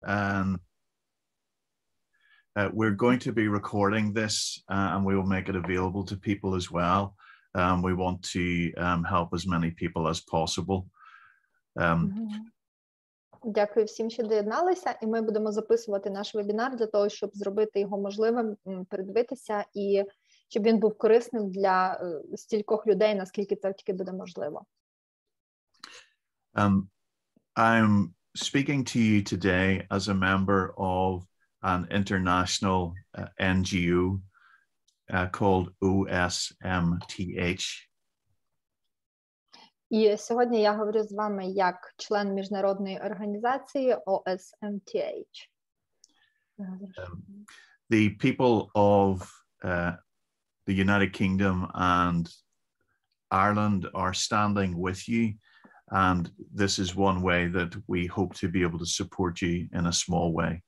And we're going to be recording this and we will make it available to people as well. We want to help as many people as possible. Дякую всім, що доєдналися, і ми будемо записувати наш вебінар для того, щоб зробити його можливим, передивитися, і щоб він був корисним для стількох людей, наскільки це тільки буде можливо. I'm speaking to you today as a member of an international NGO called OSMTH. І сьогодні я говорю з вами як член міжнародної організації OSMTH. The people of the United Kingdom and Ireland are standing with you, and this is one way that we hope to be able to support you in a small way.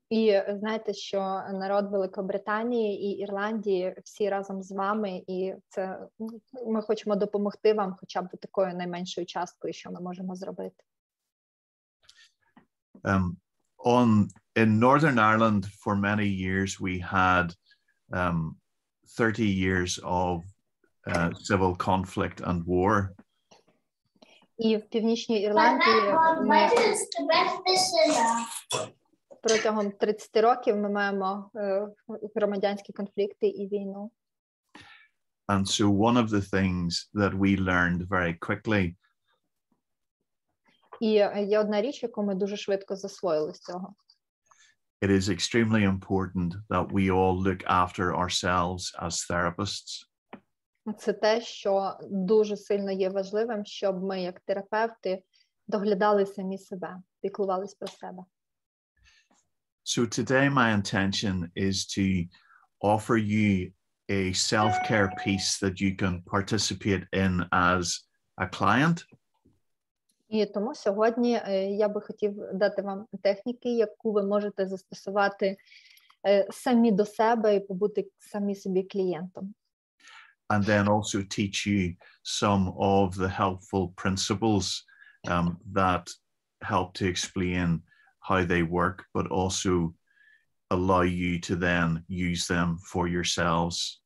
І знаєте, що народ Великобританії і Ірландії всі разом з вами, і це ми хочемо допомогти вам хоча б такою найменшою часткою, що ми можемо зробити. In Northern Ireland, for many years, we had 30 years of civil conflict and war. І в Північній Ірландії ми протягом 30 років ми маємо громадянські конфлікти і війну. And so one of the things that we learned very quickly І є одна річ, яку ми дуже швидко засвоїли з цього. It is extremely important that we all look after ourselves as therapists. Це те, що дуже сильно є важливим, щоб ми, як терапевти, доглядали самі себе, піклувались про себе. So today my intention is to offer you a self-care piece that you can participate in as a client. І тому сьогодні я би хотів дати вам техніки, яку ви можете застосувати самі до себе і побути самі собі клієнтом. And then also teach you some of the helpful principles that help to explain how they work, but also allow you to then use them for yourselves.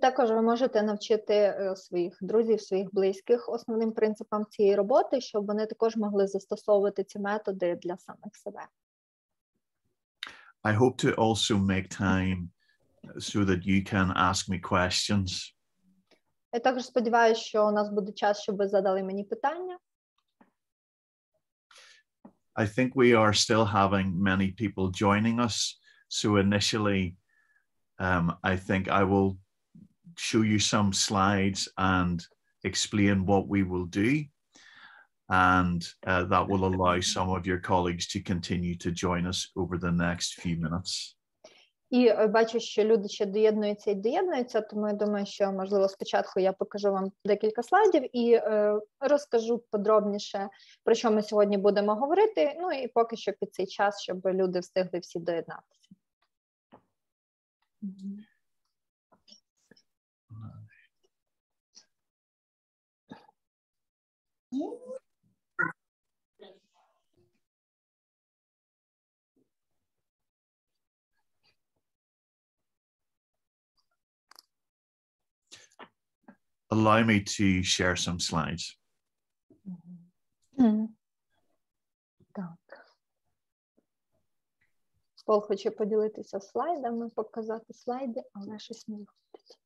Також ви можете навчити своїх друзів, своїх близьких основним принципам цієї роботи, щоб вони також могли застосовувати ці методи для самих себе. I hope to also make time so that you can ask me questions. Я також сподіваюся, що у нас буде час, щоб ви задали мені питання. I think we are still having many people joining us. So initially, I think I will show you some slides and explain what we will do. And that will allow some of your colleagues to continue to join us over the next few minutes. І бачу, що люди ще доєднуються, тому я думаю, що, можливо, спочатку я покажу вам декілька слайдів і розкажу подробніше, про що ми сьогодні будемо говорити, ну і поки що під цей час, щоб люди встигли всі доєднатися. Allow me to share some slides. Так. Пол хоче поділитися слайдами, показати слайди, але щось не виходить.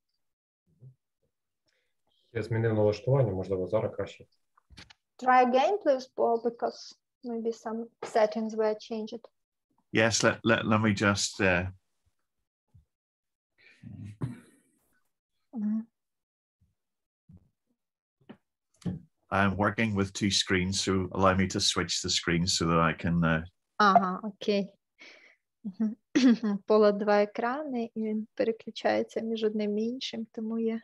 Я змінив налаштування, можливо, зараз краще. Try again, please, Paul, because maybe some settings were changed. Yes, let me just... I'm working with two screens, so allow me to switch the screens so that I can... Ага, окей. Пола два екрани, і він переключається між одним і іншим, тому є...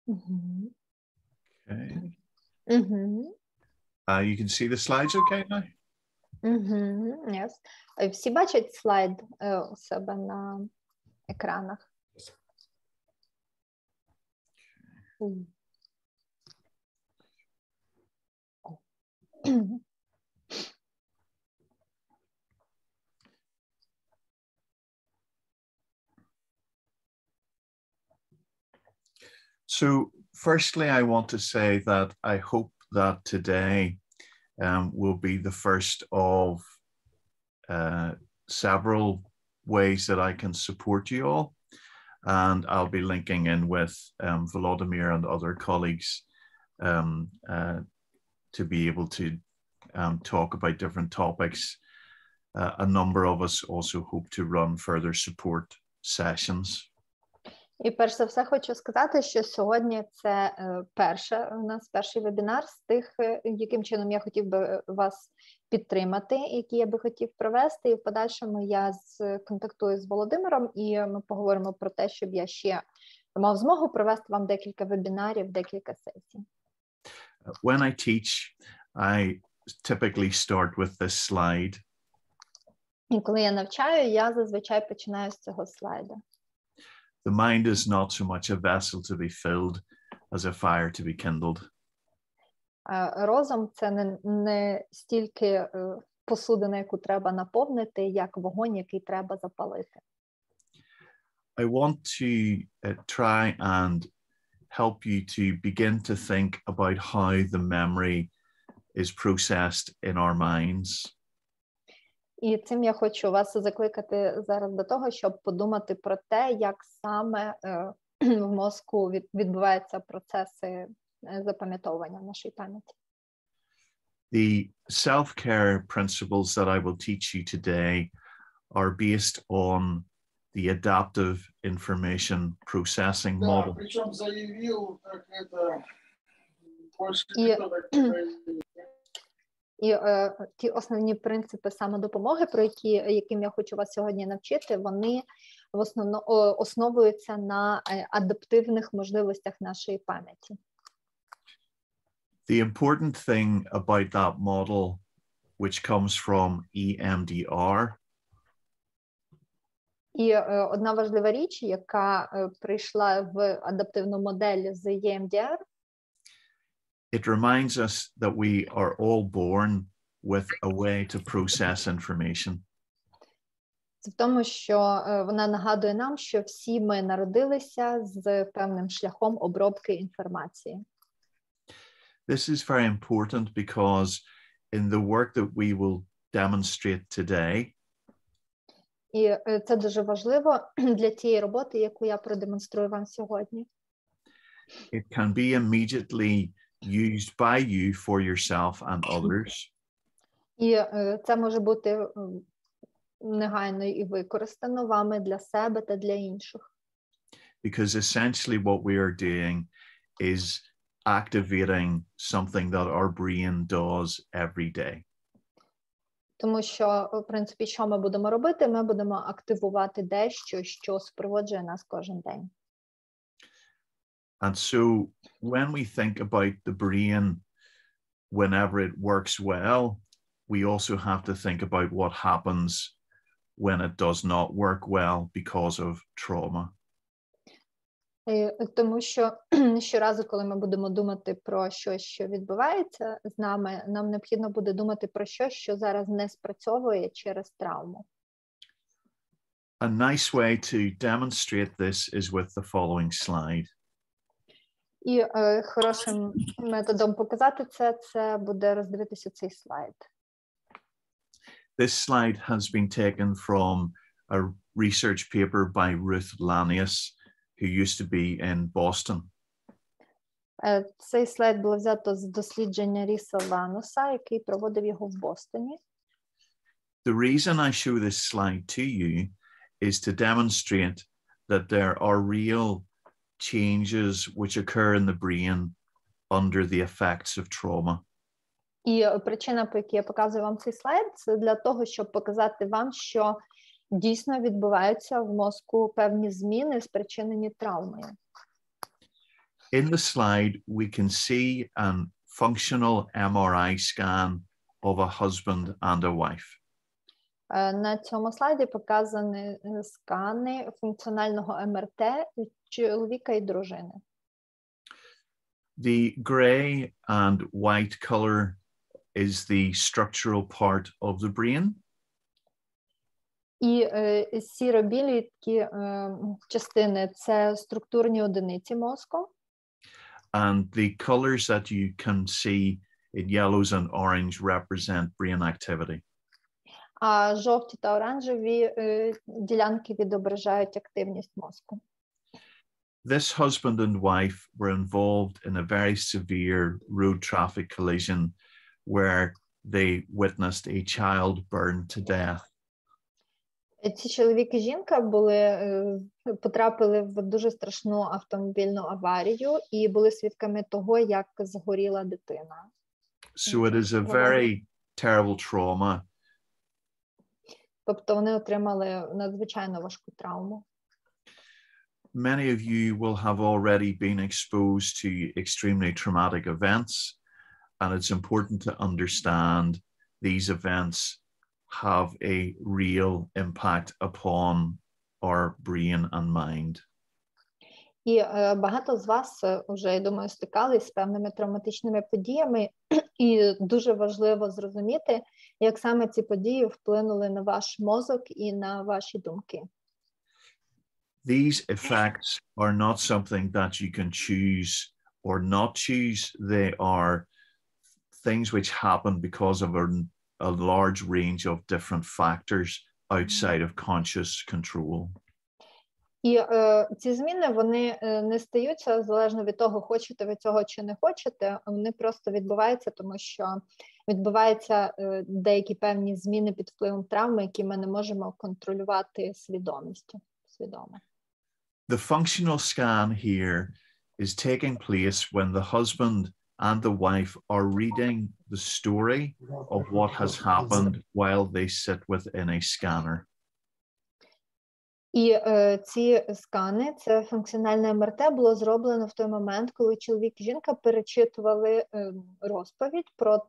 Мгм. Okay. Мгм. You can see the slides okay now? Мгм. Yes. Всі бачать слайд у себе на екранах? Мгм. So firstly, I want to say that I hope that today will be the first of several ways that I can support you all. And I'll be linking in with Volodymyr and other colleagues to be able to talk about different topics. A number of us also hope to run further support sessions. І перш за все хочу сказати, що сьогодні це у нас перший вебінар з тих, яким чином я хотів би вас підтримати, які я би хотів провести. І в подальшому я контактую з Володимиром, і ми поговоримо про те, щоб я ще мав змогу провести вам декілька вебінарів, декілька сесій. When I teach, I typically start with this slide. І коли я навчаю, я зазвичай починаю з цього слайду. The mind is not so much a vessel to be filled as a fire to be kindled. Розум – це не стільки посудина, яку треба наповнити, як вогонь, який треба запалити. I want to try and help you to begin to think about how the memory is processed in our minds. І цим я хочу вас закликати зараз до того, щоб подумати про те, як саме в мозку відбуваються процеси запам'ятовування в нашій пам'яті. The self-care principles that I will teach you today are based on the adaptive information processing model. Причем заявил, как это больше І ті основні принципи самодопомоги, яким я хочу вас сьогодні навчити, вони в основному основуються на адаптивних можливостях нашої пам'яті. The important thing about that model, which comes from EMDR, І одна важлива річ, яка прийшла в адаптивну модель з EMDR, it reminds us that we are all born with a way to process information. це в тому, що вона нагадує нам, що всі ми народилися з певним шляхом обробки інформації. This is very important because in the work that we will demonstrate today, І це дуже важливо для тієї роботи, яку я продемонструю вам сьогодні. it can be immediately used by you for yourself and others. І це може бути негайно і використано вами для себе та для інших. Because essentially what we are doing is activating something that our brain does every day. Тому що, в принципі, що ми будемо робити? Ми будемо активувати дещо, що супроводжує нас кожен день. And so when we think about the brain, whenever it works well, we also have to think about what happens when it does not work well because of trauma. Тому що щоразу, коли ми будемо думати про щось, що відбувається з нами, нам необхідно буде думати про щось, що зараз не спрацьовує через травму. A nice way to demonstrate this is with the following slide. І хорошим методом показати це буде роздивитися цей слайд. This slide has been taken from a research paper by Ruth Lanius, who used to be in Boston. Цей слайд було взято з дослідження Ріса Лануса, який проводив його в Бостоні. The reason I show this slide to you is to demonstrate that there are real changes which occur in the brain under the effects of trauma. І причина, по якій я показую вам цей слайд, це для того, щоб показати вам, що дійсно відбуваються в мозку певні зміни, спричинені травмою. In the slide, we can see a functional MRI scan of a husband and a wife. На цьому слайді показані скани функціонального МРТ чоловіка і дружини. The gray and white color is the structural part of the brain. І сіро-білі такі частини – це структурні одиниці мозку. And the colors that you can see in yellows and orange represent brain activity. А жовті та оранжеві ділянки відображають активність мозку. This husband and wife were involved in a very severe road traffic collision where they witnessed a child burned to death. Ці чоловік і жінка потрапили в дуже страшну автомобільну аварію і були свідками того, як згоріла дитина. So it is a very terrible trauma. Тобто вони отримали надзвичайно важку травму. Many of you will have already been exposed to extremely traumatic events, and it's important to understand these events have a real impact upon our brain and mind. І багато з вас вже, я думаю, стикались з певними травматичними подіями, і дуже важливо зрозуміти, як саме ці події вплинули на ваш мозок і на ваші думки. These effects are not something that you can choose or not choose. They are things which happen because of a large range of different factors outside of conscious control. І ці зміни, вони не стаються залежно від того, хочете ви цього чи не хочете, вони просто відбуваються, тому що відбуваються деякі певні зміни під впливом травми, які ми не можемо контролювати свідомістю. The functional scan here is taking place when the husband and the wife are reading the story of what has happened while they sit within a scanner. І ці скани, це функціональне МРТ, було зроблено в той момент, коли чоловік і жінка перечитували розповідь про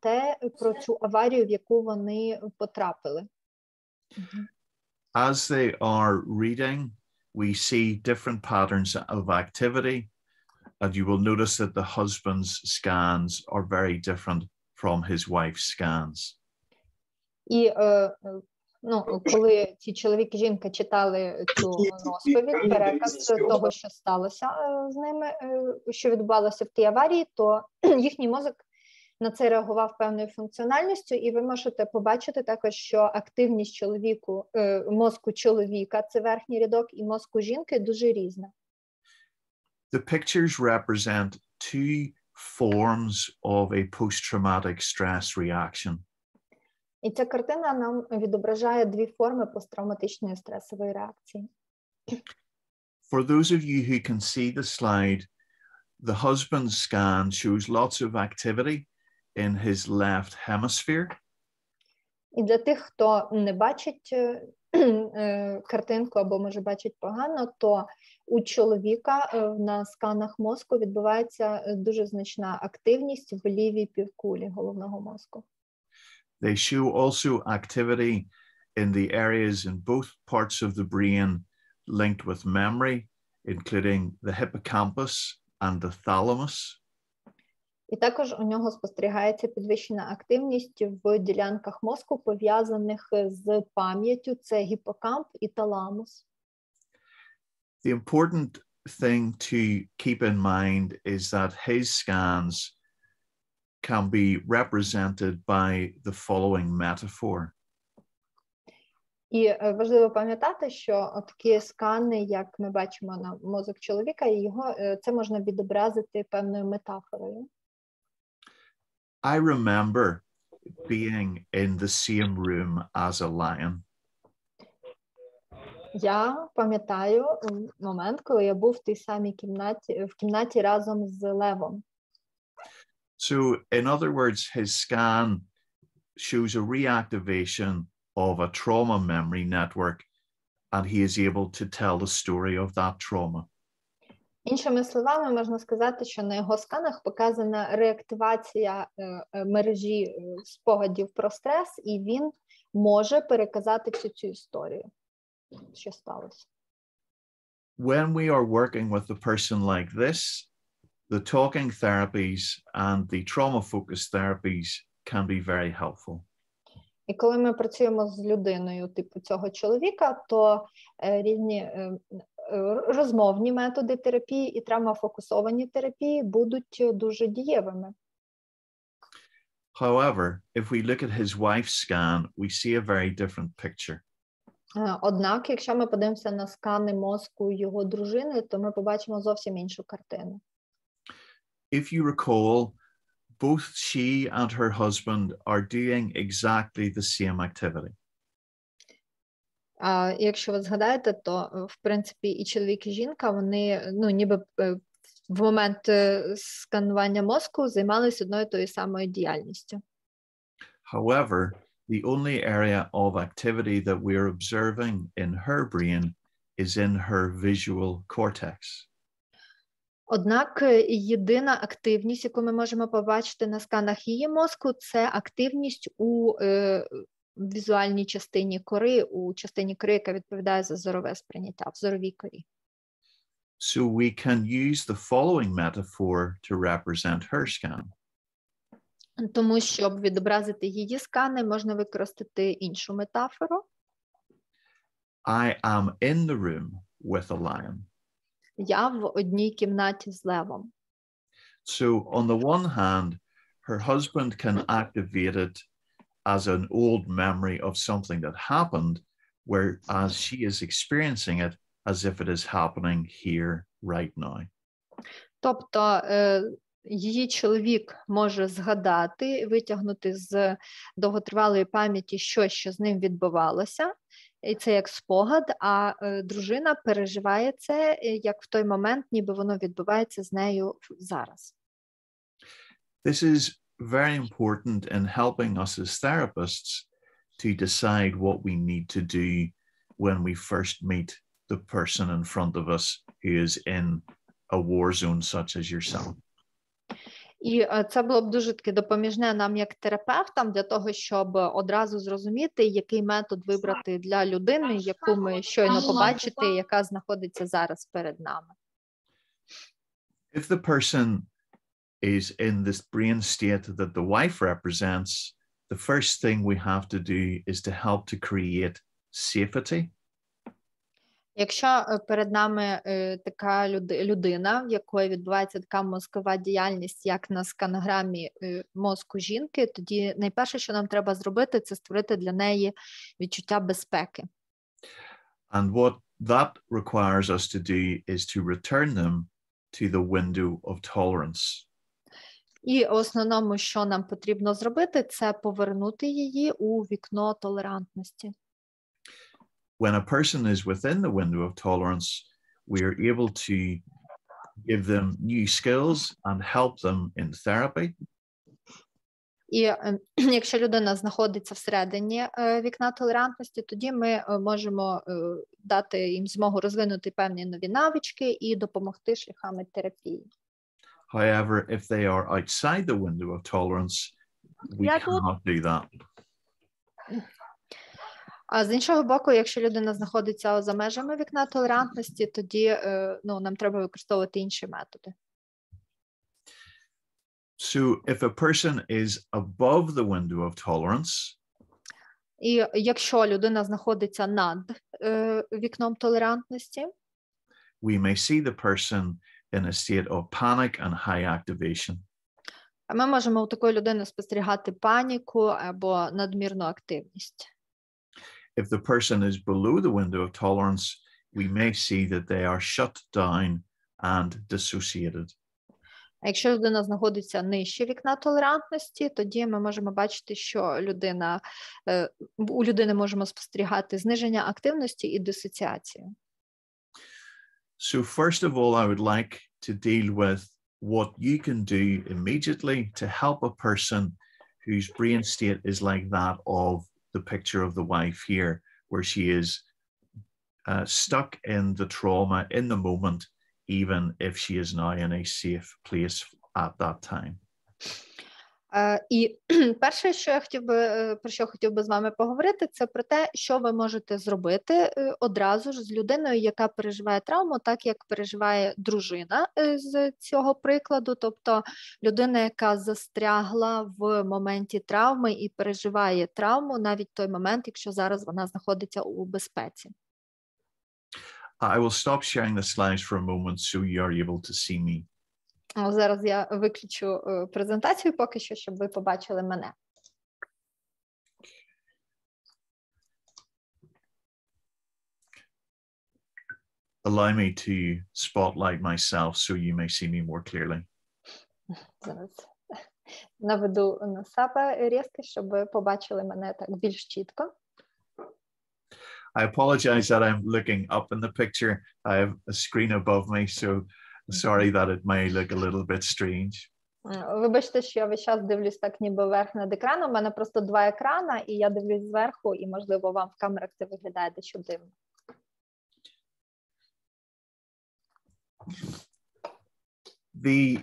цю аварію, в яку вони потрапили. As they are reading, we see different patterns of activity, and you will notice that the husband's scans are very different from his wife's scans. І коли ці чоловік і жінка читали цю розповідь, переказ того, що сталося з ними, що відбувалося в тій аварії, то їхній мозок на це реагував певною функціональністю, і ви можете побачити також, що активність мозку чоловіка, це верхній рядок, і мозку жінки дуже різна. The pictures represent two forms of a post-traumatic stress reaction. І ця картина нам відображає дві форми посттравматичної стресової реакції. For those of you who can see the slide, the husband's scan shows lots of activity in his left hemisphere. І для тих, хто не бачить картинку або, може, бачить погано, то у чоловіка на сканах мозку відбувається дуже значна активність в лівій півкулі головного мозку. They show also activity in the areas in both parts of the brain linked with memory, including the hippocampus and the thalamus. І також у нього спостерігається підвищена активність в ділянках мозку, пов'язаних з пам'яттю, це гіпокамп і таламус. The important thing to keep in mind is that his scans can be represented by the following metaphor. І важливо пам'ятати, що такі скани, як ми бачимо на мозок чоловіка, це можна відобразити певною метафорою. I remember being in the same room as a lion. Я пам'ятаю момент, коли я був в тій самій кімнаті разом з левом. So, in other words, his scan shows a reactivation of a trauma memory network, and he is able to tell the story of that trauma. Іншими словами, можна сказати, що на його сканах показана реактивація мережі спогадів про стрес, і він може переказати всю цю історію, що сталося. When we are working with a person like this, the talking therapies and the trauma-focused therapies can be very helpful. І коли ми працюємо з людиною типу цього чоловіка, то різні розмовні методи терапії і травмофокусовані терапії будуть дуже дієвими. However, if we look at his wife's scan, we see a very different picture. Однак, якщо ми подивимося на скани мозку його дружини, то ми побачимо зовсім іншу картину. If you recall, both she and her husband are doing exactly the same activity. Якщо ви згадаєте, то, в принципі, і чоловік, і жінка, вони, ніби в момент сканування мозку займалися одною тою самою діяльністю. However, the only area of activity that we're observing in her brain is in her visual cortex. Однак єдина активність, яку ми можемо побачити на сканах її мозку, це активність у візуальній частині кори, у частині кори, яка відповідає за зорове сприйняття, в зоровій корі. So we can use the following metaphor to represent her scan. Тому, щоб відобразити її скани, можна використати іншу метафору. I am in the room with a lion. Я в одній кімнаті з левом. So on the one hand, her husband can activate it as an old memory of something that happened, whereas she is experiencing it as if it is happening here right now. Тобто її чоловік може згадати, витягнути з довготривалої пам'яті щось, що з ним відбувалося, і це як спогад, а дружина переживає це, як в той момент, ніби воно відбувається з нею зараз. This is very important in helping us as therapists to decide what we need to do when we first meet the person in front of us who is in a war zone such as yourself. І це було б дуже таки допоміжне нам як терапевтам для того, щоб одразу зрозуміти, який метод вибрати для людини, яку ми щойно побачити, яка знаходиться зараз перед нами. If the person is in this brain state that the wife represents, the first thing we have to do is to help to create safety. Якщо перед нами така людина, в якої відбувається така мозкова діяльність, як на сканограмі мозку жінки, тоді найперше, що нам треба зробити, це створити для неї відчуття безпеки. And what that requires us to do is to return them to the window of tolerance. І основному, що нам потрібно зробити, це повернути її у вікно толерантності. When a person is within the window of tolerance, we are able to give them new skills and help them in therapy. І якщо людина знаходиться всередині вікна толерантності, тоді ми можемо дати їм змогу розвинути певні нові навички і допомогти шляхами терапії. However, if they are outside the window of tolerance, we cannot do that. А з іншого боку, якщо людина знаходиться за межами вікна толерантності, тоді нам треба використовувати інші методи. So if a person is above the window of tolerance, і якщо людина знаходиться над вікном толерантності, we may see the person in a state of panic and high activation. Ми можемо у такої людини спостерігати паніку або надмірну активність. If the person is below the window of tolerance, we may see that they are shut down and dissociated. А якщо людина знаходиться нижче вікна толерантності, тоді ми можемо бачити, що у людини можемо спостерігати зниження активності і дисоціацію. So first of all, I would like to deal with what you can do immediately to help a person whose brain state is like that of the picture of the wife here, where she is stuck in the trauma in the moment, even if she is now in a safe place at that time. І перше, що я про що хотів би з вами поговорити, це про те, що ви можете зробити одразу ж з людиною, яка переживає травму, так як переживає дружина з цього прикладу, тобто людина, яка застрягла в моменті травми і переживає травму навіть в той момент, якщо зараз вона знаходиться у безпеці. I will stop sharing the slides for a moment so you are able to see me. Зараз я виключу презентацію поки що, щоб ви побачили мене. Allow me to spotlight myself so you may see me more clearly. Зараз наведу на себе різки, щоб ви побачили мене так більш чітко. I apologize that I'm looking up in the picture. I have a screen above me, so sorry that it may look a little bit strange. Вибачте, що я весь час дивлюсь так ніби вверх над екраном. У мене просто два екрана, і я дивлюсь зверху, і, можливо, вам в камерах це виглядає дещо дивно. The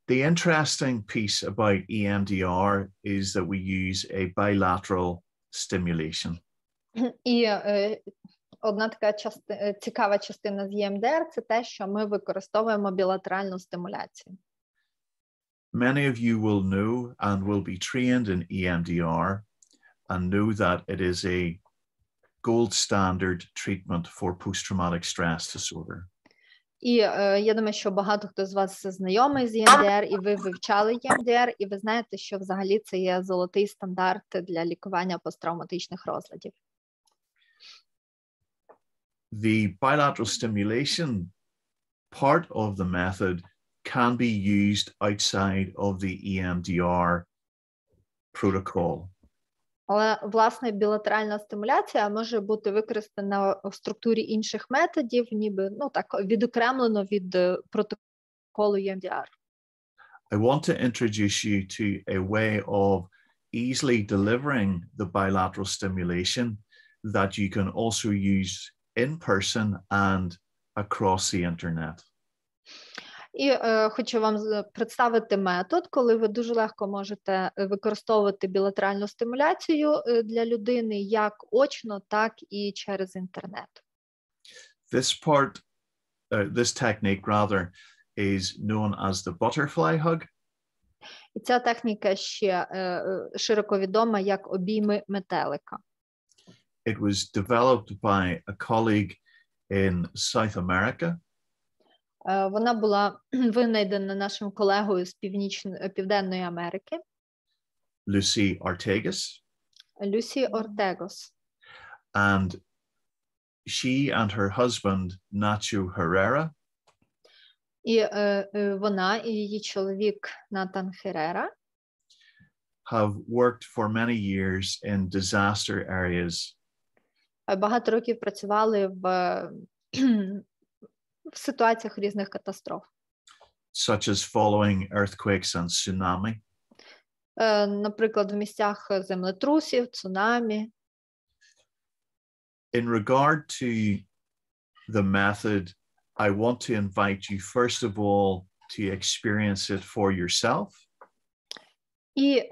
interesting piece about EMDR is that we use a bilateral stimulation. І одна така цікава частина з EMDR – це те, що ми використовуємо білатеральну стимуляцію. Many of you will know and will be trained in EMDR and know that it is a gold standard treatment for post-traumatic stress disorder. І я думаю, що багато хто з вас знайомий з EMDR, і ви вивчали EMDR, і ви знаєте, що взагалі це є золотий стандарт для лікування посттравматичних розладів. The bilateral stimulation part of the method can be used outside of the EMDR protocol. Але, власне, білатеральна стимуляція може бути використана в структурі інших методів, ніби, ну, так, відокремлено від протоколу EMDR. I want to introduce you to a way of easily delivering the bilateral stimulation that you can also use in person and across the internet. І хочу вам представити метод, коли ви дуже легко можете використовувати білатеральну стимуляцію для людини як очно, так і через інтернет. This technique rather is known as the butterfly hug. І ця техніка ще широко відома як обійми метелика. It was developed by a colleague in South America. Вона була винайдена нашим колегою з Південної Америки. Lucy Ortegas. Люсі Ортегос. And she and her husband, Nacho Herrera, І вона і її чоловік Натан Херера have worked for many years in disaster areas. Багато років працювали в ситуаціях різних катастроф. Such as following earthquakes and tsunami. Наприклад, в місцях землетрусів, цунамі. In regard to the method, I want to invite you first of all to experience it for yourself. І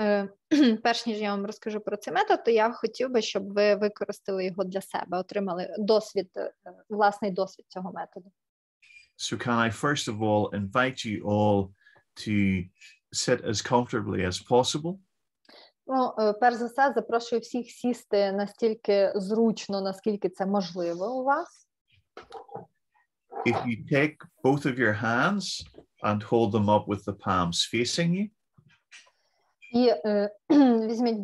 перш ніж я вам розкажу про цей метод, то я хотів би, щоб ви використали його для себе, отримали власний досвід цього методу. So can I first of all invite you all to sit as comfortably as possible? Ну, перш за все, запрошую всіх сісти настільки зручно, наскільки це можливо у вас. If you take both of your hands and hold them up with the palms facing you. І візьміть,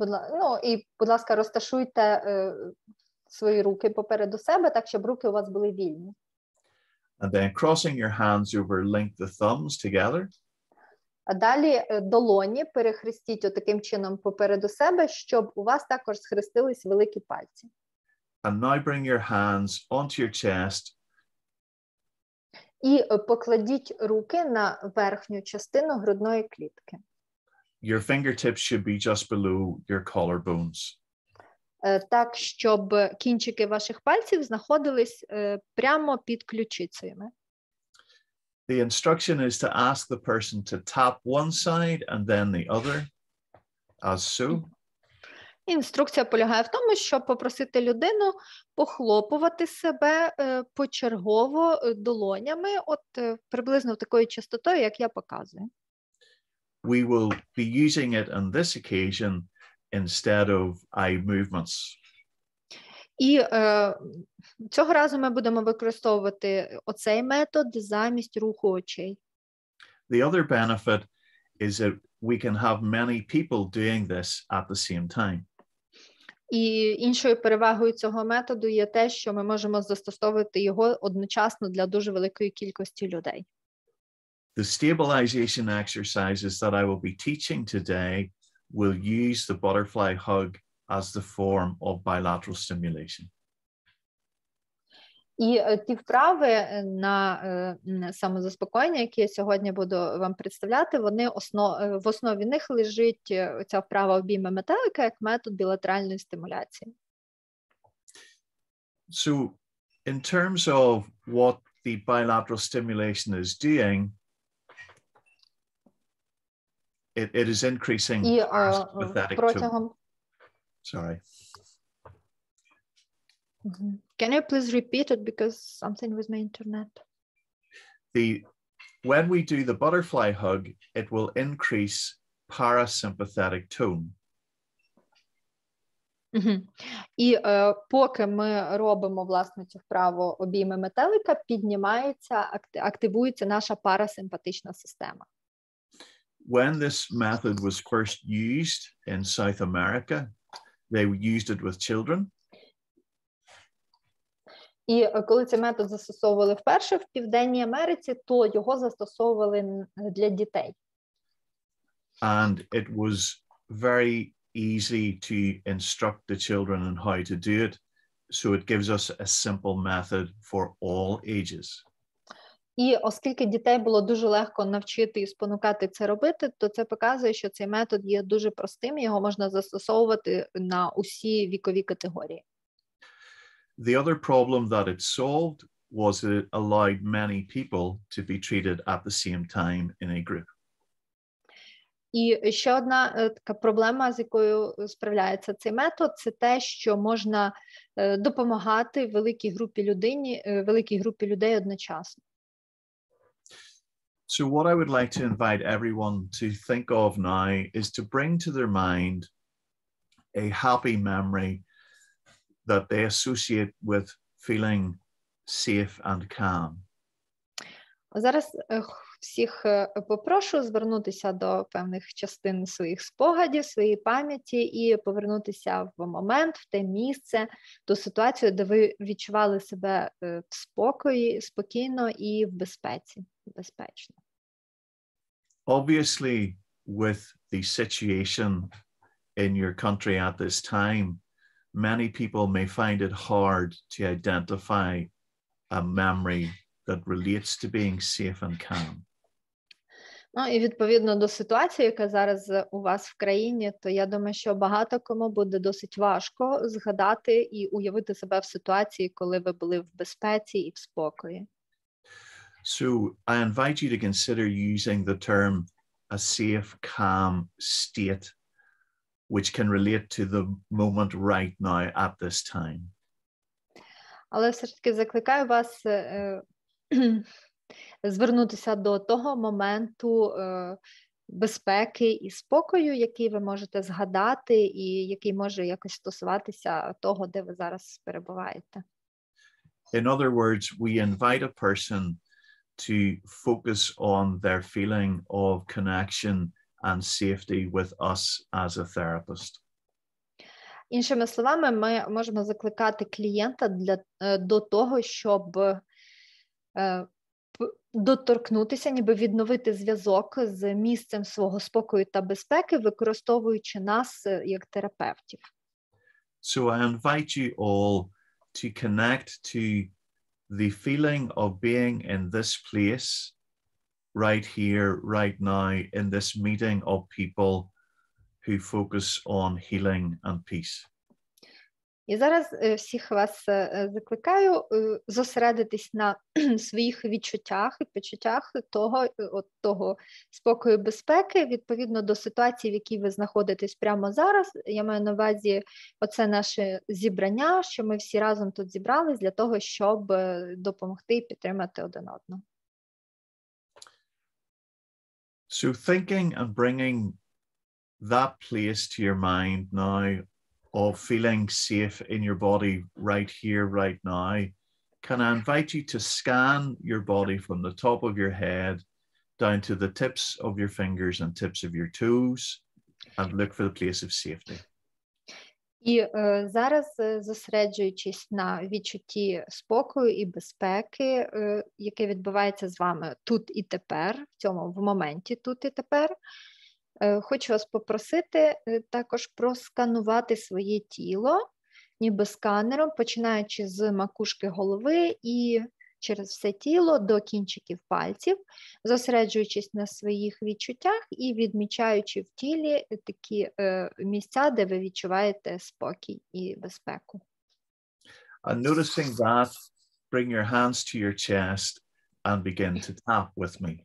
будь ласка, розташуйте свої руки попереду себе, так, щоб руки у вас були вільні. And then crossing your hands over, link the thumbs together. А далі долоні перехрестіть отаким чином попереду себе, щоб у вас також схрестились великі пальці. And now bring your hands onto your chest. І покладіть руки на верхню частину грудної клітки. Your fingertips should be just below your collarbones. Так, щоб кінчики ваших пальців знаходились прямо під ключицями. The instruction is to ask the person to tap one side and then the other, as so. Інструкція полягає в тому, щоб попросити людину похлопувати себе почергово долонями, приблизно такою частотою, як я показую. We will be using it on this occasion instead of eye movements. І цього разу ми будемо використовувати оцей метод замість руху очей. The other benefit is that we can have many people doing this at the same time. І іншою перевагою цього методу є те, що ми можемо застосовувати його одночасно для дуже великої кількості людей. The stabilization exercises that I will be teaching today will use the butterfly hug as the form of bilateral stimulation. І ті вправи на самозаспокоєння, які я сьогодні буду вам представляти, вони в основі них лежить ця вправа обійми метелика як метод білатеральної стимуляції. So in terms of what the bilateral stimulation is doing, it is increasing parasympathetic протягом... Sorry. Can you please repeat it because something with my internet? When we do the butterfly hug, it will increase parasympathetic tone. І поки ми робимо, власне, цю вправу обійми метелика, активується наша парасимпатична система. When this method was first used in South America, they used it with children. І коли цей метод застосовували вперше в Південній Америці, то його застосовували для дітей. And it was very easy to instruct the children on how to do it. So it gives us a simple method for all ages. І оскільки дітей було дуже легко навчити і спонукати це робити, то це показує, що цей метод є дуже простим, його можна застосовувати на усі вікові категорії. The other problem that it solved was that it allowed many people to be treated at the same time in a group. І ще одна така проблема, з якою справляється цей метод, це те, що можна допомагати великій групі людей одночасно. So what I would like to invite everyone to think of now is to bring to their mind a happy memory that they associate with feeling safe and calm. Зараз всіх попрошу звернутися до певних частин своїх спогадів, своєї пам'яті і повернутися в момент, в те місце, ту ситуацію, де ви відчували себе в спокої, спокійно і в безпеці, безпечно. Obviously, with the situation in your country at this time, many people may find it hard to identify a memory that relates to being safe and calm. Ну, і відповідно до ситуації, яка зараз у вас в країні, то я думаю, що багато кому буде досить важко згадати і уявити себе в ситуації, коли ви були в безпеці і в спокої. So I invite you to consider using the term a safe, calm state, which can relate to the moment right now at this time. Але все ж таки закликаю вас звернутися до того моменту безпеки і спокою, який ви можете згадати і який може якось стосуватися того, де ви зараз перебуваєте. In other words, we invite a person to focus on their feeling of connection and safety with us as a therapist. Іншими словами, ми можемо закликати клієнта до того, щоб доторкнутися, ніби відновити зв'язок з місцем свого спокою та безпеки, використовуючи нас як терапевтів. So I invite you all to connect to the feeling of being in this place, right here, right now, in this meeting of people who focus on healing and peace. І зараз всіх вас закликаю зосередитись на своїх відчуттях і почуттях того спокою, безпеки, відповідно до ситуації, в якій ви знаходитесь прямо зараз. Я маю на увазі оце наше зібрання, що ми всі разом тут зібрались для того, щоб допомогти і підтримати один одного. So thinking and bringing that place to your mind now of feeling safe in your body right here, right now, can I invite you to scan your body from the top of your head down to the tips of your fingers and tips of your toes and look for the place of safety. І зараз, зосереджуючись на відчутті спокою і безпеки, яке відбувається з вами тут і тепер, в моменті тут і тепер, хочу вас попросити також просканувати своє тіло, ніби сканером, починаючи з макушки голови і через все тіло до кінчиків пальців, зосереджуючись на своїх відчуттях і відмічаючи в тілі такі місця, де ви відчуваєте спокій і безпеку. And noticing that, bring your hands to your chest and begin to tap with me.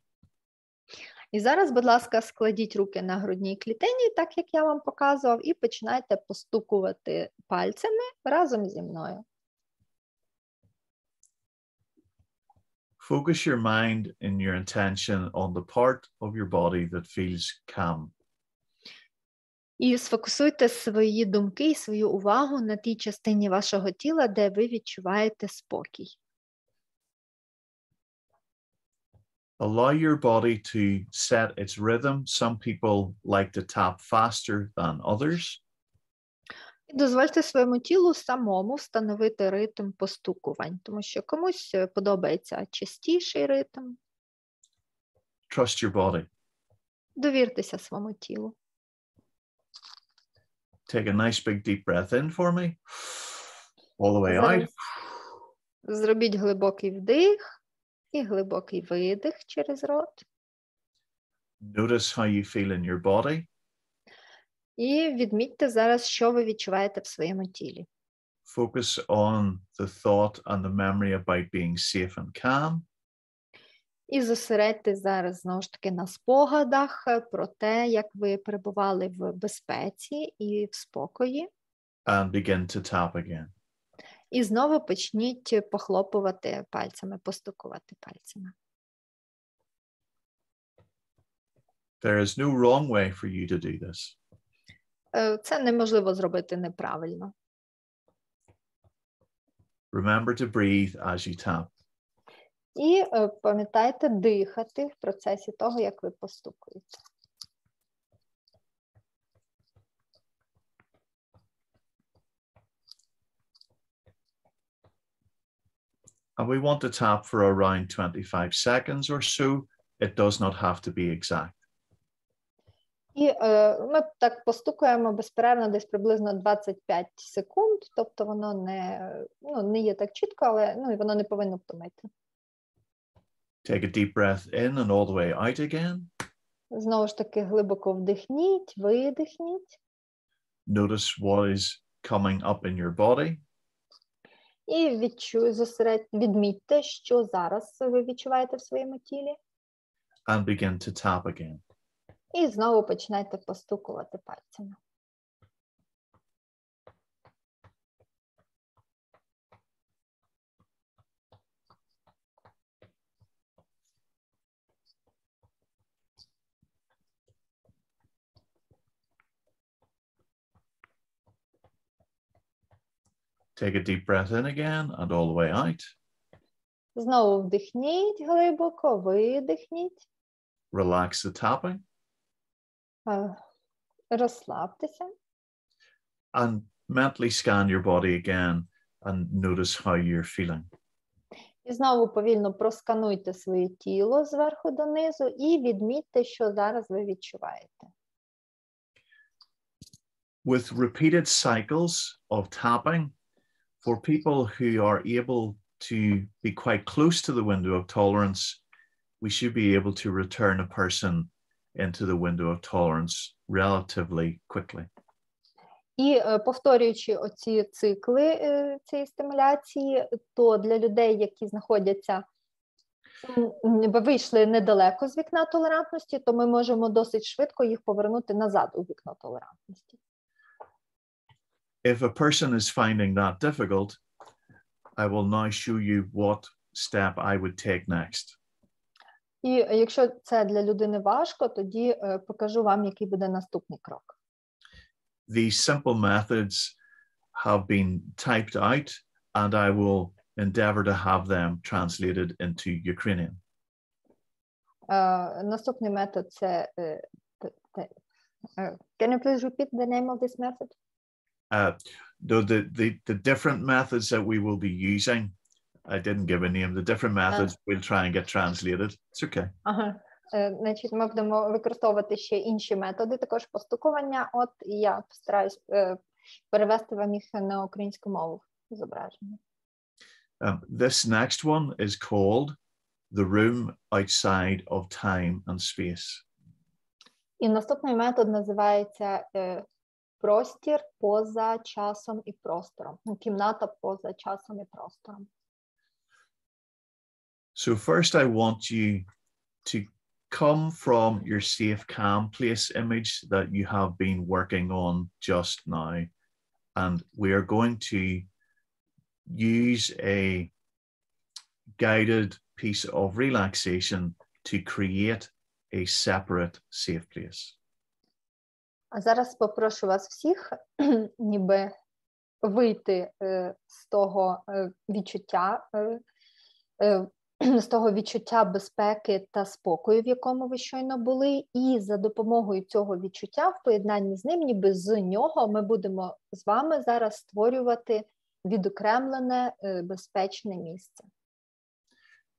І зараз, будь ласка, складіть руки на грудній клітині, так як я вам показував, і починайте постукувати пальцями разом зі мною. Focus your mind and your intention on the part of your body that feels calm. І сфокусуйте свої думки і свою увагу на тій частині вашого тіла, де ви відчуваєте спокій. Allow your body to set its rhythm. Some people like to tap faster than others. І дозвольте своєму тілу самому встановити ритм постукувань, тому що комусь подобається частіший ритм. Trust your body. Довіртеся своєму тілу. Take a nice big deep breath in for me. All the way out. Зробіть глибокий вдих і глибокий видих через рот. Notice how you feel in your body. І відмітьте зараз, що ви відчуваєте в своєму тілі. Focus on the thought and the memory about being safe and calm. І зосередьте зараз, знову ж таки, на спогадах про те, як ви перебували в безпеці і в спокої. And begin to tap again. І знову почніть похлопувати пальцями, постукувати пальцями. There is no wrong way for you to do this. Це неможливо зробити неправильно. Remember to breathe as you tap. І пам'ятайте дихати в процесі того, як ви постукуєте. And we want to tap for around 25 seconds or so. It does not have to be exact. І ми так постукаємо безперервно десь приблизно 25 секунд, тобто воно не є так чітко, але і воно не повинно втомити. Take a deep breath in and all the way out again. Знову ж таки, глибоко вдихніть, видихніть. Notice what is coming up in your body. І відмітьте, що зараз ви відчуваєте в своєму тілі. And begin to tap again. І знову починайте постукувати пальцями. Take a deep breath in again and all the way out. Знову вдихніть глибоко, видихніть. Relax the tapping. Розслабтеся. And mentally scan your body again and notice how you're feeling. І знову повільно проскануйте своє тіло зверху донизу і відмітьте, що зараз ви відчуваєте. With repeated cycles of tapping, for people who are able to be quite close to the window of tolerance, we should be able to return a person into the window of tolerance relatively quickly. І повторюючи оці цикли цієї стимуляції, то для людей, які знаходяться, вийшли недалеко з вікна толерантності, то ми можемо досить швидко їх повернути назад у вікно толерантності. If a person is finding that difficult, I will now show you what step I would take next. І якщо це для людини важко, тоді покажу вам, який буде наступний крок. These simple methods have been typed out, and I will endeavor to have them translated into Ukrainian. Наступний метод це can you please repeat the name of this method? The different methods that we will be using, I didn't give a name. The different methods we'll try and get translated. It's okay. Ага. Значить, ми будемо використовувати ще інші методи, також постукування. От і я постараюсь перевести вам їх на українську мову зображення. This next one is called the room outside of time and space. І наступний метод називається простір поза часом і простором. Кімната поза часом і простором. So first I want you to come from your safe, calm place image that you have been working on just now. And we are going to use a guided piece of relaxation to create a separate safe place. А зараз попрошу вас всіх ніби вийти з того відчуття безпеки та спокою, в якому ви щойно були, і за допомогою цього відчуття в поєднанні з ним, ніби з нього, ми будемо з вами зараз створювати відокремлене безпечне місце.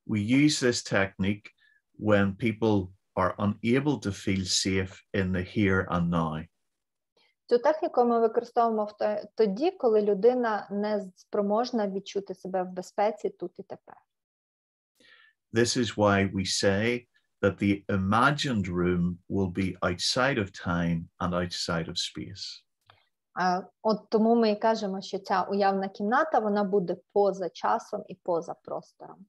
We use this technique when people are unable to feel safe in the here and now. Цю техніку ми використовуємо тоді, коли людина не спроможна відчути себе в безпеці тут і тепер. This is why we say that the imagined room will be outside of time and outside of space. От тому ми і кажемо, що ця уявна кімната, вона буде поза часом і поза простором.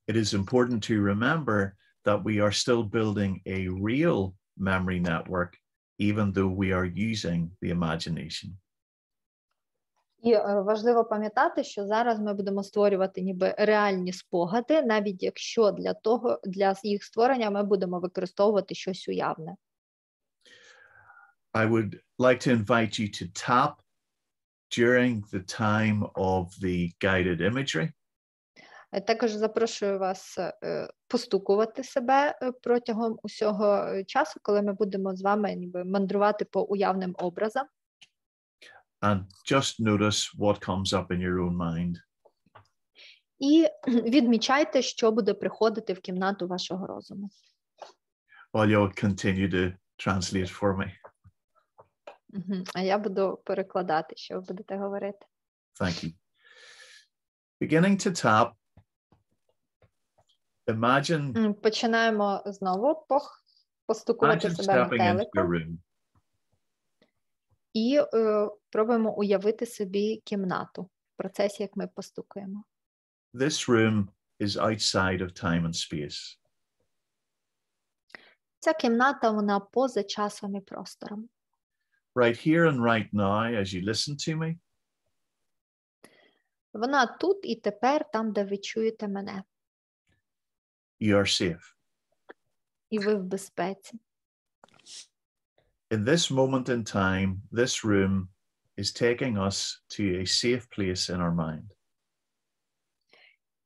It is important to remember that we are still building a real memory network, even though we are using the imagination. І важливо пам'ятати, що зараз ми будемо створювати ніби реальні спогади, навіть якщо для їх створення ми будемо використовувати щось уявне. I would like to invite you to tap during the time of the guided imagery. Також запрошую вас постукувати себе протягом усього часу, коли ми будемо з вами ніби мандрувати по уявним образам. And just notice what comes up in your own mind. І відмічайте, що буде приходити в кімнату вашого розуму. While you'll continue to translate for me. А я буду перекладати, що ви будете говорити. Thank you. Beginning to tap. Imagine. Починаємо знову постукувати себе на телеко. І пробуємо уявити собі кімнату в процесі, як ми постукуємо. This room is outside of time and space. Ця кімната, вона поза часом і простором. Right here and right now, as you listen to me. Вона тут і тепер, там, де ви чуєте мене. You are safe. І ви в безпеці. In this moment in time, this room is taking us to a safe place in our mind.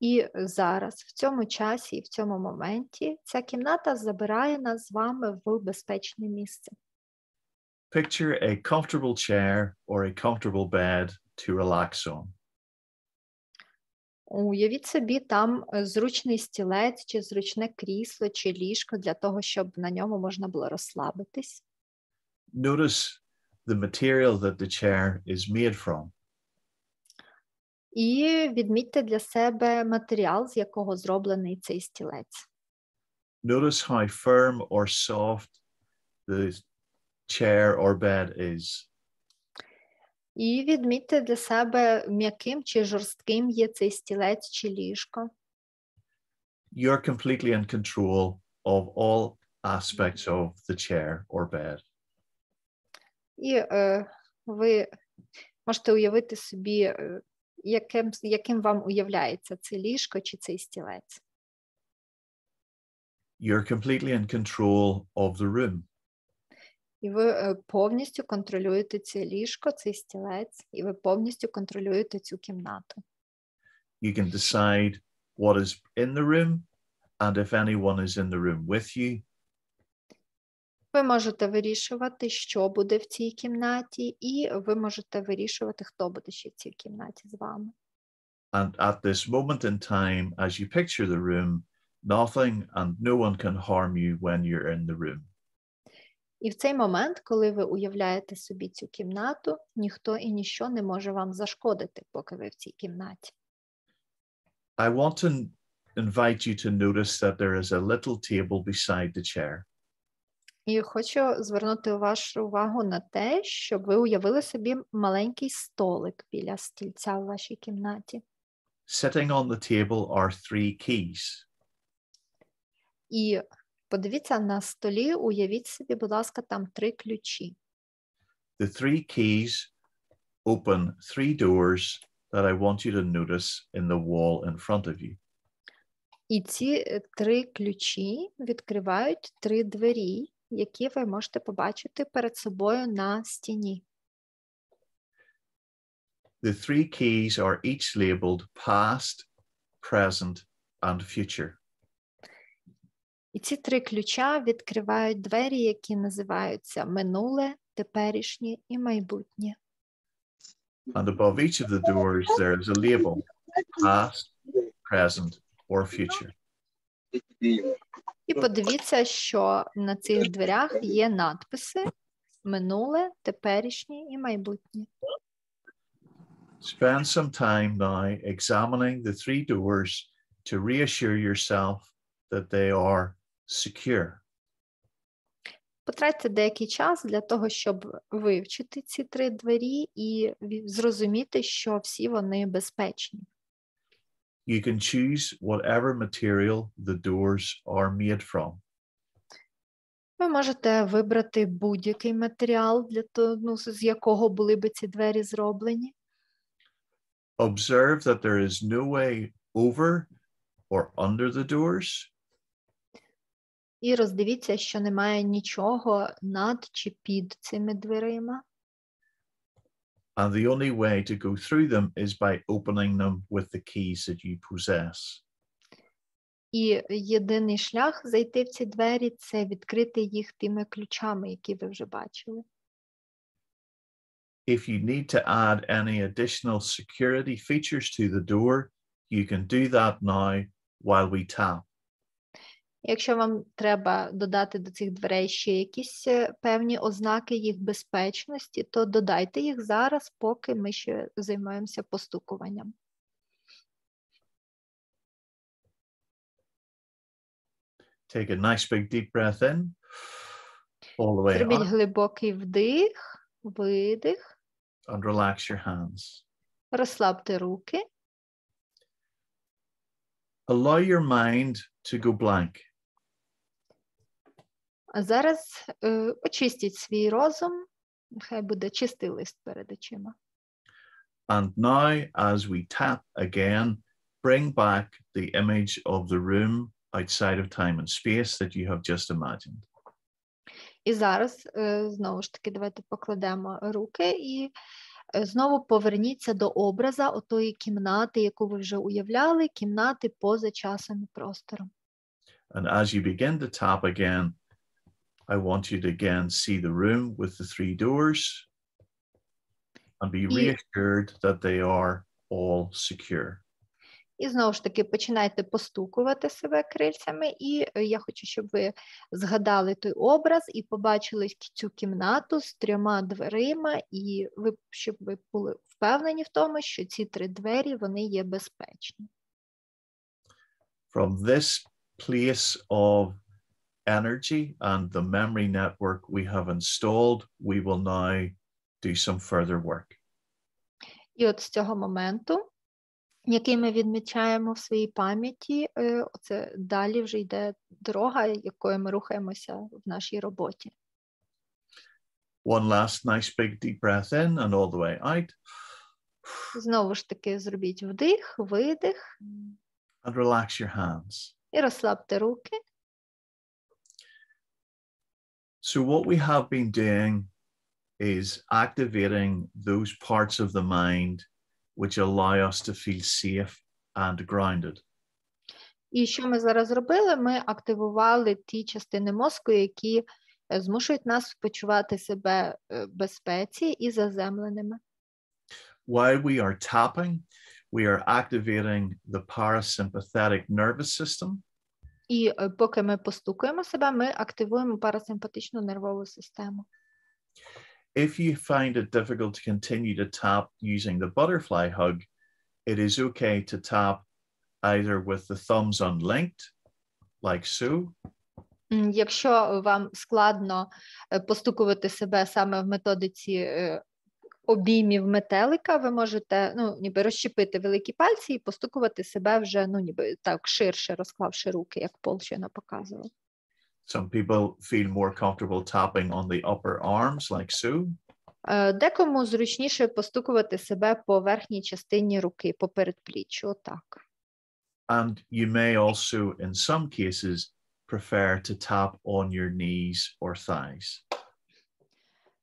І зараз, в цьому часі і в цьому моменті, ця кімната забирає нас з вами в безпечне місце. Picture a comfortable chair or a comfortable bed to relax on. Уявіть собі там зручний стілець, чи зручне крісло, чи ліжко для того, щоб на ньому можна було розслабитись. Notice the material that the chair is made from. І відмітьте для себе матеріал, з якого зроблений цей стілець. Notice how firm or soft the chair or bed is. І відмітьте для себе, м'яким чи жорстким є цей стілець чи ліжко. You're completely in control of all aspects of the chair or bed. І ви можете уявити собі, яким вам уявляється це ліжко чи цей стілець. You're completely in control of the room. І ви повністю контролюєте це ліжко, цей стілець, і ви повністю контролюєте цю кімнату. You can decide what is in the room and if anyone is in the room with you. Ви можете вирішувати, що буде в цій кімнаті, і ви можете вирішувати, хто буде ще в цій кімнаті з вами. And at this moment in time, as you picture the room, nothing and no one can harm you when you're in the room. І в цей момент, коли ви уявляєте собі цю кімнату, ніхто і ніщо не може вам зашкодити, поки ви в цій кімнаті. I want to invite you to notice that there is a little table beside the chair. І хочу звернути вашу увагу на те, щоб ви уявили собі маленький столик біля стільця в вашій кімнаті. Sitting on the table are 3 keys. І подивіться на столі, уявіть собі, будь ласка, там 3 ключі. The 3 keys open 3 doors that I want you to notice in the wall in front of you. І ці 3 ключі відкривають 3 двері, які ви можете побачити перед собою на стіні. The 3 keys are each labeled past, present, and future. І ці 3 ключа відкривають двері, які називаються минуле, теперішнє і майбутнє. And above each of the doors, there is a label, past, present, or future. І подивіться, що на цих дверях є надписи минуле, теперішнє і майбутнє. Spend some time now examining the 3 doors to reassure yourself that they are secure. Потратьте деякий час для того, щоб вивчити ці 3 двері і зрозуміти, що всі вони безпечні. You can choose whatever material the doors are made from. Ви можете вибрати будь-який матеріал, для того, з якого були би ці двері зроблені. Observe that there is no way over or under the doors. І роздивіться, що немає нічого над чи під цими дверима. And the only way to go through them is by opening them with the keys that you possess. І єдиний шлях зайти в ці двері – це відкрити їх тими ключами, які ви вже бачили. If you need to add any additional security features to the door, you can do that now while we tap. Якщо вам треба додати до цих дверей ще якісь певні ознаки їх безпечності, то додайте їх зараз, поки ми ще займаємося постукуванням. Take a nice big deep breath in, all the way Зробіть out, глибокий вдих, видих, and relax your hands. розслабте руки. Allow your mind to go blank. А зараз очистіть свій розум, нехай буде чистий лист перед очима. And now, as we tap again, bring back the image of the room outside of time and space that you have just imagined. І зараз, знову ж таки, давайте покладемо руки і знову поверніться до образа отої кімнати, яку ви вже уявляли, кімнати поза часом і простором. And as you begin to tap again, I want you to again see the room with the 3 doors and be reassured that they are all secure. І знову ж таки починайте постукувати себе крильцями, і я хочу, щоб ви згадали той образ і побачили цю кімнату з 3 дверима, і щоб ви були впевнені в тому, що ці 3 двері, вони є безпечні. From this place of energy and the memory network we have installed, we will now do some further work. І от з цього моменту, який ми відмічаємо в своїй пам'яті, оце далі вже йде дорога, якою ми рухаємося в нашій роботі. One last nice big deep breath in and all the way out. Знову ж таки, зробіть вдих, видих. And relax your hands. І розслабте руки. So what we have been doing is activating those parts of the mind which allow us to feel safe and grounded. І що ми зараз зробили? Ми активували ті частини мозку, які змушують нас почувати себе в безпеці і заземленими. While we are tapping, we are activating the parasympathetic nervous system. І поки ми постукуємо себе, ми активуємо парасимпатичну нервову систему. If you find it difficult to continue to tap using the butterfly hug, it is okay to tap either with the thumbs unlinked, like so. Якщо вам складно постукувати себе саме в методиці обіймів метелика, ви можете, ніби розщепити великі пальці і постукувати себе вже, ніби так ширше, розклавши руки, як Пол щойно показував. Some people feel more comfortable tapping on the upper arms, like so. Декому зручніше постукувати себе по верхній частині руки, по передпліччю, отак. And you may also, in some cases, prefer to tap on your knees or thighs.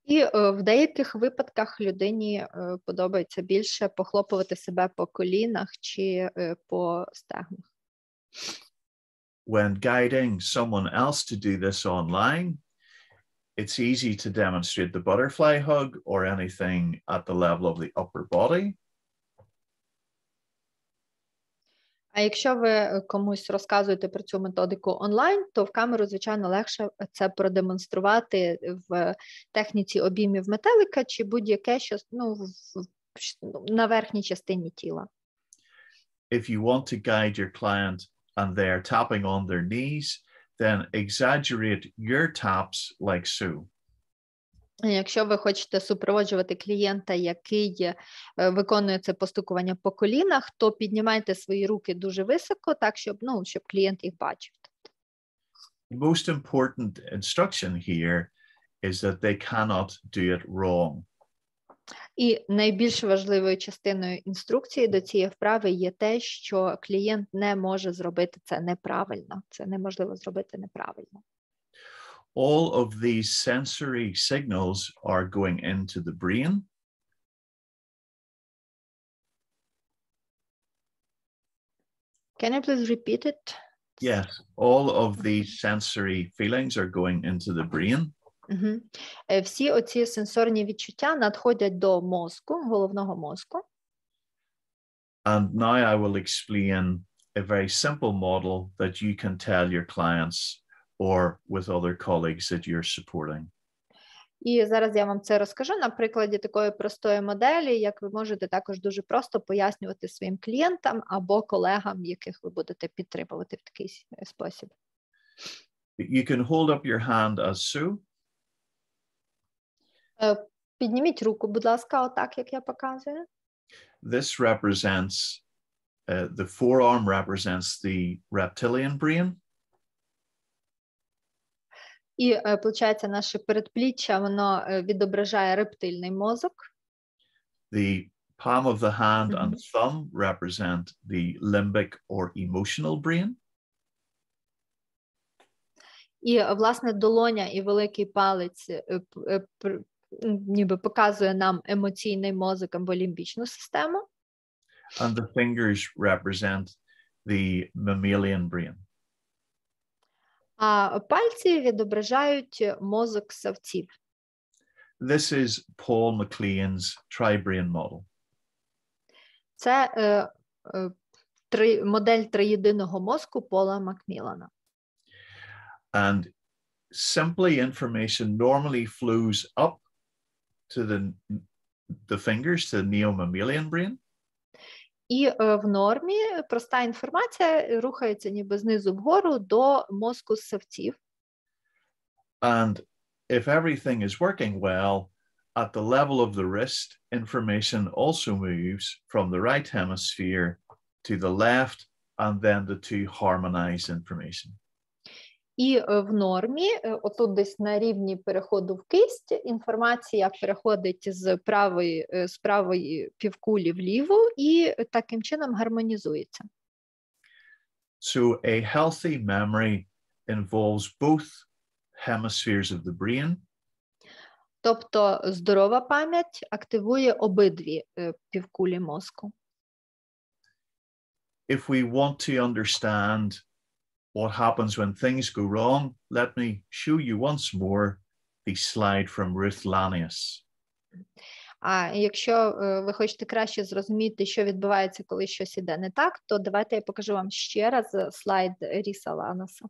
І в деяких випадках людині подобається більше похлопувати себе по колінах чи по стегнах. When guiding someone else to do this online, it's easy to demonstrate the butterfly hug or anything at the level of the upper body. А якщо ви комусь розказуєте про цю методику онлайн, то в камеру, звичайно, легше це продемонструвати в техніці обіймів метелика чи будь-яке, що на верхній частині тіла. If you want to guide your client and they're tapping on their knees, then exaggerate your taps like so. Якщо ви хочете супроводжувати клієнта, який виконує це постукування по колінах, то піднімайте свої руки дуже високо, так, щоб клієнт їх бачив. The most important instruction here is that they cannot do it wrong. І найбільш важливою частиною інструкції до цієї вправи є те, що клієнт не може зробити це неправильно. Це неможливо зробити неправильно. All of these sensory signals are going into the brain. Can you please repeat it? Yes, all of these sensory feelings are going into the brain. Всі оці сенсорні відчуття надходять до мозку, головного мозку. And now I will explain a very simple model that you can tell your clients or with other colleagues that you're supporting. І зараз я вам це розкажу на прикладі такої простої моделі, як ви можете також дуже просто пояснювати своїм клієнтам або колегам, яких ви будете підтримувати в такий спосіб. You can hold up your hand as so. Підніміть руку, будь ласка, отак, як я показую. This represents, the forearm represents the reptilian brain. І, виходить, наше передпліччя, воно відображає рептильний мозок. The palm of the hand and thumb represent the limbic or emotional brain. І, власне, долоня і великий палець ніби показує нам емоційний мозок або лімбічну систему. And the fingers represent the mammalian brain. А пальці відображають мозок савців. This is Paul Mclean's tri-brain model. Це модель триєдиного мозку Пола Макмілана. And simply information normally flows up to the fingers, to the neo-mammalian brain. І в нормі проста інформація рухається ніби знизу вгору до мозку савців. And if everything is working well, At the level of the wrist, information also moves from the right hemisphere to the left and then the two harmonized information. І в нормі, отут десь на рівні переходу в кисть, інформація переходить з правої півкулі в ліву і таким чином гармонізується. So a healthy memory involves both hemispheres of the brain. Тобто здорова пам'ять активує обидві півкулі мозку. If we want to understand what happens when things go wrong, let me show you once more the slide from Ruth Lanius. А якщо ви хочете краще зрозуміти, що відбувається, коли щось іде не так, то давайте я покажу вам ще раз слайд Ріса Ланаса.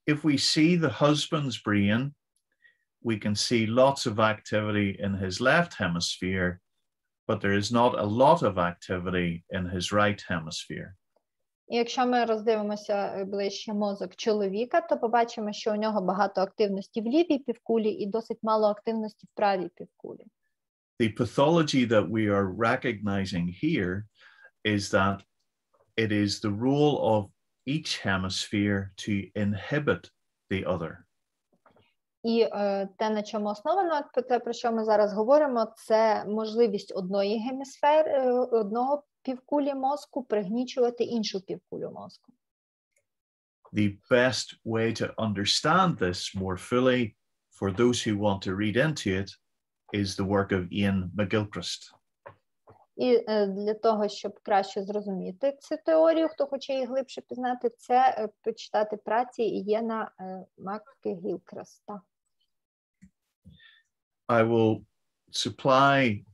If we see the husband's brain, we can see lots of activity in his left hemisphere, but there is not a lot of activity in his right hemisphere. І якщо ми роздивимося ближче мозок чоловіка, то побачимо, що у нього багато активності в лівій півкулі і досить мало активності в правій півкулі. The pathology that we are recognizing here is that it is the role of each hemisphere to inhibit the other. І те, на чому основано, те, про що ми зараз говоримо, це можливість одного півкулі мозку пригнічувати іншу півкулю мозку. The best way to understand this more fully for those who want to read into it is the work of Ian McGilchrist. І для того, щоб краще зрозуміти цю теорію, хто хоче її глибше пізнати, це почитати праці Ієна Макгілкреста. I will supply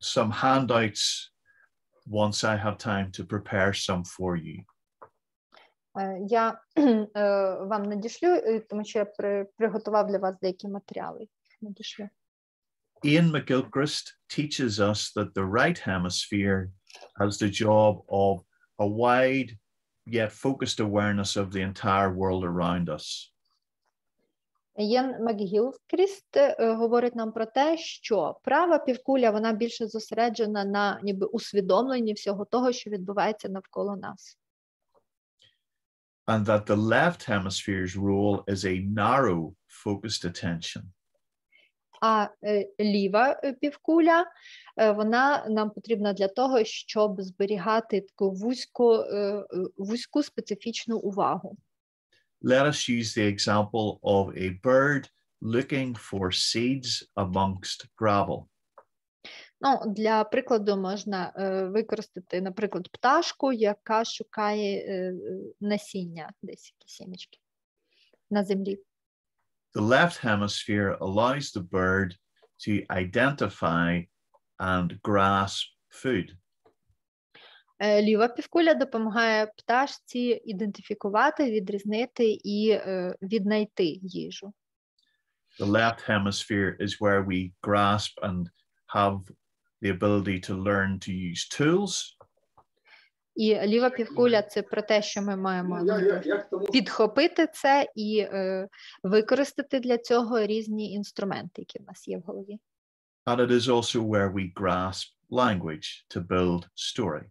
some handouts once I have time to prepare some for you. Я вам надішлю, тому що я приготував для вас деякі матеріали. Надішлю. Ian McGilchrist teaches us that the right hemisphere has the job of a wide yet focused awareness of the entire world around us. Ієн Макгілкрест говорить нам про те, що права півкуля, вона більше зосереджена на ніби усвідомленні всього того, що відбувається навколо нас. And that the left hemisphere's role is a narrow, focused attention. А ліва півкуля, вона нам потрібна для того, щоб зберігати таку вузьку специфічну увагу. Let us use the example of a bird looking for seeds amongst gravel. Ну, для прикладу можна використати, наприклад, пташку, яка шукає насіння, десь якісь сімечки на землі. The left hemisphere allows the bird to identify and grasp food. Ліва півкуля допомагає пташці ідентифікувати, відрізнити і віднайти їжу. The left hemisphere is where we grasp and have the ability to learn to use tools. І ліва півкуля – це про те, що ми маємо підхопити це і використати для цього різні інструменти, які в нас є в голові. And it is also where we grasp language to build story.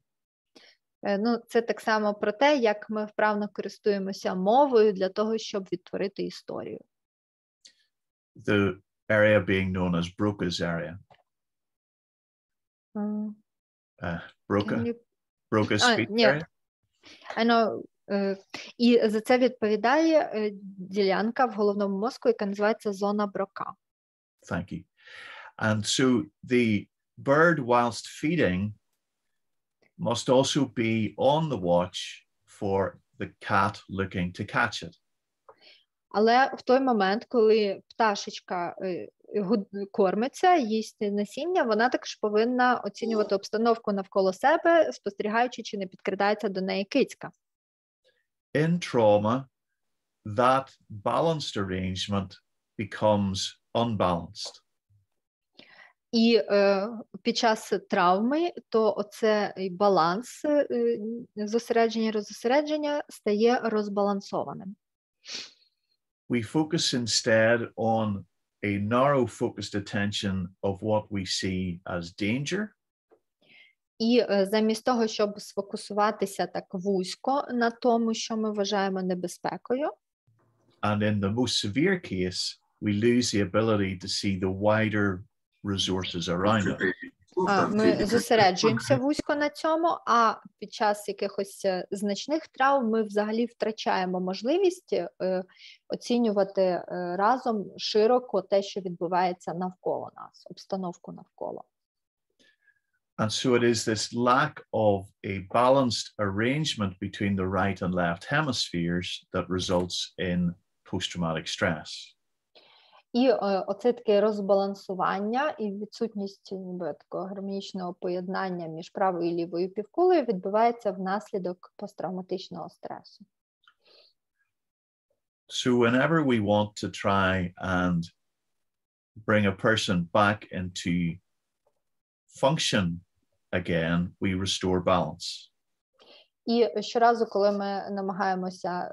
Ну, це так само про те, як ми вправно користуємося мовою для того, щоб відтворити історію. The area being known as Broca's area. Broca's speech area? I know. І за це відповідає ділянка в головному мозку, яка називається зона Брока. Thank you. And so the bird, whilst feeding, must also be on the watch for the cat looking to catch it. Але в той момент, коли пташечка кормиться, їсть насіння, вона також повинна оцінювати обстановку навколо себе, спостерігаючи, чи не підкрадається до неї кицька. In trauma, that balanced arrangement becomes unbalanced. І під час травми, то оцей баланс зосередження і розосередження стає розбалансованим. We focus instead on a narrow focused attention of what we see as danger. І замість того, щоб сфокусуватися так вузько на тому, що ми вважаємо небезпекою, And in the most severe case, we lose the ability to see the wider resources around us. ми зосереджуємося вузько на цьому, а під час якихось значних травм ми взагалі втрачаємо можливість оцінювати разом широко те, що відбувається навколо нас, обстановку навколо. And so it is this lack of a balanced arrangement between the right and left hemispheres that results in post-traumatic stress. І оце таке розбалансування і відсутність ніби такого гармонічного поєднання між правою і лівою півкулею відбувається внаслідок посттравматичного стресу. So whenever we want to try and bring a person back into function again, we restore balance. І щоразу, коли ми намагаємося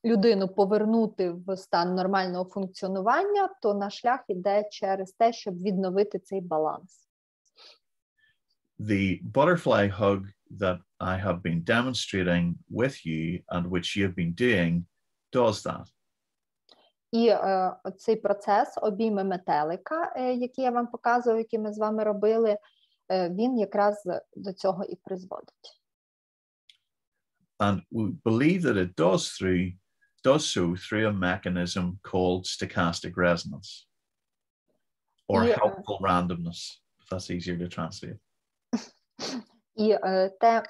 людину повернути в стан нормального функціонування, то наш шлях іде через те, щоб відновити цей баланс. The butterfly hug that I have been demonstrating with you and which you've been doing does that. І цей процес обійми метелика, який я вам показував, який ми з вами робили, він якраз до цього і призводить. And we believe that it does so through a mechanism called stochastic resonance or helpful randomness, if that's easier to translate. І те,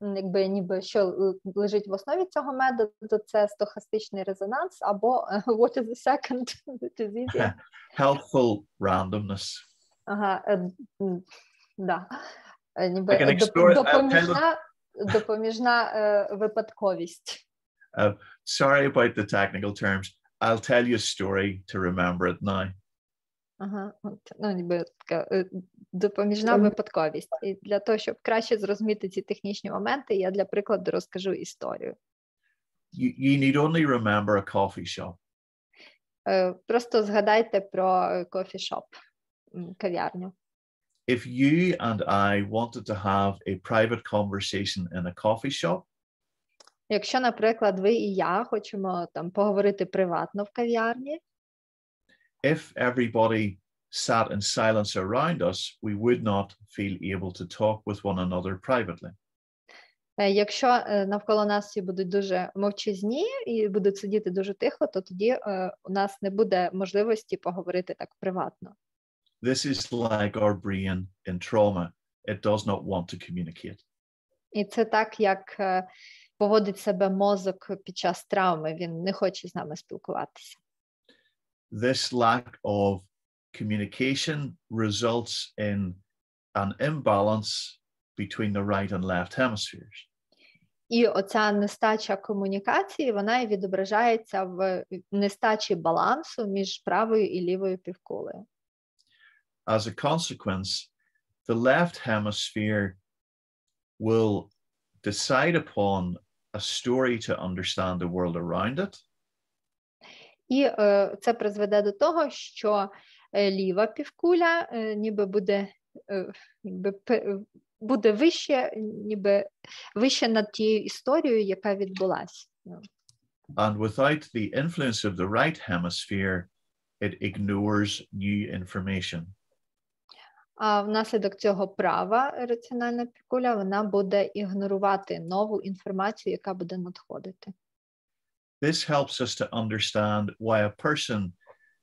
якби ніби що лежить в основі цього методу, це стохастичний резонанс або what is the second? Helpful randomness. Ага, да. I can explore допоміжна випадковість. Sorry about the technical terms. I'll tell you a story to remember it now. Ага, ну, ніби така допоміжна випадковість. І для того, щоб краще зрозуміти ці технічні моменти, я для прикладу розкажу історію. You need only remember a coffee shop. Просто згадайте про кофішоп, кав'ярню. If you and I wanted to have a private conversation in a coffee shop, якщо, наприклад, ви і я хочемо там поговорити приватно в кав'ярні, if everybody sat in silence around us, we would not feel able to talk with one another privately. Якщо навколо нас всі будуть дуже мовчазні і будуть сидіти дуже тихо, то тоді у нас не буде можливості поговорити так приватно. This is like our brain in trauma. It does not want to communicate. І це так, як поводить себе мозок під час травми. Він не хоче з нами спілкуватися. This lack of communication results in an imbalance between the right and left hemispheres. І оця нестача комунікації, вона і відображається в нестачі балансу між правою і лівою півкулею. As a consequence, the left hemisphere will decide upon a story to understand the world around it. І це призведе до того, що ліва півкуля буде вище над тією історією, яка відбулася. And without the influence of the right hemisphere, it ignores new information. А внаслідок цього права раціональна півкуля, вона буде ігнорувати нову інформацію, яка буде надходити. This helps us to understand why a person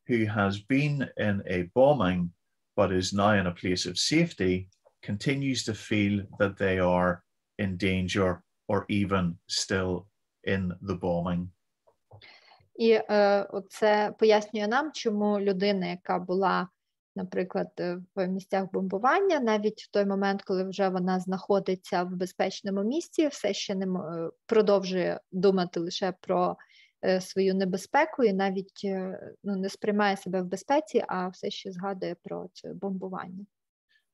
who has been in a bombing but is now in a place of safety continues to feel that they are in danger or even still in the bombing. І це пояснює нам, чому людина, яка була, наприклад, в місцях бомбування, навіть в той момент, коли вже вона знаходиться в безпечному місці, все ще не продовжує думати лише про свою небезпеку і навіть не сприймає себе в безпеці, а все ще згадує про це бомбування.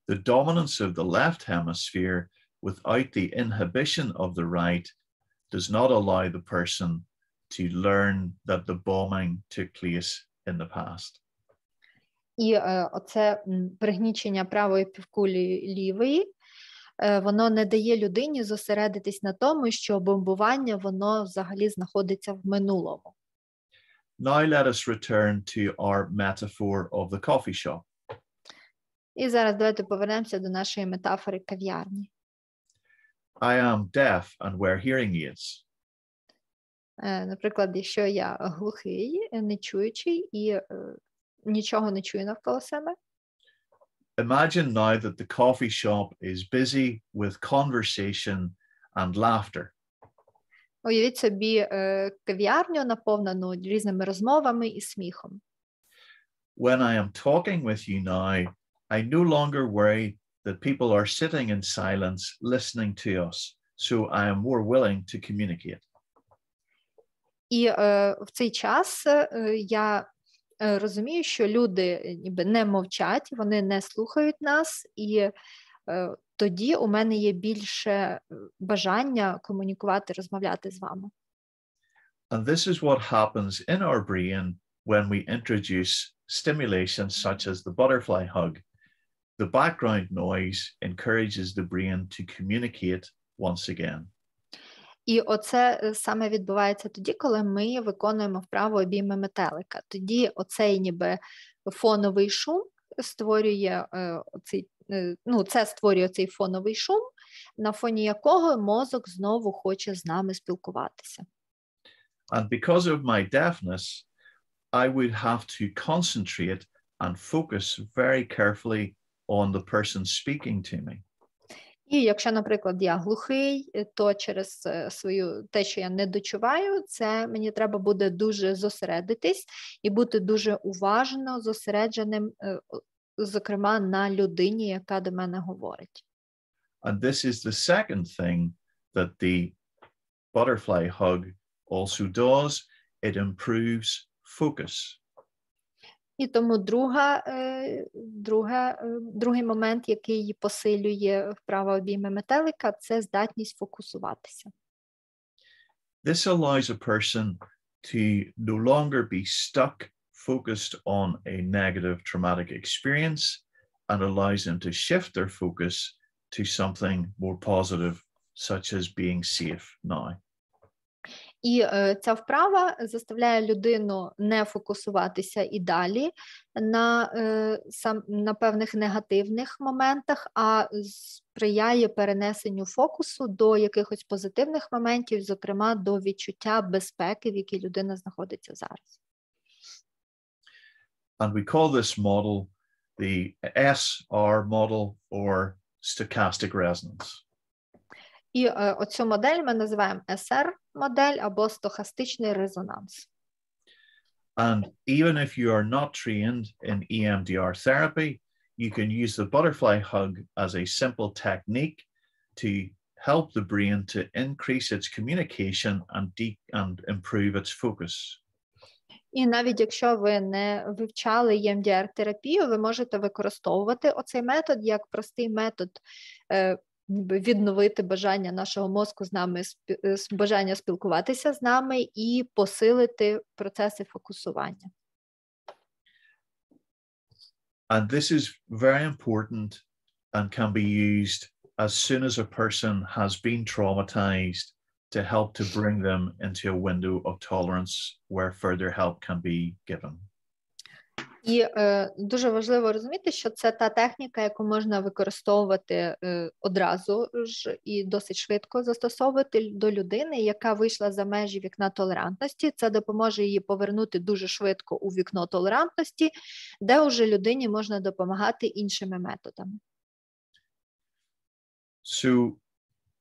The dominance of the left hemisphere without the inhibition of the right does not allow the person to learn that the bombing took place in the past. І оце пригнічення правої півкулі лівої, воно не дає людині зосередитись на тому, що бомбування, воно взагалі знаходиться в минулому. Now let us return to our metaphor of the coffee shop. І зараз давайте повернемося до нашої метафори кав'ярні. I am deaf and wear hearing aids. Наприклад, якщо я глухий, нечуючий і нічого не чую навколо себе. Imagine now that the coffee shop is busy with conversation and laughter. Уявіть собі кав'ярню, наповнену різними розмовами і сміхом. When I am talking with you now, I no longer worry that people are sitting in silence listening to us, so I am more willing to communicate. І в цей час я розумію, що люди ніби не мовчать, вони не слухають нас, і тоді у мене є більше бажання комунікувати, розмовляти з вами. And this is what happens in our brain when we introduce stimulation such as the butterfly hug. The background noise encourages the brain to communicate once again. І оце саме відбувається тоді, коли ми виконуємо вправу обійми метелика. Тоді оцей ніби фоновий шум створює це створює цей фоновий шум, на фоні якого мозок знову хоче з нами спілкуватися. And because of my deafness, I would have to concentrate and focus very carefully on the person speaking to me. І якщо, наприклад, я глухий, то через те, що я не дочуваю, це мені треба буде дуже зосередитись і бути дуже уважно зосередженим, зокрема, на людині, яка до мене говорить. And this is the second thing that the butterfly hug also does. It improves focus. І тому другий момент, який посилює вправа обійми метелика, це здатність фокусуватися. This allows a person to no longer be stuck, focused on a negative traumatic experience, and allows them to shift their focus to something more positive, such as being safe now. І ця вправа заставляє людину не фокусуватися і далі на певних негативних моментах, а сприяє перенесенню фокусу до якихось позитивних моментів, зокрема до відчуття безпеки, в якій людина знаходиться зараз. And we call this model the SR model, or stochastic resonance. І оцю модель ми називаємо SR-модель або стохастичний резонанс. And even if you are not trained in EMDR therapy, you can use the butterfly hug as a simple technique to help the brain to increase its communication and improve its focus. І навіть якщо ви не вивчали EMDR-терапію, ви можете використовувати оцей метод як простий метод відновити бажання нашого мозку з нами, бажання спілкуватися з нами і посилити процеси фокусування. And this is very important and can be used as soon as a person has been traumatized to help to bring them into a window of tolerance where further help can be given. І дуже важливо розуміти, що це та техніка, яку можна використовувати одразу ж і досить швидко застосовувати до людини, яка вийшла за межі вікна толерантності. Це допоможе їй повернути дуже швидко у вікно толерантності, де уже людині можна допомагати іншими методами. So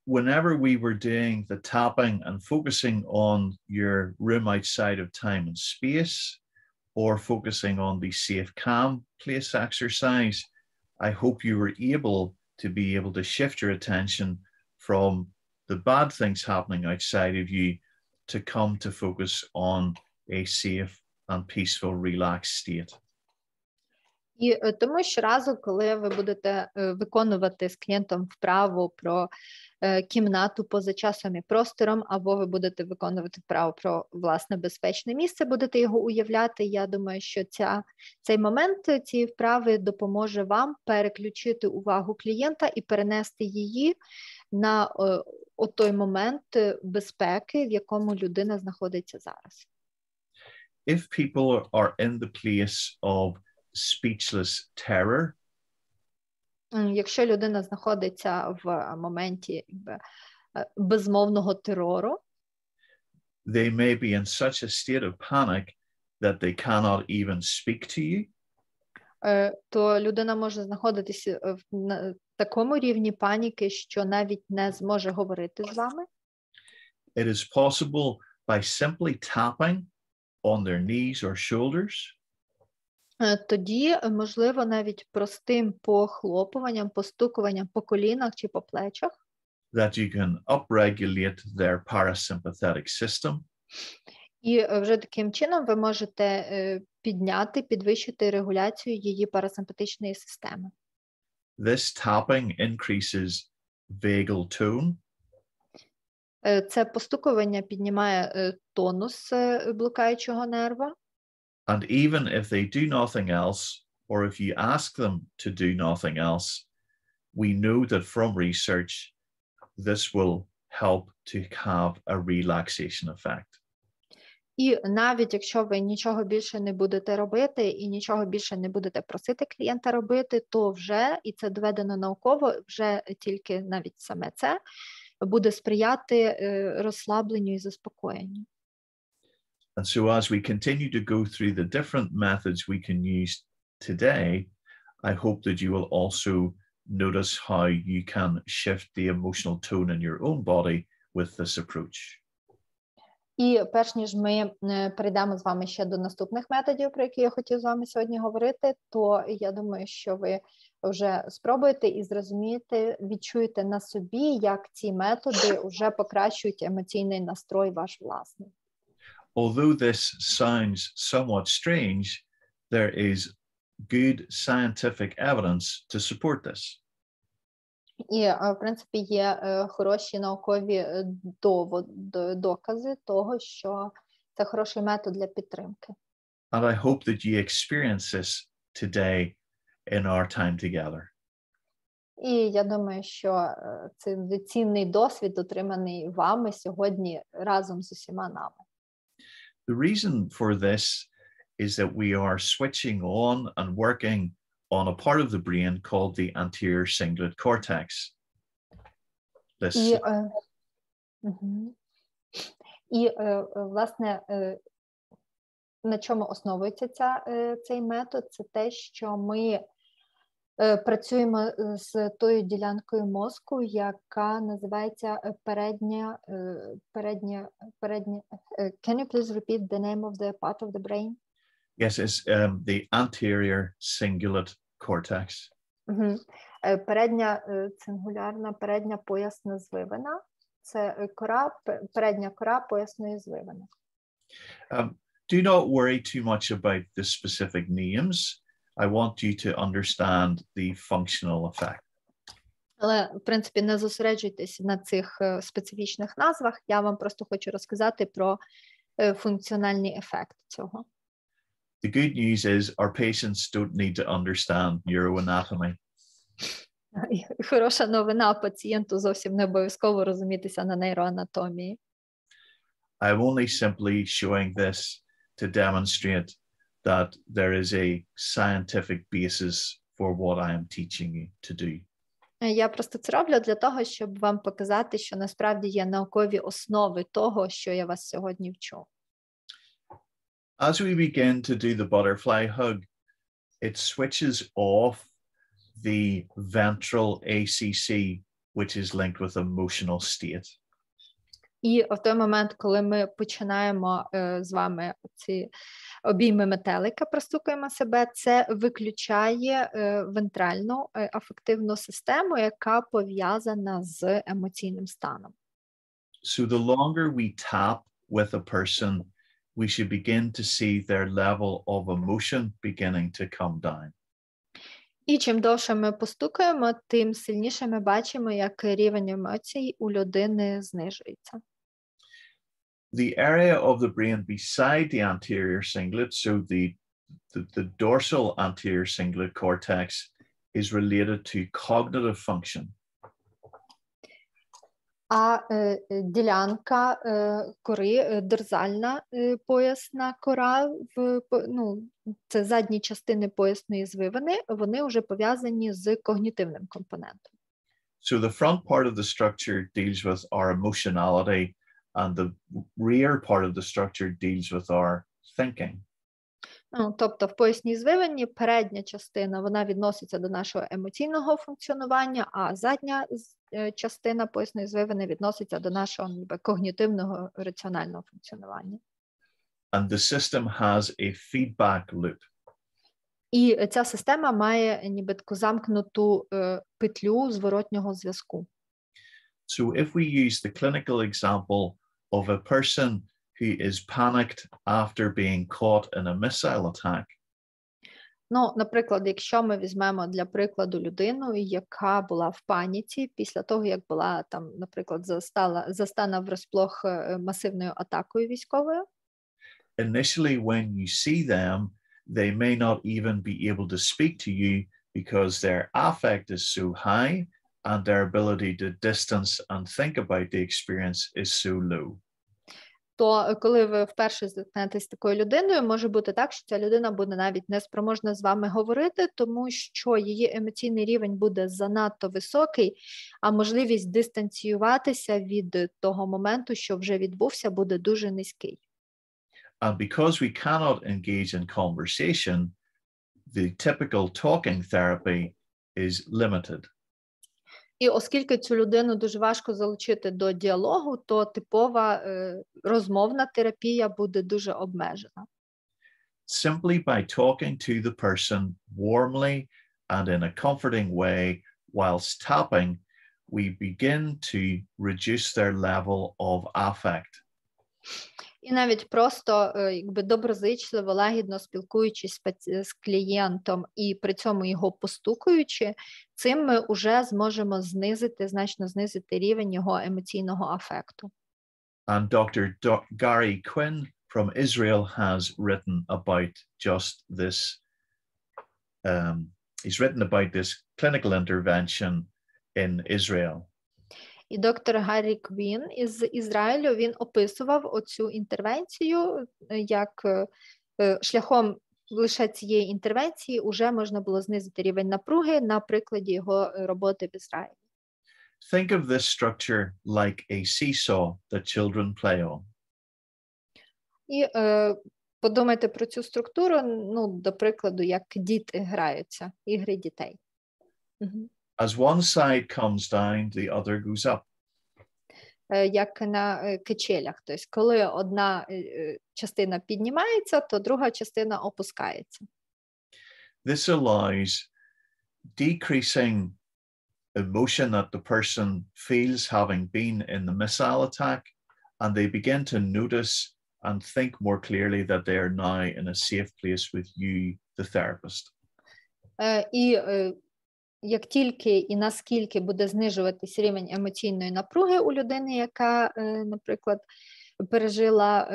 whenever we were doing the tapping and focusing on your room outside of time and space, or focusing on the safe, calm place exercise, I hope you were able to shift your attention from the bad things happening outside of you to come to focus on a safe and peaceful, relaxed state. І тому щоразу, коли ви будете виконувати з клієнтом вправу про кімнату поза часом і простором, або ви будете виконувати вправу про власне безпечне місце, будете його уявляти, я думаю, що цей момент цієї вправи допоможе вам переключити увагу клієнта і перенести її на той момент безпеки, в якому людина знаходиться зараз. If people are in the place of speechless terror, якщо людина знаходиться в моменті безмовного терору, they may be in such a state of panic that they cannot even speak to you. То людина може знаходитися на такому рівні паніки, що навіть не зможе говорити з вами. It is possible by simply tapping on their knees or shoulders. Тоді, можливо, навіть простим похлопуванням, постукуванням по колінах чи по плечах. That you can upregulate their parasympathetic system. І вже таким чином ви можете підвищити регуляцію її парасимпатичної системи. This tapping increases vagal tone. Це постукування піднімає тонус блукаючого нерва. And even if they do nothing else, or if you ask them to do nothing else, we know that from research, this will help to have a relaxation effect. І навіть якщо ви нічого більше не будете робити і нічого більше не будете просити клієнта робити, то вже, і це доведено науково, вже тільки навіть саме це буде сприяти розслабленню і заспокоєнню. And so as we continue to go through the different methods we can use today, I hope that you will also notice how you can shift the emotional tone in your own body with this approach. І перш ніж ми перейдемо з вами ще до наступних методів, про які я хотів з вами сьогодні говорити, то я думаю, що ви вже спробуєте і зрозумієте, відчуєте на собі, як ці методи вже покращують емоційний настрой ваш власний. Although this sounds somewhat strange, there is good scientific evidence to support this. І, в принципі, є хороші наукові докази того, що це хороший метод для підтримки. And I hope that you experience this today in our time together. І я думаю, що це цінний досвід, отриманий вами сьогодні разом з усіма нами. The reason for this is that we are switching on and working on a part of the brain called the anterior cingulate cortex. І власне, на чому основується цей метод? Це те, що ми працюємо з тою ділянкою мозку, яка називається передня. Can you please repeat the name of the part of the brain? Yes, it's the anterior cingulate cortex. Передня цингулярна, передня поясна звивина. Це передня кора поясної звивини. Do not worry too much about the specific names. I want you to understand the functional effect. Але, в принципі, не зосереджуйтесь на цих специфічних назвах. Я вам просто хочу розказати про функціональний ефект цього. The good news is our patients don't need to understand neuroanatomy. Хороша новина, пацієнту зовсім не обов'язково розумітися на нейроанатомії. I'm only simply showing this to demonstrate that there is a scientific basis for what I am teaching you to do. Я просто це роблю для того, щоб вам показати, що насправді є наукові основи того, що я вас сьогодні вчу. As we begin to do the butterfly hug, it switches off the ventral ACC, which is linked with emotional state. І в той момент, коли ми починаємо з вами ці обійми метелика, простукуємо себе, це виключає вентральну афективну систему, яка пов'язана з емоційним станом. So the longer we tap with a person, we should begin to see their level of emotion beginning to come down. І чим довше ми постукаємо, тим сильніше ми бачимо, як рівень емоцій у людини знижується. The area of the brain beside the anterior cingulate, so the dorsal anterior cingulate cortex, is related to cognitive function. А ділянка кори, дорзальна поясна кора, це задні частини поясної звивини, вони вже пов'язані з когнітивним компонентом. So the front part of the structure deals with our emotionality, and the rear part of the structure deals with our thinking. Тобто в поясній звивині передня частина, вона відноситься до нашого емоційного функціонування, а задня частина поясної звивини відноситься до нашого когнітивного раціонального функціонування. And the system has a feedback loop. І ця система має ніби таку замкнуту петлю зворотнього зв'язку. So if we use the clinical example of a person who is panicked after being caught in a missile attack. Наприклад, якщо ми візьмемо для прикладу людину, яка була в паніці після того, як була там, наприклад, застана врозплох масивною атакою військовою. Initially, when you see them, they may not even be able to speak to you because their affect is so high and their ability to distance and think about the experience is so low. То коли ви вперше зіткнетесь з такою людиною, може бути так, що ця людина буде навіть неспроможна з вами говорити, тому що її емоційний рівень буде занадто високий, а можливість дистанціюватися від того моменту, що вже відбувся, буде дуже низький. And because we cannot engage in conversation, the typical talking therapy is limited. І оскільки цю людину дуже важко залучити до діалогу, то типова розмовна терапія буде дуже обмежена. Simply by talking to the person warmly and in a comforting way whilst tapping, we begin to reduce their level of affect. І навіть просто доброзичливо, лагідно спілкуючись з клієнтом і при цьому його постукуючи, цим ми вже зможемо значно знизити рівень його емоційного афекту. And Dr. Gary Quinn from Israel has written about just this. He's written about this clinical intervention in Israel. І доктор Гаррі Квін із Ізраїлю, він описував оцю інтервенцію, як шляхом лише цієї інтервенції вже можна було знизити рівень напруги на прикладі його роботи в Ізраїлі. Think of this structure like a seesaw that children play on. І подумайте про цю структуру, до прикладу, як діти граються, ігри дітей. As one side comes down, the other goes up. Як на качелях. Тобто, коли одна частина піднімається, то друга частина опускається. This allows decreasing emotion that the person feels having been in the missile attack, and they begin to notice and think more clearly that they are now in a safe place with you, the therapist. І як тільки і наскільки буде знижуватись рівень емоційної напруги у людини, яка, наприклад, пережила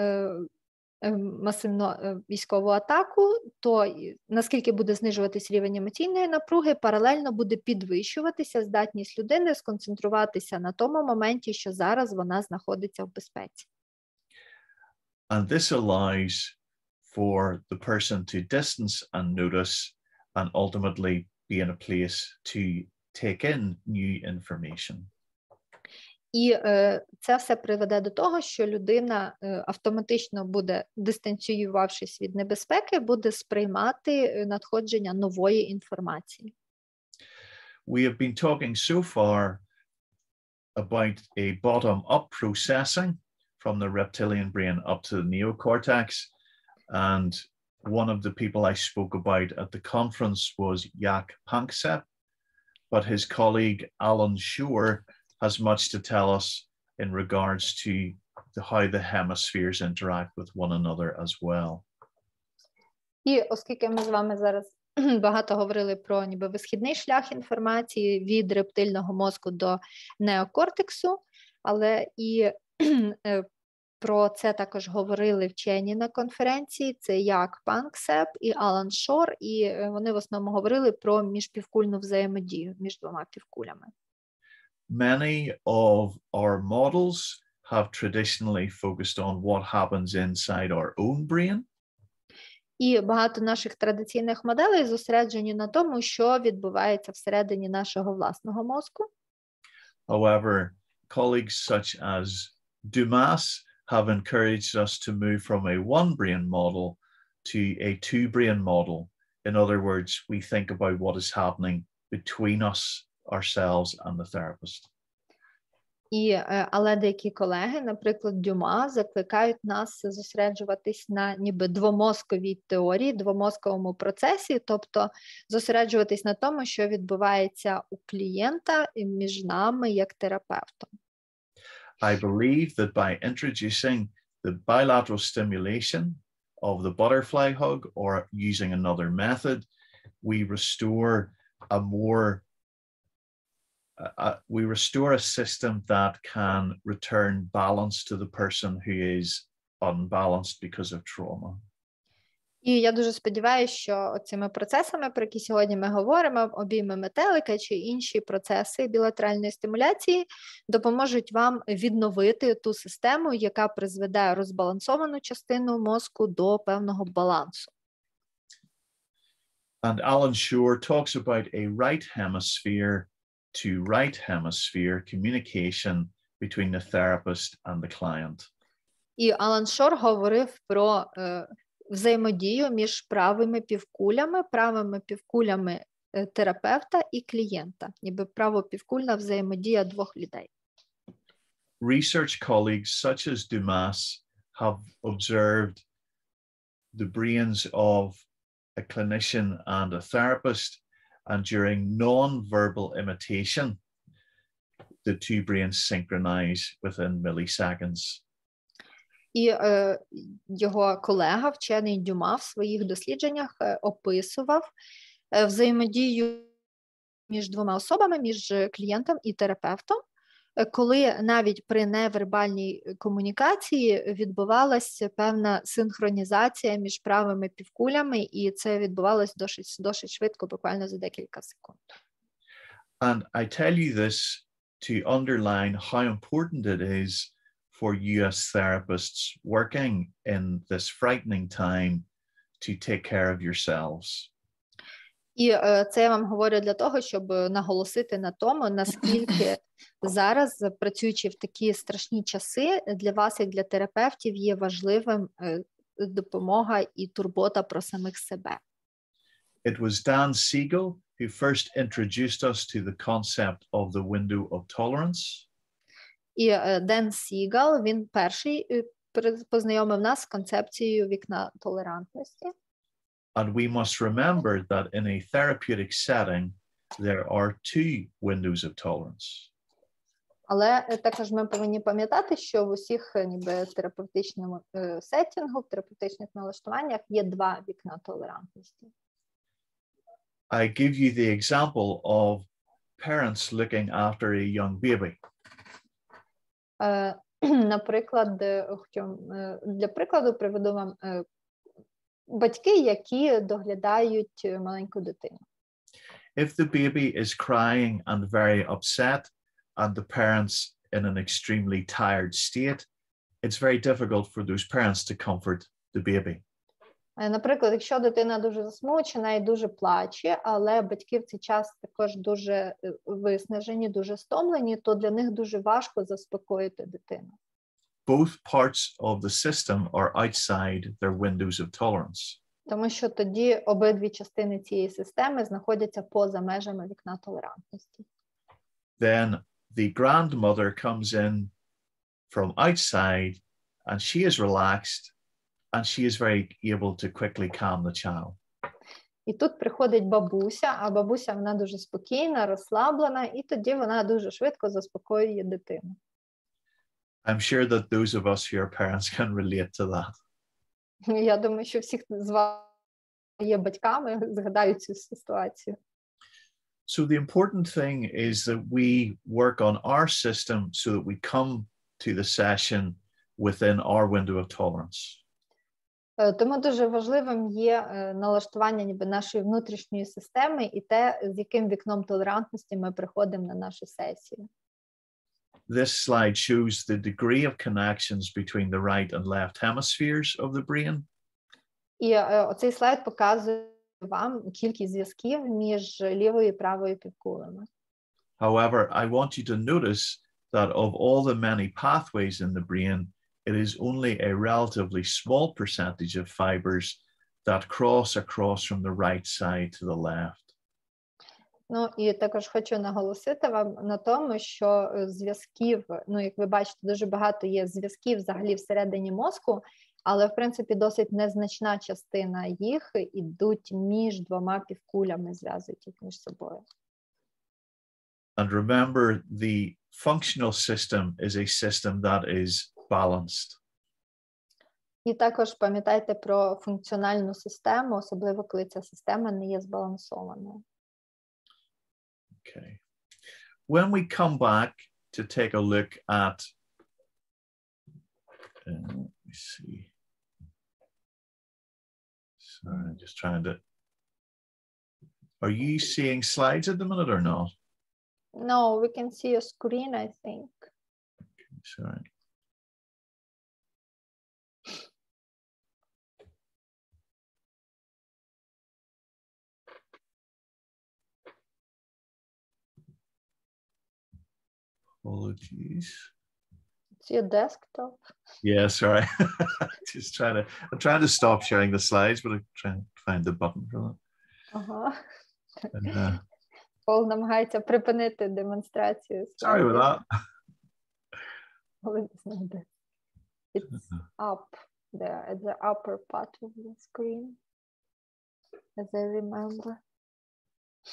масивну військову атаку, то наскільки буде знижуватись рівень емоційної напруги, паралельно буде підвищуватися здатність людини сконцентруватися на тому моменті, що зараз вона знаходиться в безпеці. And this allows for the person to distance and notice and ultimately be in a place to take in new information. І це все приведе до того, що людина автоматично буде, дистанціювавшись від небезпеки, буде сприймати надходження нової інформації. We have been talking so far about a bottom-up processing from the reptilian brain up to the neocortex, and one of the people I spoke about at the conference was Jaak Panksepp, but his colleague Alan Shore has much to tell us in regards to how the hemispheres interact with one another as well. І оскільки ми з вами зараз багато говорили про ніби висхідний шлях інформації від рептильного мозку до неокортексу, але і про це також говорили вчені на конференції, це як Панксеп і Алан Шор, і вони в основному говорили про міжпівкульну взаємодію між двома півкулями. Many of our models have traditionally focused on what happens inside our own brain. І багато наших традиційних моделей зосереджені на тому, що відбувається всередині нашого власного мозку. However, colleagues such as Dumas have encouraged us to move from a one-brain model to a two-brain model. In other words, we think about what is happening between us, ourselves, and the therapist. Але деякі колеги, наприклад, Дюма, закликають нас зосереджуватись на ніби двомозковій теорії, двомозковому процесі, тобто зосереджуватись на тому, що відбувається у клієнта і між нами як терапевтом. I believe that by introducing the bilateral stimulation of the butterfly hug or using another method, we restore a system that can return balance to the person who is unbalanced because of trauma. І я дуже сподіваюся, що цими процесами, про які сьогодні ми говоримо, обійми метелика чи інші процеси білатеральної стимуляції, допоможуть вам відновити ту систему, яка призведе розбалансовану частину мозку до певного балансу. And Alan Shore talks about a right hemisphere to right hemisphere communication between the therapist and the client. І Алан Шор говорив про взаємодію між правими півкулями терапевта і клієнта, ніби правопівкульна взаємодія двох людей. Research colleagues such as Dumas have observed the brains of a clinician and a therapist, and during non-verbal imitation, the two brains synchronize within milliseconds. І його колега, вчений Дюма, в своїх дослідженнях описував взаємодію між двома особами, між клієнтом і терапевтом, коли навіть при невербальній комунікації відбувалася певна синхронізація між правими півкулями, і це відбувалося досить швидко, буквально за декілька секунд. And I tell you this to underline how important it is for US therapists working in this frightening time to take care of yourselves. І це я вам говорю для того, щоб наголосити на тому, наскільки зараз, працюючи в такі страшні часи, для вас, як для терапевтів, є важливим допомога і турбота про самих себе. It was Dan Siegel who first introduced us to the concept of the window of tolerance. І Ден Сігал, він перший познайомив нас з концепцією вікна толерантності. And we must remember that in a therapeutic setting, there are two windows of tolerance. Але також ми повинні пам'ятати, що в усіх ніби терапевтичному сеттінгу, в терапевтичних налаштуваннях є два вікна толерантності. I give you the example of parents looking after a young baby. Наприклад, для прикладу приведу вам батьки, які доглядають маленьку дитину. If the baby is crying and very upset and the parents in an extremely tired state, it's very difficult for those parents to comfort the baby. Наприклад, якщо дитина дуже засмучена і дуже плаче, але батьки в цей час також дуже виснажені, дуже стомлені, то для них дуже важко заспокоїти дитину. Both parts of the system are outside their windows of tolerance. Тому що тоді обидві частини цієї системи знаходяться поза межами вікна толерантності. Then the grandmother comes in from outside and she is relaxed and she is very able to quickly calm the child. І тут приходить бабуся, а бабуся вона дуже спокійна, розслаблена, і тоді вона дуже швидко заспокоює дитину. I'm sure that those of us who are parents can relate to that. Я думаю, що всіх з вас є батьками, згадають цю ситуацію. So the important thing is that we work on our system so that we come to the session within our window of tolerance. Тому дуже важливим є налаштування ніби нашої внутрішньої системи і те, з яким вікном толерантності ми приходимо на нашу сесію. This slide shows the degree of connections between the right and left hemispheres of the brain. І оцей слайд показує вам кількість зв'язків між лівою і правою півкулями. However, I want you to notice that of all the many pathways in the brain, it is only a relatively small percentage of fibers that cross across from the right side to the left. Ну, і також хочу наголосити вам на тому, що зв'язків, ну, як ви бачите, дуже багато є зв'язків взагалі всередині мозку, але, в принципі, досить незначна частина їх ідуть між двома півкулями, зв'язують їх між собою. And remember, the functional system is a system that is balanced. І також пам'ятайте про функціональну систему, особливо коли ця система не є збалансованою. Okay. When we come back to take a look at, let me see. Sorry, I'm just trying to. Are you seeing slides at the minute or not? No, we can see a screen, I think. Okay, sorry. Apologies. It's your desktop. Yeah, sorry. I'm trying to stop sharing the slides, but I'm trying to find the button for that. Ага. And, Пол намагається припинити демонстрацію. sorry about that. It's up there at the upper part of the screen, as I remember.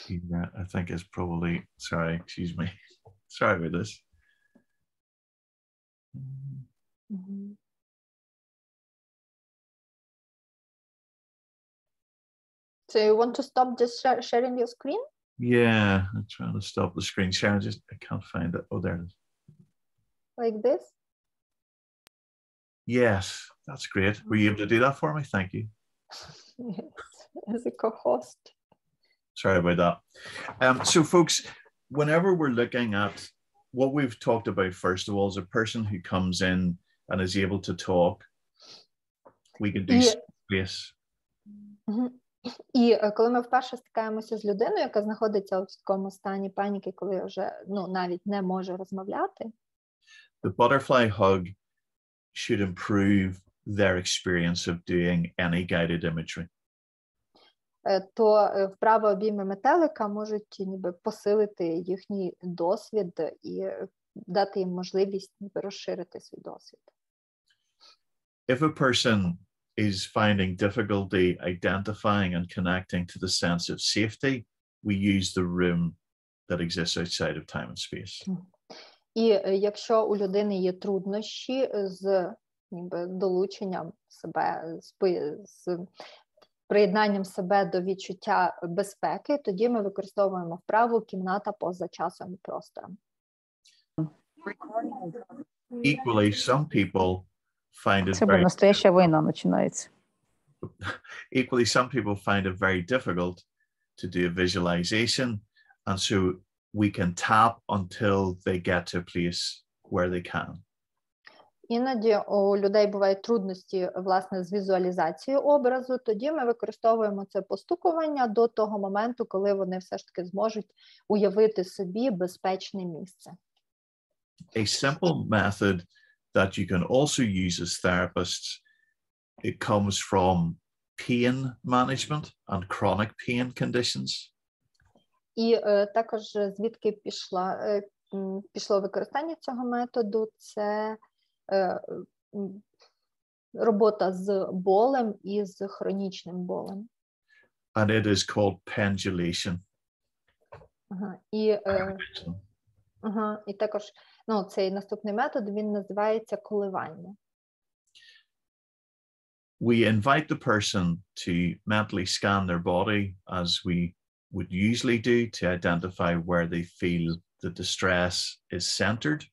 Yeah, I think it's probably, sorry, excuse me. Sorry about this. Mm-hmm. So you want to stop just sharing your screen? Yeah, I'm trying to stop the screen share. I can't find it. Oh, there it is. Like this? Yes, that's great. Were you able to do that for me? Thank you. Yes, as a co-host. Sorry about that. So folks, whenever we're looking at what we've talked about, first of all, is a person who comes in and is able to talk, we can do space. І коли ми вперше стикаємося з людиною, яка знаходиться в такому стані паніки, коли вже навіть не може розмовляти, the butterfly hug should improve their experience of doing any guided imagery. То вправи обійми метелика можуть ніби посилити їхній досвід і дати їм можливість ніби розширити свій досвід. If a person is finding difficulty identifying and connecting to the sense of safety, we use the room that exists outside of time and space. І якщо у людини є труднощі з ніби долученням себе, з приєднанням себе до відчуття безпеки, тоді ми використовуємо вправу «Кімната поза часом і простором». Equally, some people find it Це very настояща війна починається. equally, some people find it very difficult to do a visualization, and so we can tap until they get to a place where they can. Іноді у людей бувають трудності, власне, з візуалізацією образу, тоді ми використовуємо це постукування до того моменту, коли вони все ж таки зможуть уявити собі безпечне місце. A simple method that you can also use as therapists, it comes from pain management and chronic pain conditions. І також звідки пішло використання цього методу, це робота з болем і з хронічним болем. And it is called pendulation. І також цей наступний метод, він називається коливання. we invite the person to mentally scan their body as we would usually do to identify where they feel the distress is centered.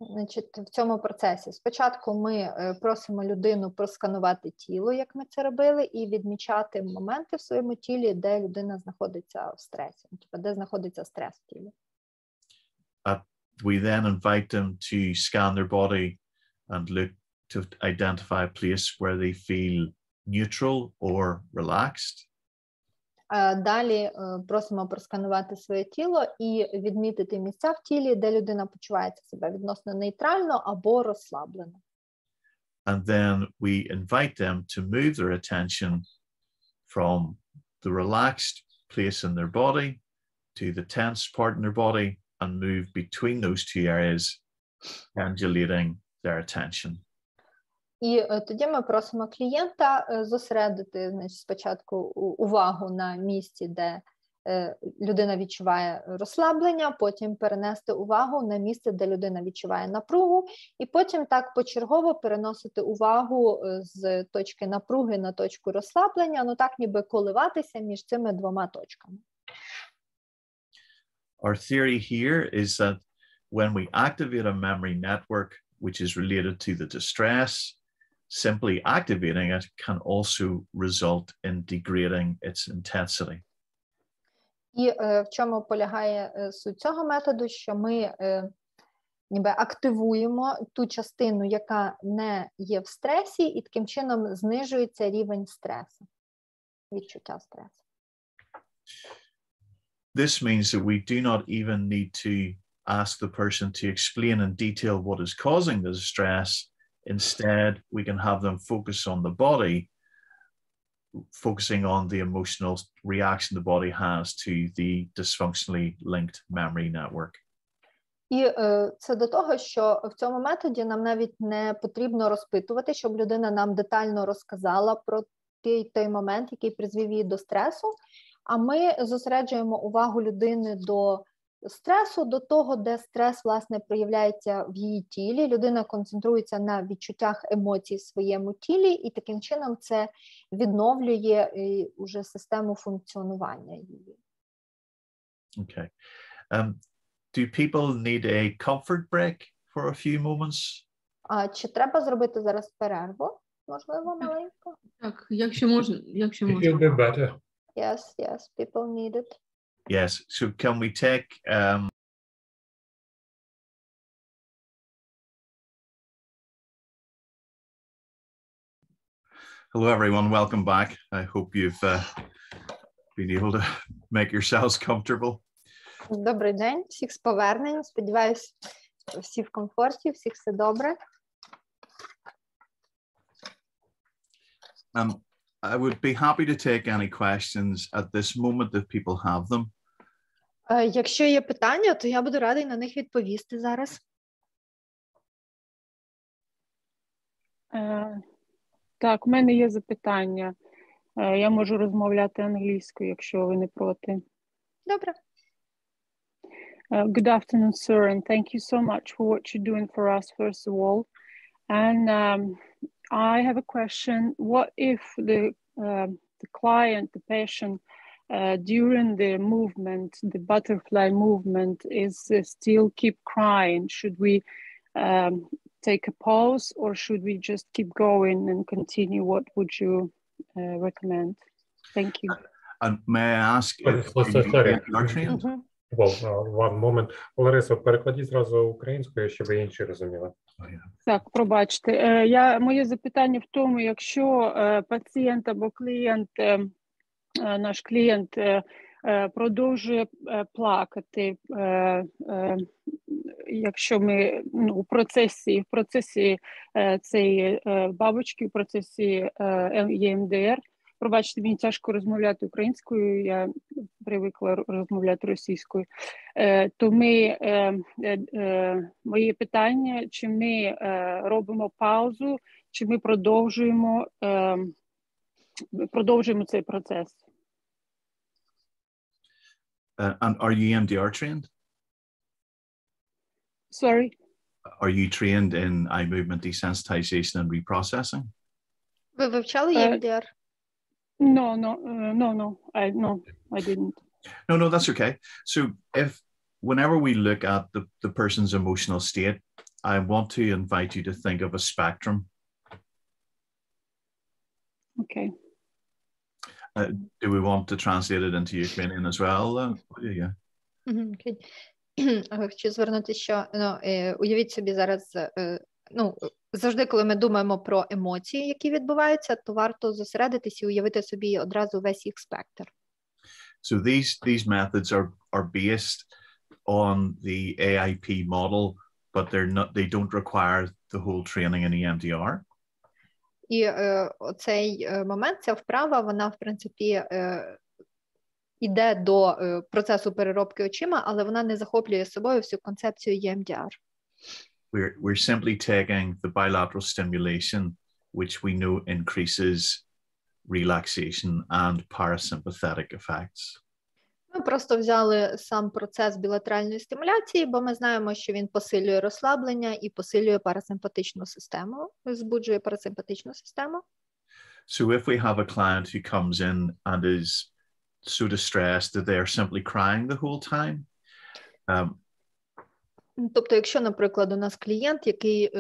Значить, в цьому процесі спочатку ми просимо людину просканувати тіло, як ми це робили, і відмічати моменти в своєму тілі, де людина знаходиться в стресі, де знаходиться стрес в тілі. We then invite them to scan their body and look to identify a place where they feel neutral or relaxed. Далі просимо просканувати своє тіло і відмітити місця в тілі, де людина почувається себе відносно нейтрально або розслаблено. And then we invite them to move their attention from the relaxed place in their body to the tense part in their body and move between those two areas, undulating their attention. І тоді ми просимо клієнта зосередити, значить, спочатку увагу на місці, де людина відчуває розслаблення, потім перенести увагу на місце, де людина відчуває напругу, і потім так почергово переносити увагу з точки напруги на точку розслаблення, ну так ніби коливатися між цими двома точками. Our theory here is that when we activate a memory network which is related to the distress, simply activating it can also result in degrading its intensity. І в чому полягає суть цього методу, що ми ніби активуємо ту частину, яка не є в стресі, і таким чином знижується рівень стресу, відчуття стресу. This means that we do not even need to ask the person to explain in detail what is causing the distress. Instead, we can have them focus on the body, focusing on the emotional reaction the body has to the dysfunctionally linked memory network. І це до того, що в цьому методі нам навіть не потрібно розпитувати, щоб людина нам детально розказала про той момент, який призвів її до стресу, а ми зосереджуємо увагу людини до стресу, до того, де стрес, власне, проявляється в її тілі. Людина концентрується на відчуттях емоцій в своєму тілі, і таким чином це відновлює уже систему функціонування її. Okay. Do people need a comfort break for a few moments? А чи треба зробити зараз перерву? Можливо, маленько? Так, якщо можна. It will be better. Yes, people need it. Yes. So can we take hello everyone, welcome back. I hope you've been able to make yourselves comfortable. Добрий день, всіх з поверненням. Сподіваюсь, всі в комфорті, всіх все добре. I would be happy to take any questions at this moment if people have them. Якщо є питання, то я буду радий на них відповісти зараз. Так, у мене є запитання. Я можу розмовляти англійською, якщо ви не проти. Добре. Good afternoon, sir, and thank you so much for what you're doing for us, first of all. And I have a question. What if the client, the patient, during the movement, the butterfly movement, is still keep crying? Should we take a pause, or should we just keep going and continue? What would you recommend? Thank you. And may I ask if Sorry. you're trained? One moment. Лариса, перекладіть зразу українською, щоб ви інші розуміли. Так, пробачте. Моє запитання в тому, якщо пацієнт або клієнт, наш клієнт продовжує плакати, якщо ми в процесі цієї бабочки, в процесі ЄМДР, пробачте, мені тяжко розмовляти українською, я привикла розмовляти російською, то моє питання, чи ми робимо паузу, чи ми продовжуємо цей процес. And are you EMDR trained? Sorry? Are you trained in eye movement desensitization and reprocessing? Ви вивчали EMDR? No, I didn't. No, that's okay. So whenever we look at the person's emotional state, I want to invite you to think of a spectrum. Okay. Do we want to translate it into Ukrainian as well? Yeah. Окей. Хочу звернути, що уявіть собі зараз, завжди, коли ми думаємо про емоції, які відбуваються, то варто зосередитись і уявити собі одразу весь їх спектр. So these methods are based on the AIP model, but they don't require the whole training in EMDR. І оцей момент, ця вправа, вона, в принципі, іде до процесу переробки очима, але вона не захоплює собою всю концепцію EMDR. We're simply taking the bilateral stimulation, which we know increases relaxation and parasympathetic effects. Ми просто взяли сам процес білатеральної стимуляції, бо ми знаємо, що він посилює розслаблення і посилює парасимпатичну систему, збуджує парасимпатичну систему. So if we have a client who comes in and is so distressed that they are simply crying the whole time. Тобто, якщо, наприклад, у нас клієнт, який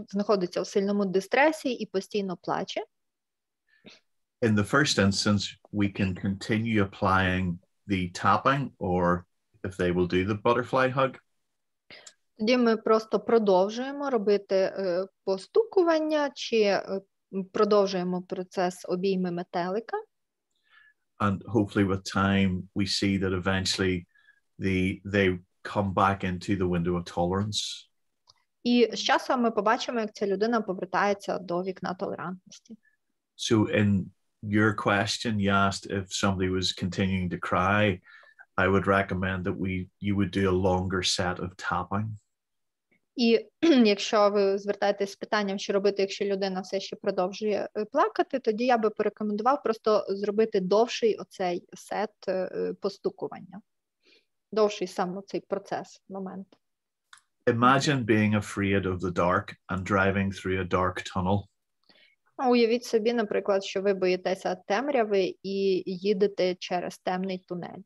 знаходиться в сильному дистресі і постійно плаче. In the first instance, we can continue applying the tapping, or if they will do the butterfly hug. Тоді ми просто продовжуємо робити постукування, чи продовжуємо процес обійми метелика. And hopefully with time, we see that eventually they come back into the window of tolerance. І з часом ми побачимо, як ця людина повертається до вікна толерантності. So in your question, you asked if somebody was continuing to cry, I would recommend that you would do a longer set of tapping. І якщо ви звертаєтесь з питанням, що робити, якщо людина все ще продовжує плакати, тоді я би порекомендував просто зробити довший оцей сет постукування. Довший сам цей процес, момент. Imagine being afraid of the dark and driving through a dark tunnel. Уявіть собі, наприклад, що ви боїтеся темряви і їдете через темний тунель.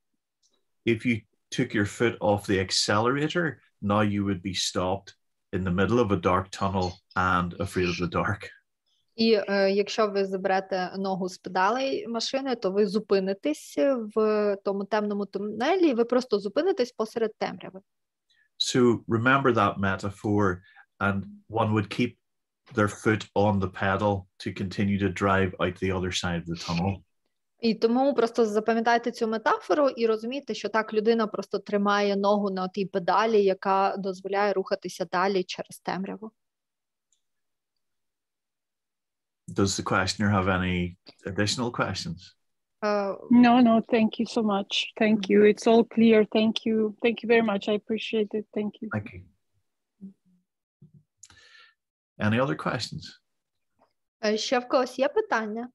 If you took your foot off the accelerator, now you would be stopped in the middle of a dark tunnel and afraid of the dark. І якщо ви заберете ногу з педалей машини, то ви зупинитесь в тому темному тунелі, і ви просто зупинитесь посеред темряви. So remember that metaphor, and one would keep their foot on the pedal to continue to drive out the other side of the tunnel. І тому просто запам'ятайте цю метафору і розумійте, що так людина просто тримає ногу на тій педалі, яка дозволяє рухатися далі через темряву. Does the questioner have any additional questions? No, thank you so much. Thank you. It's all clear. Thank you. Thank you very much. I appreciate it. Thank you. Thank you. Any other questions? Ще в когось є питання?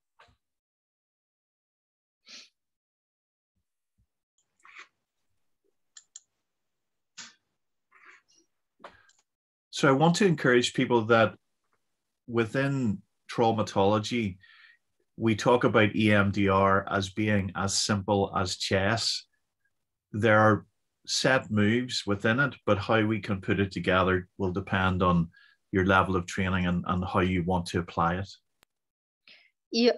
So I want to encourage people that within traumatology, we talk about EMDR as being as simple as chess. There are set moves within it, but how we can put it together will depend on your level of training and how you want to apply it. І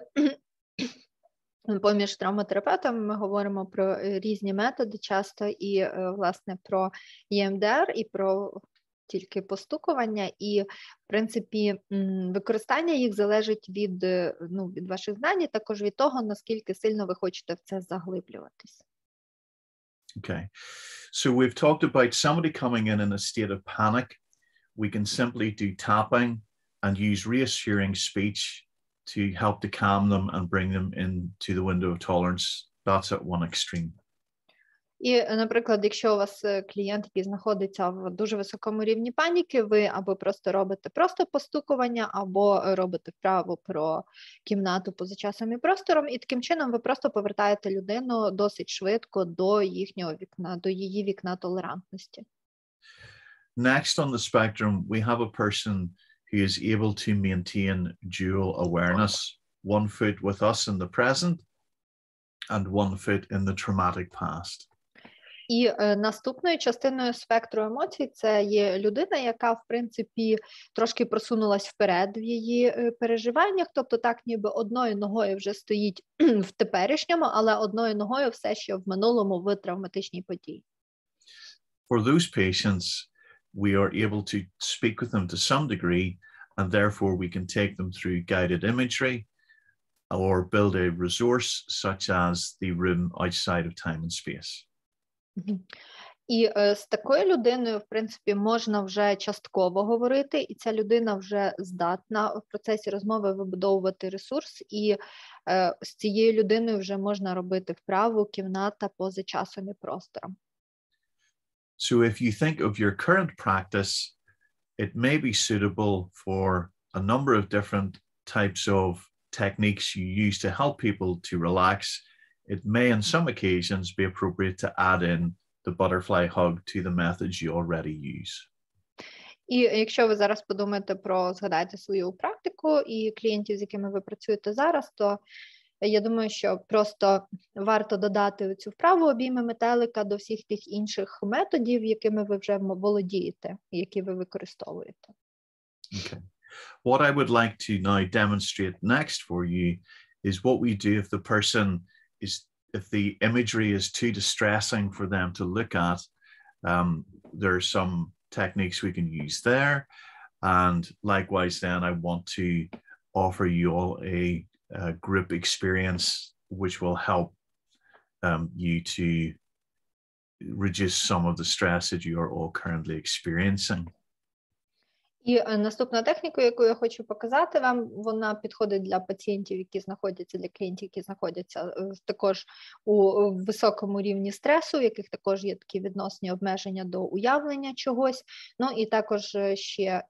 поміж травматерапевтами ми говоримо про різні методи часто і, власне, про EMDR і про тільки постукування, і, в принципі, використання їх залежить від ваших знань, і також від того, наскільки сильно ви хочете в це заглиблюватись. Okay. So we've talked about somebody coming in a state of panic. We can simply do tapping and use reassuring speech to help to calm them and bring them into the window of tolerance. That's at one extreme. І, наприклад, якщо у вас клієнт, який знаходиться в дуже високому рівні паніки, ви або просто робите просто постукування, або робите вправу про кімнату поза часом і простором, і таким чином ви просто повертаєте людину досить швидко до їхнього вікна, до її вікна толерантності. Next on the spectrum, we have a person who is able to maintain dual awareness, one foot with us in the present and one foot in the traumatic past. І наступною частиною спектру емоцій це є людина, яка, в принципі, трошки просунулась вперед в її переживаннях, тобто так ніби одною ногою вже стоїть в теперішньому, але одною ногою все ще в минулому в травматичній події. For those patients, we are able to speak with them to some degree, and therefore we can take them through guided imagery or build a resource such as the room outside of time and space. І з такою людиною, в принципі, можна вже частково говорити, і ця людина вже здатна в процесі розмови вибудовувати ресурс, і з цією людиною вже можна робити вправу кімната поза часом і простором. So if you think of your current practice, it may be suitable for a number of different types of techniques you use to help people to relax. It may, on some occasions, be appropriate to add in the butterfly hug to the methods you already use. І якщо ви зараз подумаєте згадайте свою практику і клієнтів, з якими ви працюєте зараз, то я думаю, що просто варто додати цю вправу обійми метелика до всіх тих інших методів, якими ви вже володієте, які ви використовуєте. Okay. What I would like to now demonstrate next for you is what we do if the person if the imagery is too distressing for them to look at. There are some techniques we can use there. And likewise, then I want to offer you all a group experience, which will help you to reduce some of the stress that you are all currently experiencing. І наступна техніка, яку я хочу показати вам, вона підходить для пацієнтів, які знаходяться, для клієнтів, які знаходяться також у високому рівні стресу, у яких також є такі відносні обмеження до уявлення чогось. Ну і також ще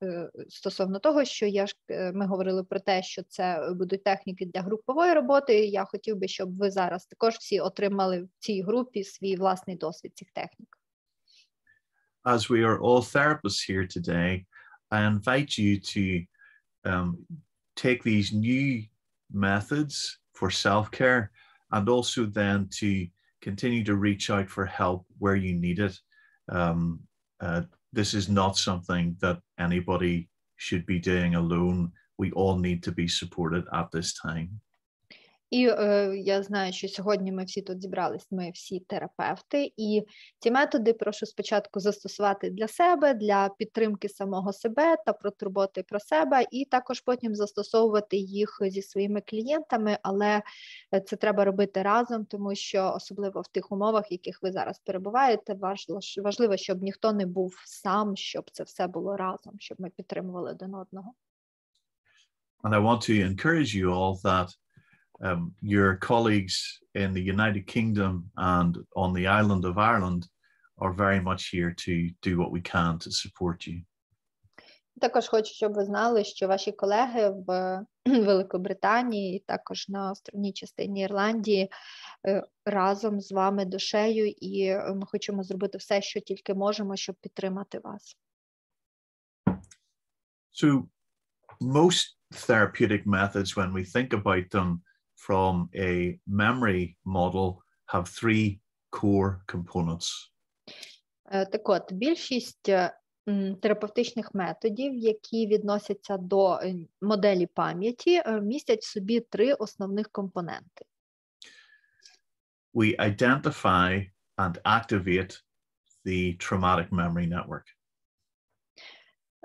стосовно того, що ми говорили про те, що це будуть техніки для групової роботи, я хотів би, щоб ви зараз також всі отримали в цій групі свій власний досвід цих технік. As we are all therapists here today, I invite you to take these new methods for self-care and also then to continue to reach out for help where you need it. This is not something that anybody should be doing alone. We all need to be supported at this time. І я знаю, що сьогодні ми всі тут зібрались, ми всі терапевти, і ці методи прошу спочатку застосувати для себе, для підтримки самого себе та про турботи про себе, і також потім застосовувати їх зі своїми клієнтами, але це треба робити разом, тому що особливо в тих умовах, в яких ви зараз перебуваєте, важливо, щоб ніхто не був сам, щоб це все було разом, щоб ми підтримували один одного. And I want to encourage you all that your colleagues in the United Kingdom and on the island of Ireland are very much here to do what we can to support you. Також хочу, щоб ви знали, що ваші колеги в Великобританії і також на островній частині Ірландії разом з вами душею, і ми хочемо зробити все, що тільки можемо, щоб підтримати вас. So most therapeutic methods, when we think about them from a memory model, have three core components. Так от, більшість терапевтичних методів, які відносяться до моделі пам'яті, містять в собі три основних компоненти. We identify and activate the traumatic memory network.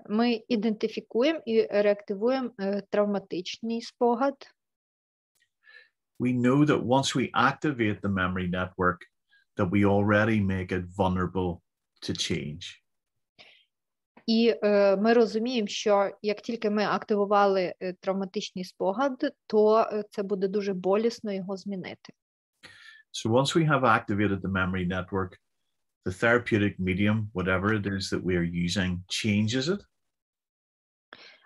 Ми ідентифікуємо і реактивуємо травматичний спогад. We know that once we activate the memory network, that we already make it vulnerable to change. І ми розуміємо, що як тільки ми активували травматичний спогад, то це буде дуже болісно його змінити. So once we have activated the memory network, the therapeutic medium, whatever it is that we are using, changes it.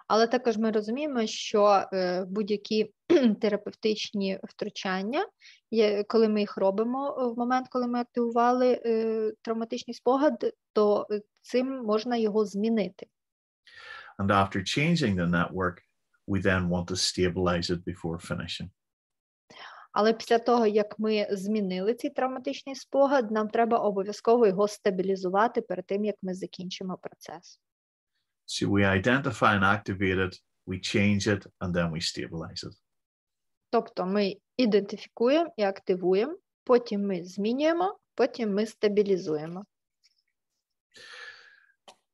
Але також ми розуміємо, що будь-які терапевтичні втручання, коли ми їх робимо в момент, коли ми активували травматичний спогад, то цим можна його змінити. And after changing the network, we then want to stabilize it before finishing. Але після того, як ми змінили цей травматичний спогад, нам треба обов'язково його стабілізувати перед тим, як ми закінчимо процес. So we identify and activate it, we change it, and then we stabilize it. Тобто ми ідентифікуємо і активуємо, потім ми змінюємо, потім ми стабілізуємо.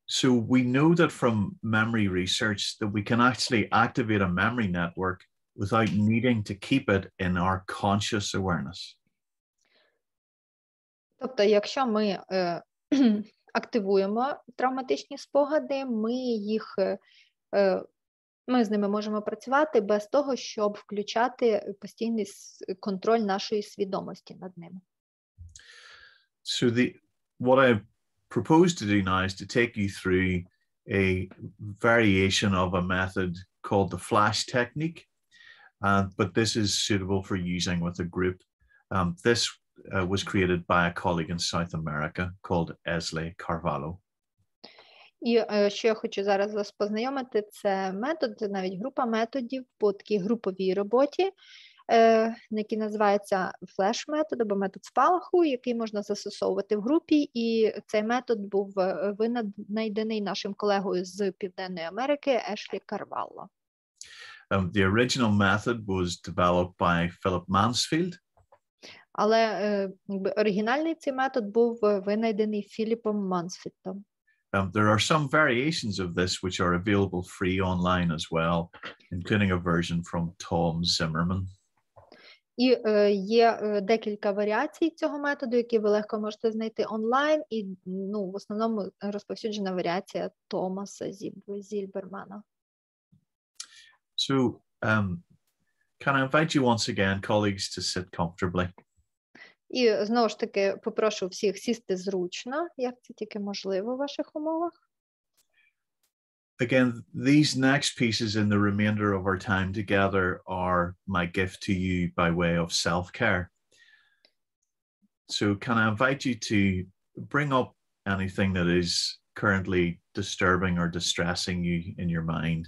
So we know that from memory research that we can actually activate a memory network without needing to keep it in our conscious awareness. Тобто, якщо ми активуємо травматичні спогади, ми з ними можемо працювати без того, щоб включати постійний контроль нашої свідомості над ними. So what I propose to do now is to take you through a variation of a method called the flash technique, but this is suitable for using with a group. This was created by a colleague in South America called Esley Carvalho. І що я хочу зараз вас познайомити, це метод, навіть група методів по такій груповій роботі, який називається флеш-метод або метод спалаху, який можна застосовувати в групі. І цей метод був винайдений нашим колегою з Південної Америки Ешлі Карвалло. The original method was developed by Philip Mansfield. Але оригінальний цей метод був винайдений Філіпом Мансфілдом. There are some variations of this which are available free online as well, including a version from Tom Zimmerman. І є декілька варіацій цього методу, які ви легко можете знайти онлайн, і в основному розповсюджена варіація Томаса Зільбермана. So, can I invite you once again, colleagues, to sit comfortably? І знову ж таки попрошу всіх сісти зручно, як це тільки можливо в ваших умовах. Again, these next pieces in the remainder of our time together are my gift to you by way of self-care. So can I invite you to bring up anything that is currently disturbing or distressing you in your mind?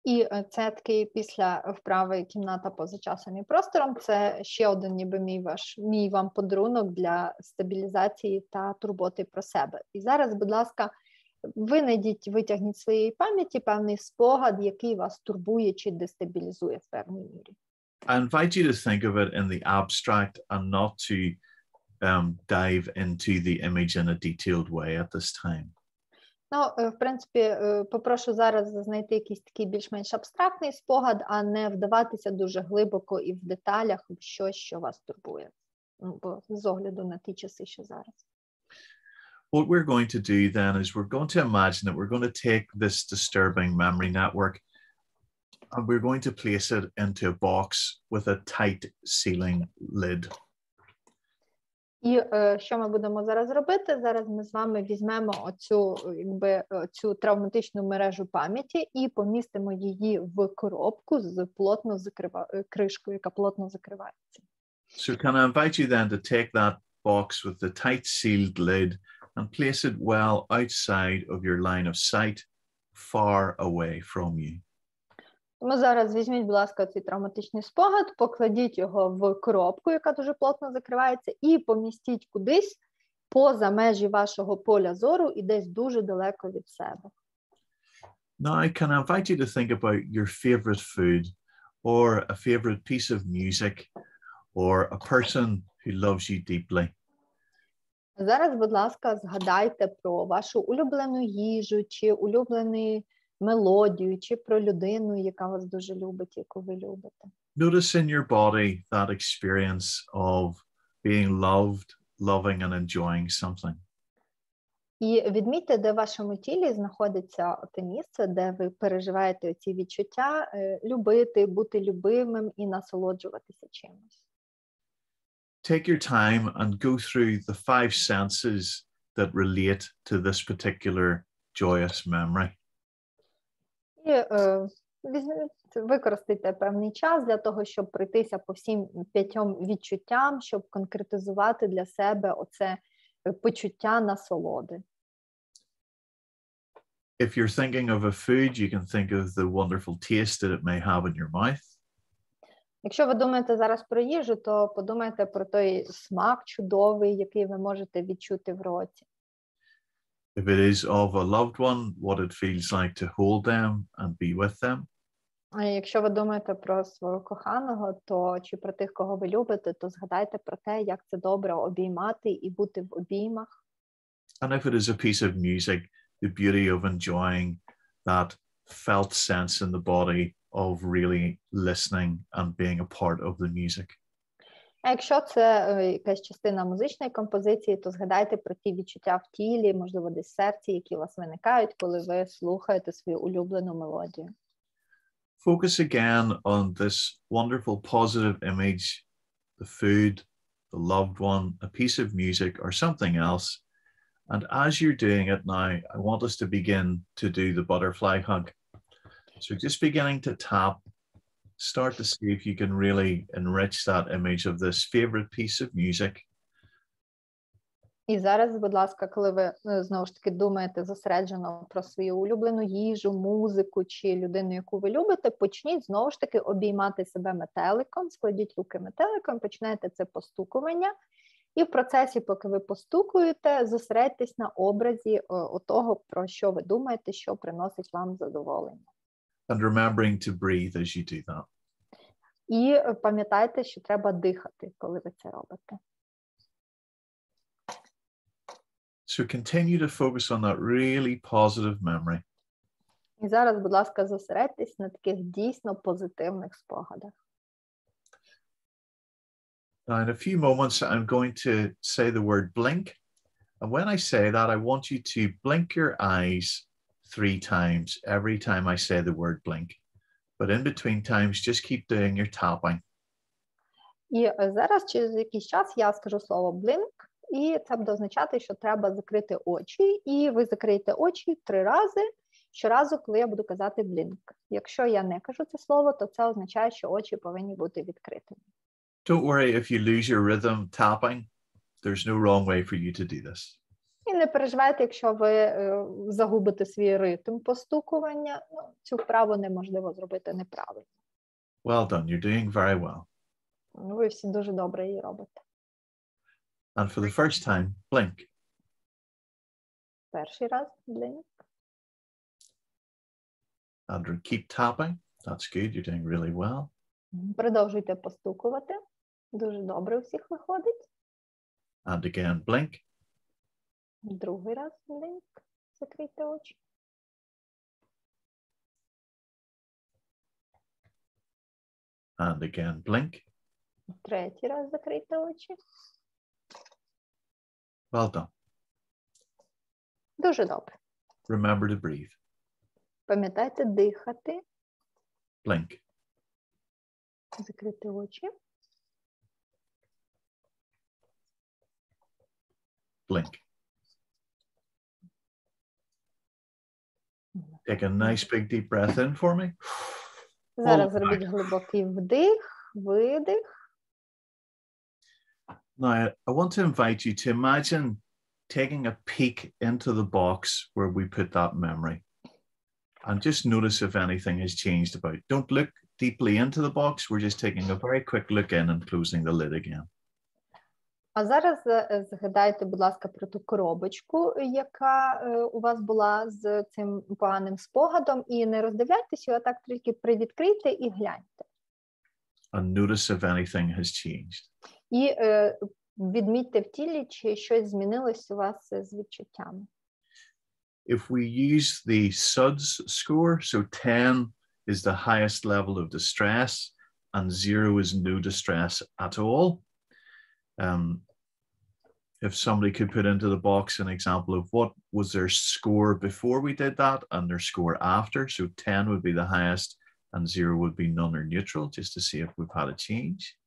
І це такий після вправи «Кімната поза часом і простором». Це ще один ніби мій вам подарунок для стабілізації та турботи про себе. І зараз, будь ласка, витягніть з своєї пам'яті певний спогад, який вас турбує чи дестабілізує в певній мірі. I invite you to think of it in the abstract and not to dive into the image in a detailed way at this time. В принципі, попрошу зараз знайти якийсь такий більш-менш абстрактний спогад, а не вдаватися дуже глибоко і в деталях в щось, що вас турбує. Бо з огляду на ті часи, що зараз. What we're going to do then is we're going to imagine that we're going to take this disturbing memory network and we're going to place it into a box with a tight sealing lid. І що ми будемо зараз робити? Зараз ми з вами візьмемо цю травматичну мережу пам'яті і помістимо її в коробку з кришкою, яка плотно закривається. So can I invite you then to take that box with the tight sealed lid and place it well outside of your line of sight, far away from you. Тому зараз візьміть, будь ласка, цей травматичний спогад, покладіть його в коробку, яка дуже плотно закривається, і помістіть кудись поза межі вашого поля зору і десь дуже далеко від себе. Now, can I invite you to think about your favorite food or a favorite piece of music or a person who loves you deeply? Зараз, будь ласка, згадайте про вашу улюблену їжу чи улюблену мелодію, чи про людину, яка вас дуже любить, яку ви любите. Notice in your body that experience of being loved, loving and enjoying something. І відмітьте, де в вашому тілі знаходиться те місце, де ви переживаєте ці відчуття, любити, бути любимим і насолоджуватися чимось. Take your time and go through the 5 senses that relate to this particular joyous memory. І використайте певний час для того, щоб пройтися по всім 5 відчуттям, щоб конкретизувати для себе оце почуття насолоди. if you're thinking of a food, you can think of the wonderful taste that it may have in your mouth. Якщо ви думаєте зараз про їжу, то подумайте про той смак чудовий, який ви можете відчути в роті. If it is of a loved one, what it feels like to hold them and be with them. А якщо ви думаєте про свого коханого, то чи про тих, кого ви любите, то згадайте про те, як це добре обіймати і бути в обіймах. And if it is a piece of music, the beauty of enjoying that felt sense in the body of really listening and being a part of the music. А якщо це якась частина музичної композиції, то згадайте про ті відчуття в тілі, можливо, десь в серці, які у вас виникають, коли ви слухаєте свою улюблену мелодію. Focus again on this wonderful positive image, the food, the loved one, a piece of music, or something else. And as you're doing it now, I want us to begin to do the butterfly hug. So just beginning to tap, start to see if you can really enrich that image of this favorite piece of music. І зараз, будь ласка, коли ви, знову ж таки, думаєте зосереджено про свою улюблену їжу, музику чи людину, яку ви любите, почніть, знову ж таки, обіймати себе метеликом, складіть руки метеликом, починайте це постукування. І в процесі, поки ви постукуєте, зосередьтесь на образі того, про що ви думаєте, що приносить вам задоволення. And remembering to breathe as you do that. І пам'ятайте, що треба дихати, коли ви це робите. So continue to focus on that really positive memory. І зараз, будь ласка, зосередьтесь на таких дійсно позитивних спогадах. Now, in a few moments, I'm going to say the word blink. And when I say that, I want you to blink your eyes 3 times every time I say the word blink. But in between times, just keep doing your tapping. І зараз через якийсь час я скажу слово blink, і це буде означати, що треба закрити очі, і ви закриєте очі 3 рази, щоразу, коли я буду казати blink. Якщо я не кажу це слово, то це означає, що очі повинні бути відкритими. Don't worry if you lose your rhythm tapping. There's no wrong way for you to do this. І не переживайте, якщо ви загубите свій ритм постукування, цю вправу неможливо зробити неправильно. Well done. You're doing very well. Ви всі дуже добре її робите. And for the first time, blink. Перший раз blink. And keep tapping. That's good. You're doing really well. Продовжуйте постукувати. Дуже добре у всіх виходить. And again, blink. Другий раз blink. Закрийте очі. And again, blink. Третій раз закрийте очі. Well done. Дуже добре. Remember to breathe. Пам'ятайте дихати. Blink. Закрити очі. Blink. Take a nice big deep breath in for me. Зараз зробіть глибокий вдих, видих. Now, I want to invite you to imagine taking a peek into the box where we put that memory. And just notice if anything has changed about it. Don't look deeply into the box. We're just taking a very quick look in and closing the lid again. А зараз згадайте, будь ласка, про ту коробочку, яка у вас була з цим поганим спогадом, і не роздивляйтеся, а так тільки привідкрийте і гляньте. And notice if anything has changed. І відмітьте в тілі, чи щось змінилось у вас з відчуттями. If we use the SUDS score, so 10 is the highest level of distress and 0 is no distress at all. If somebody could put into the box an example of what was their score before we did that and their score after, so 10 would be the highest and 0 would be none or neutral, just to see if we've had a change.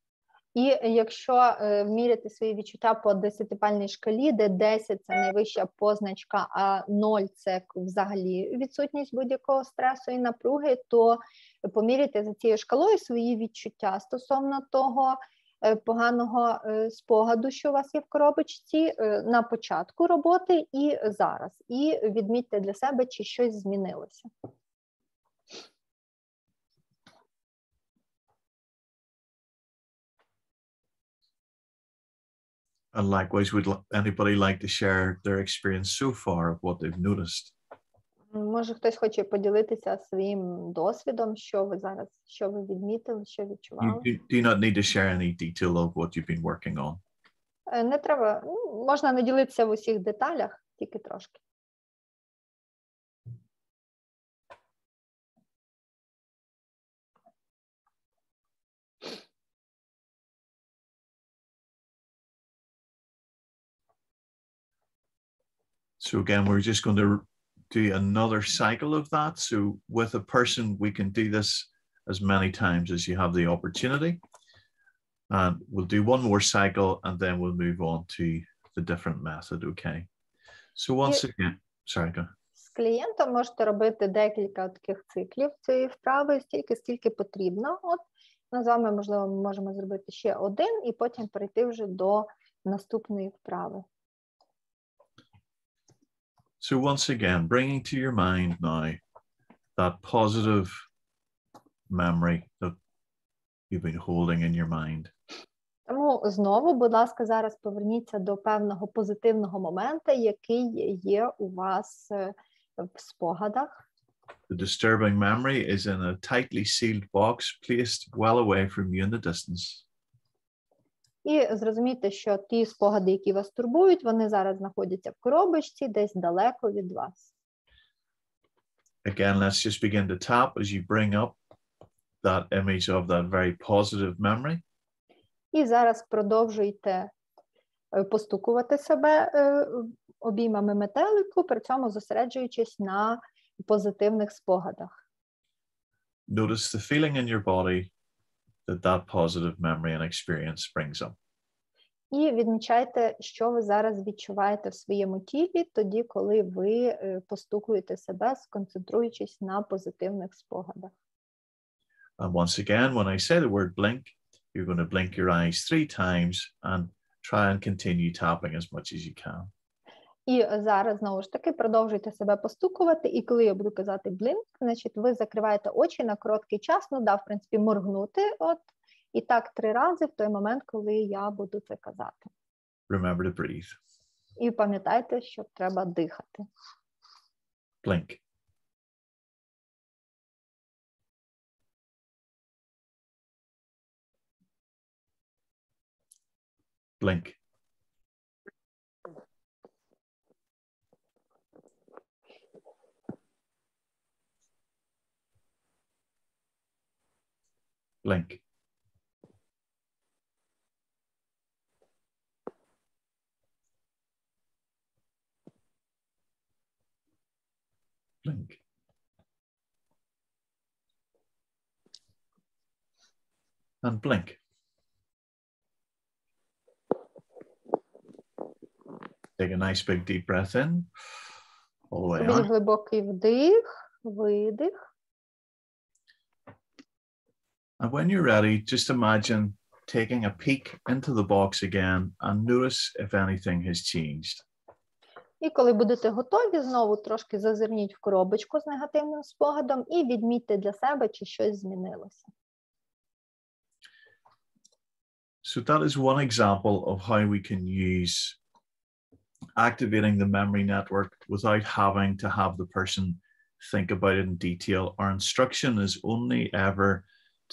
І якщо міряти свої відчуття по 10-бальній шкалі, де 10 – це найвища позначка, а 0 – це взагалі відсутність будь-якого стресу і напруги, то поміряйте за цією шкалою свої відчуття стосовно того, поганого спогаду, що у вас є в коробочці, на початку роботи і зараз. І відмітьте для себе, чи щось змінилося. And likewise, would anybody like to share their experience so far of what they've noticed? Може, хтось хоче поділитися своїм досвідом, що ви зараз, що ви відмітили, що відчували? Do not need to share any detail of what you've been working on. Не треба, можна не ділитися в усіх деталях, тільки трошки. So again, we're just going to do another cycle of that. So with a person, we can do this as many times as you have the opportunity. And we'll do one more cycle and then we'll move on to the different method, okay? So once again, sorry, go. З клієнтом можете робити декілька таких циклів цієї вправи, стільки, скільки потрібно. От, ми з вами, можливо, ми можемо зробити ще один і потім перейти вже до наступної вправи. So once again, bringing to your mind now that positive memory that you've been holding in your mind. Тому знову, будь ласка, зараз поверніться до певного позитивного моменту, який є у вас в спогадах. The disturbing memory is in a tightly sealed box placed well away from you in the distance. І зрозумійте, що ті спогади, які вас турбують, вони зараз знаходяться в коробочці, десь далеко від вас. Again, let's just begin to tap as you bring up that image of that very positive memory. І зараз продовжуйте постукувати себе обіймами метелику, при цьому зосереджуючись на позитивних спогадах. Notice the feeling in your body that positive memory and experience brings up. І відмічайте, що ви зараз відчуваєте в своєму тілі, тоді, коли ви постукуєте себе, сконцентруючись на позитивних спогадах. And once again, when I say the word blink, you're going to blink your eyes 3 times and try and continue tapping as much as you can. І зараз, знову ж таки, продовжуйте себе постукувати, і коли я буду казати блінк, значить, ви закриваєте очі на короткий час, ну, да, в принципі, моргнути, от, і так 3 рази в той момент, коли я буду це казати. Remember to breathe. І пам'ятайте, що треба дихати. Blink. Blink. Blink. Blink. And blink. Take a nice big deep breath in. All the way Робіть out. глибокий вдих, видих. And when you're ready, just imagine taking a peek into the box again and notice if anything has changed. І коли будете готові, знову трошки зазирніть в коробочку з негативним спогадом і відмітьте для себе, чи щось змінилося. So that is one example of how we can use activating the memory network without having to have the person think about it in detail. Our instruction is only ever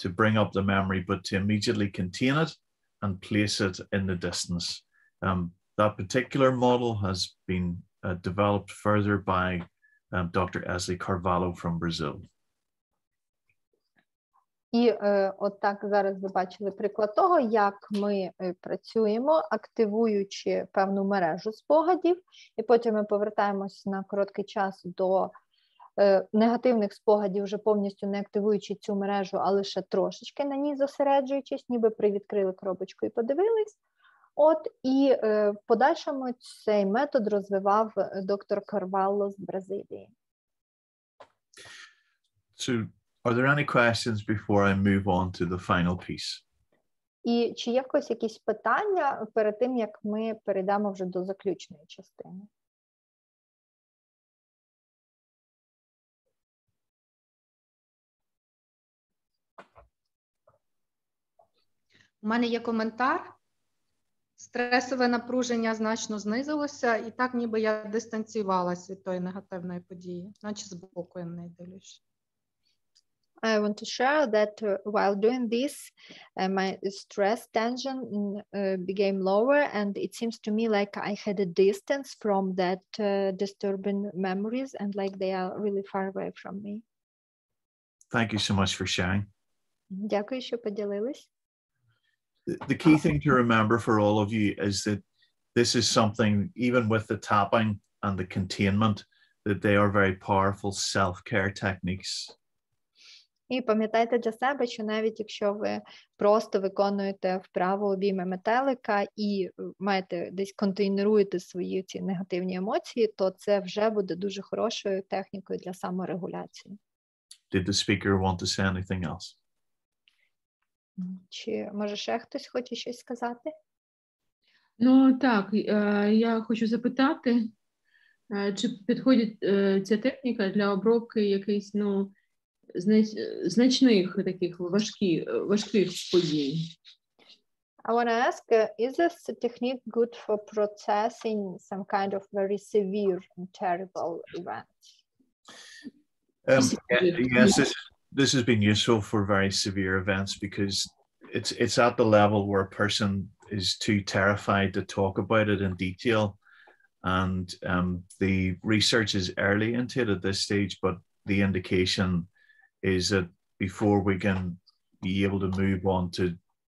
to bring up the memory, but to immediately contain it and place it in the distance. That particular model has been developed further by Dr. Esley Carvalho from Brazil. І от так зараз ви бачили приклад того, як ми працюємо, активуючи певну мережу спогадів, і потім ми повертаємось на короткий час до негативних спогадів, вже повністю не активуючи цю мережу, а лише трошечки на ній зосереджуючись, ніби привідкрили коробочку і подивились. От, і в подальшому цей метод розвивав доктор Карвалло з Бразилії. So, are there any questions before I move on to the final piece? І чи є в когось якісь питання перед тим, як ми перейдемо вже до заключної частини? У мене є коментар. Стресове напруження значно знизилося, і так ніби я дистанціювалася від тої негативної події, наче збоку я на неї дивлюсь. I want to share that while doing this, my stress tension became lower, and it seems to me like I had a distance from that disturbing memories, and like they are really far away from me. Thank you so much for sharing. Дякую, що поділились. The key thing to remember for all of you is that this is something, even with the tapping and the containment, that they are very powerful self-care techniques. І пам'ятайте для себе, що навіть якщо ви просто виконуєте вправу обійми метелика і маєте десь контейнеруєте свої ці негативні емоції, то це вже буде дуже хорошою технікою для саморегуляції. Did the speaker want to say anything else? Чи може ще хтось хоче щось сказати? Ну так, я хочу запитати, чи підходить ця техніка для обробки якихось значних таких важких подій? I want to ask, is this technique good for processing some kind of very severe and terrible events? Yes, this has been useful for very severe events because it's at the level where a person is too terrified to talk about it in detail. And the research is early into it at this stage, but the indication is that before we can be able to move on to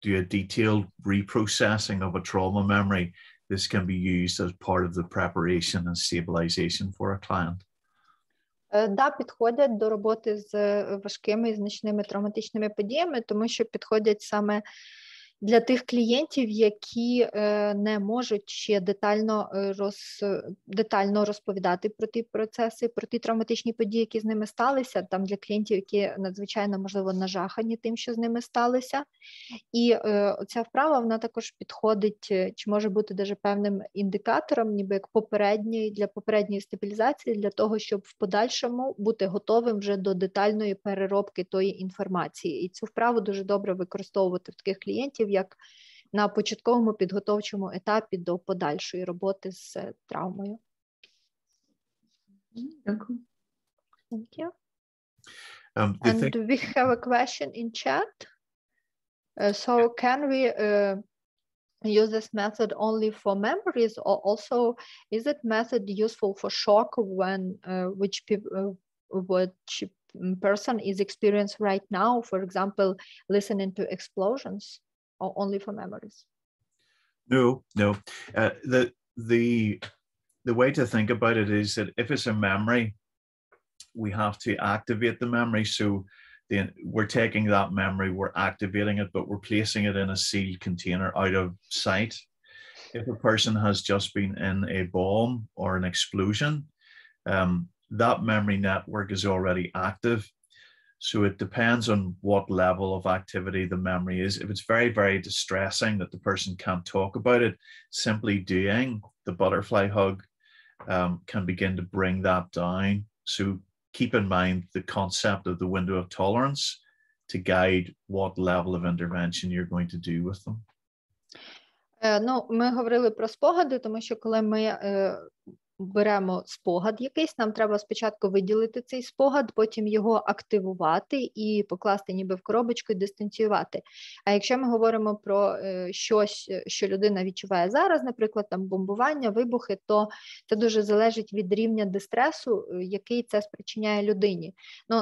do a detailed reprocessing of a trauma memory, this can be used as part of the preparation and stabilization for a client. Да, підходять до роботи з важкими і значними травматичними подіями, тому що підходять саме для тих клієнтів, які не можуть ще детально розповідати про ті процеси, про ті травматичні події, які з ними сталися, там для клієнтів, які надзвичайно, можливо, нажахані тим, що з ними сталося. І ця вправа, вона також підходить, чи може бути даже певним індикатором, ніби як для попередньої стабілізації, для того, щоб в подальшому бути готовим вже до детальної переробки тої інформації. І цю вправу дуже добре використовувати в таких клієнтів, як на початковому підготовчому етапі до подальшої роботи з травмою. Дякую. Thank you. And we have a question in chat. So can we use this method only for memories, or also is it method useful for shock when which person is experienced right now, for example, listening to explosions? Or only for memories? No. The way to think about it is that if it's a memory, we have to activate the memory. So we're taking that memory, we're activating it, but we're placing it in a sealed container out of sight. If a person has just been in a bomb or an explosion, that memory network is already active. So it depends on what level of activity the memory is. If it's very, very distressing that the person can't talk about it, simply doing the butterfly hug can begin to bring that down. So keep in mind the concept of the window of tolerance to guide what level of intervention you're going to do with them. Ми говорили про спогади, тому що коли ми беремо спогад якийсь, нам треба спочатку виділити цей спогад, потім його активувати і покласти ніби в коробочку і дистанціювати. А якщо ми говоримо про щось, що людина відчуває зараз, наприклад, там бомбування, вибухи, то це дуже залежить від рівня дистресу, який це спричиняє людині.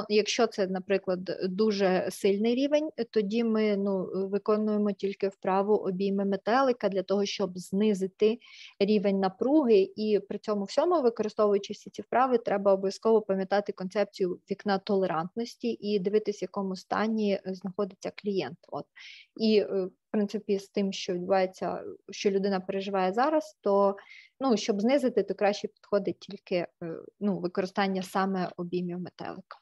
Якщо це, наприклад, дуже сильний рівень, тоді ми виконуємо тільки вправу обійми метелика для того, щоб знизити рівень напруги, і при цьому всьому, використовуючи всі ці вправи, треба обов'язково пам'ятати концепцію вікна толерантності і дивитися, в якому стані знаходиться клієнт. І, в принципі, з тим, що відбувається, що людина переживає зараз, то, щоб знизити, то краще підходить тільки використання саме обіймів метелика.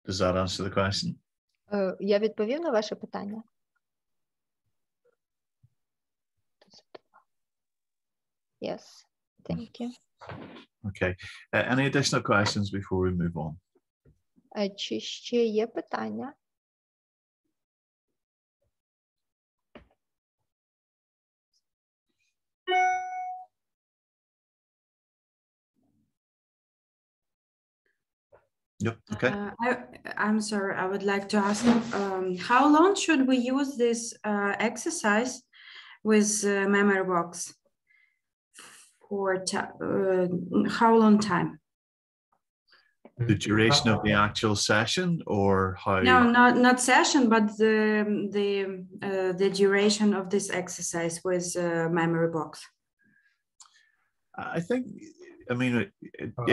Does that answer the question? Я відповів на ваше питання? Yes, thank you. Okay. Any additional questions before we move on? Чи ще є питання? Yep. Okay. I'm sorry, I would like to ask, how long should we use this exercise with memory box? For how long time? The duration of the actual session, or how? No, not session, but the duration of this exercise with memory box. I think, I mean,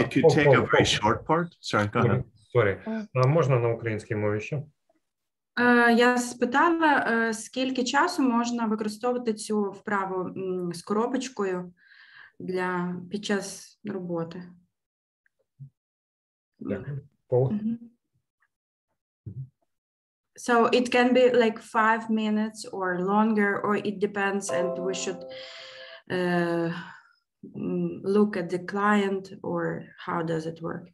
it could take a very short part. Sorry, go ahead. Sorry. Можна на українській мові ще? Я спитала, скільки часу можна використовувати цю вправу з коробочкою під час роботи. Paul? So it can be like 5 minutes or longer, or it depends, and we should look at the client, or how does it work?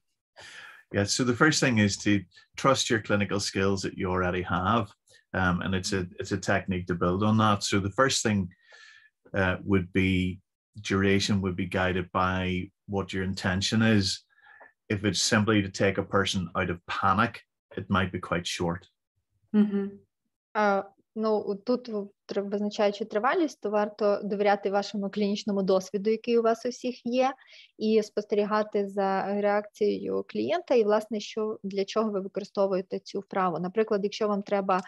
Yeah, so the first thing is to trust your clinical skills that you already have, and it's a technique to build on that. So the first thing would be duration would be guided by what your intention is. If it's simply to take a person out of panic, it might be quite short. Ну, тут, визначаючи тривалість, то варто довіряти вашому клінічному досвіду, який у вас у всіх є, і спостерігати за реакцією клієнта, і, власне, для чого ви використовуєте цю вправу. Наприклад, якщо вам треба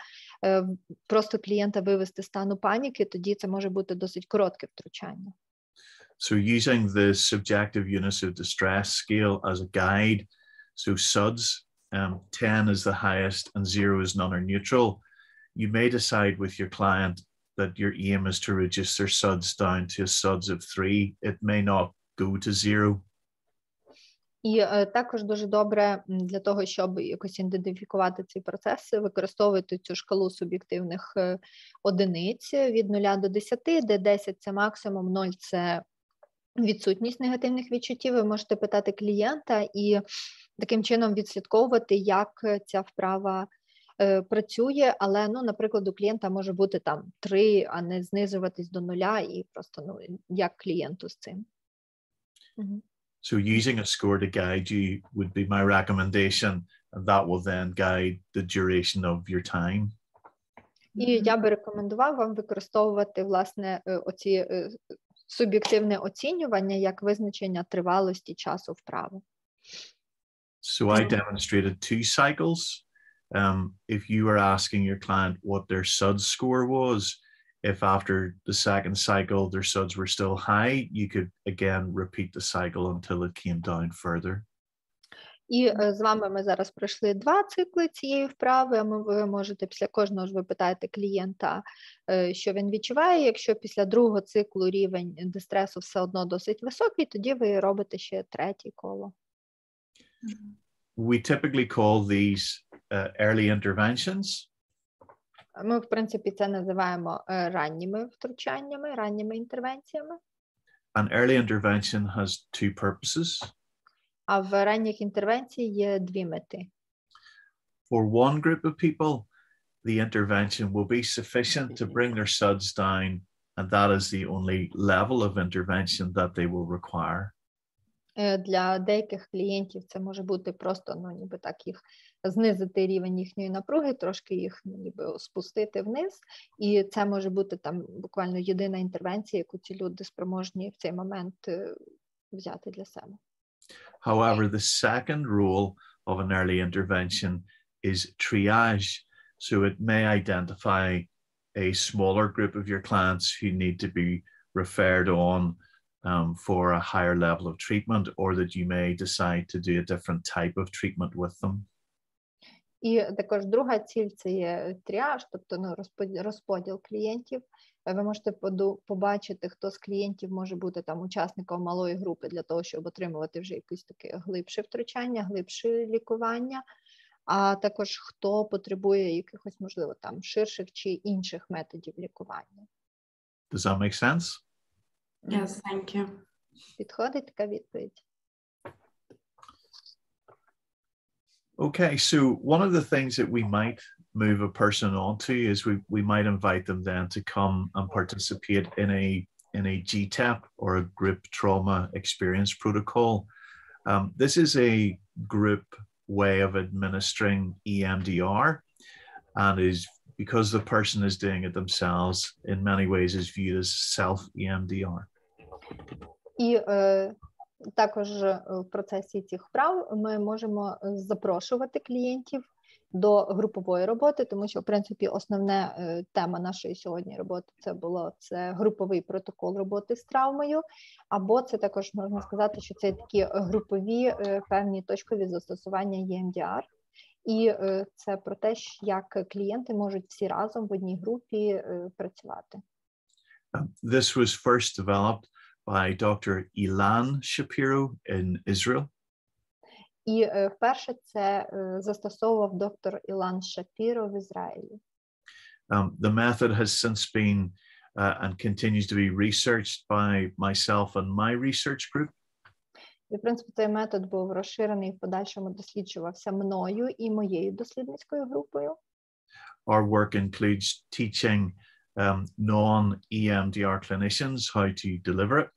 просто клієнта вивести з стану паніки, тоді це може бути досить коротке втручання. So using the subjective units of distress scale as a guide, so SUDS, 10 is the highest and 0 is none or neutral. You may decide with your client that your aim is to reduce their SUDS down to a SUDS of 3. It may not go to 0. І також дуже добре для того, щоб якось ідентифікувати цей процес, використовувати цю шкалу суб'єктивних одиниць від 0 до 10, де 10 – це максимум, 0 – це відсутність негативних відчуттів. Ви можете питати клієнта і таким чином відслідковувати, як ця вправа працює, але, ну, наприклад, у клієнта може бути там 3, а не знизуватись до 0, і просто, ну, як клієнту з цим. So using a score to guide you would be my recommendation, and that will then guide the duration of your time. І я би рекомендував вам використовувати, власне, оці суб'єктивне оцінювання як визначення тривалості часу вправи. So I demonstrated 2 cycles. If you were asking your client what their SUDS score was, if after the second cycle their SUDS were still high, you could again repeat the cycle until it came down further. І з вами ми зараз пройшли 2 цикли цієї вправи, а ви можете після кожного ж ви питаєте клієнта, що він відчуває. Якщо після другого циклу рівень дистресу все одно досить високий, тоді ви робите ще 3-є коло. We typically call these early interventions. Ми, в принципі, це називаємо ранніми втручаннями, ранніми інтервенціями. An early intervention has 2 purposes. А в ранніх інтервенцій є 2 мети. For one group of people, the intervention will be sufficient to bring their SUDS down, and that is the only level of intervention that they will require. Для деяких клієнтів це може бути просто, ну, ніби так, їх знизити рівень їхньої напруги, трошки їх, ніби, спустити вниз, і це може бути там буквально єдина інтервенція, яку ці люди спроможні в цей момент взяти для себе. However, the second role of an early intervention is triage. So it may identify a smaller group of your clients who need to be referred on for a higher level of treatment, or that you may decide to do a different type of treatment with them. І також друга ціль – це є тріаж, тобто, ну, розподіл клієнтів. Ви можете побачити, хто з клієнтів може бути там учасником малої групи для того, щоб отримувати вже якесь таке глибше втручання, глибше лікування. а також хто потребує якихось, можливо, там ширших чи інших методів лікування. Does that make sense? Yes, thank you. Підходить така відповідь? Okay, so one of the things that we might move a person onto is we might invite them then to come and participate in a G-TEP or a group trauma experience protocol. This is a group way of administering EMDR, and is, because the person is doing it themselves, in many ways is viewed as self-EMDR. І також в процесі цих вправ ми можемо запрошувати клієнтів до групової роботи, тому що, в принципі, основна тема нашої сьогодні роботи це груповий протокол роботи з травмою, або це також можна сказати, що це такі групові певні точкові застосування EMDR. І це про те, як клієнти можуть всі разом в одній групі працювати. This was first developed by Dr. Ilan Shapiro in Israel. І вперше це застосовував доктор Ілан Шапіро в Ізраїлі. The method has since been and continues to be researched by myself and my research group. І, в принципі, цей метод був розширений і в подальшому досліджувався мною і моєю дослідницькою групою. Our work includes teaching non-EMDR clinicians how to deliver it.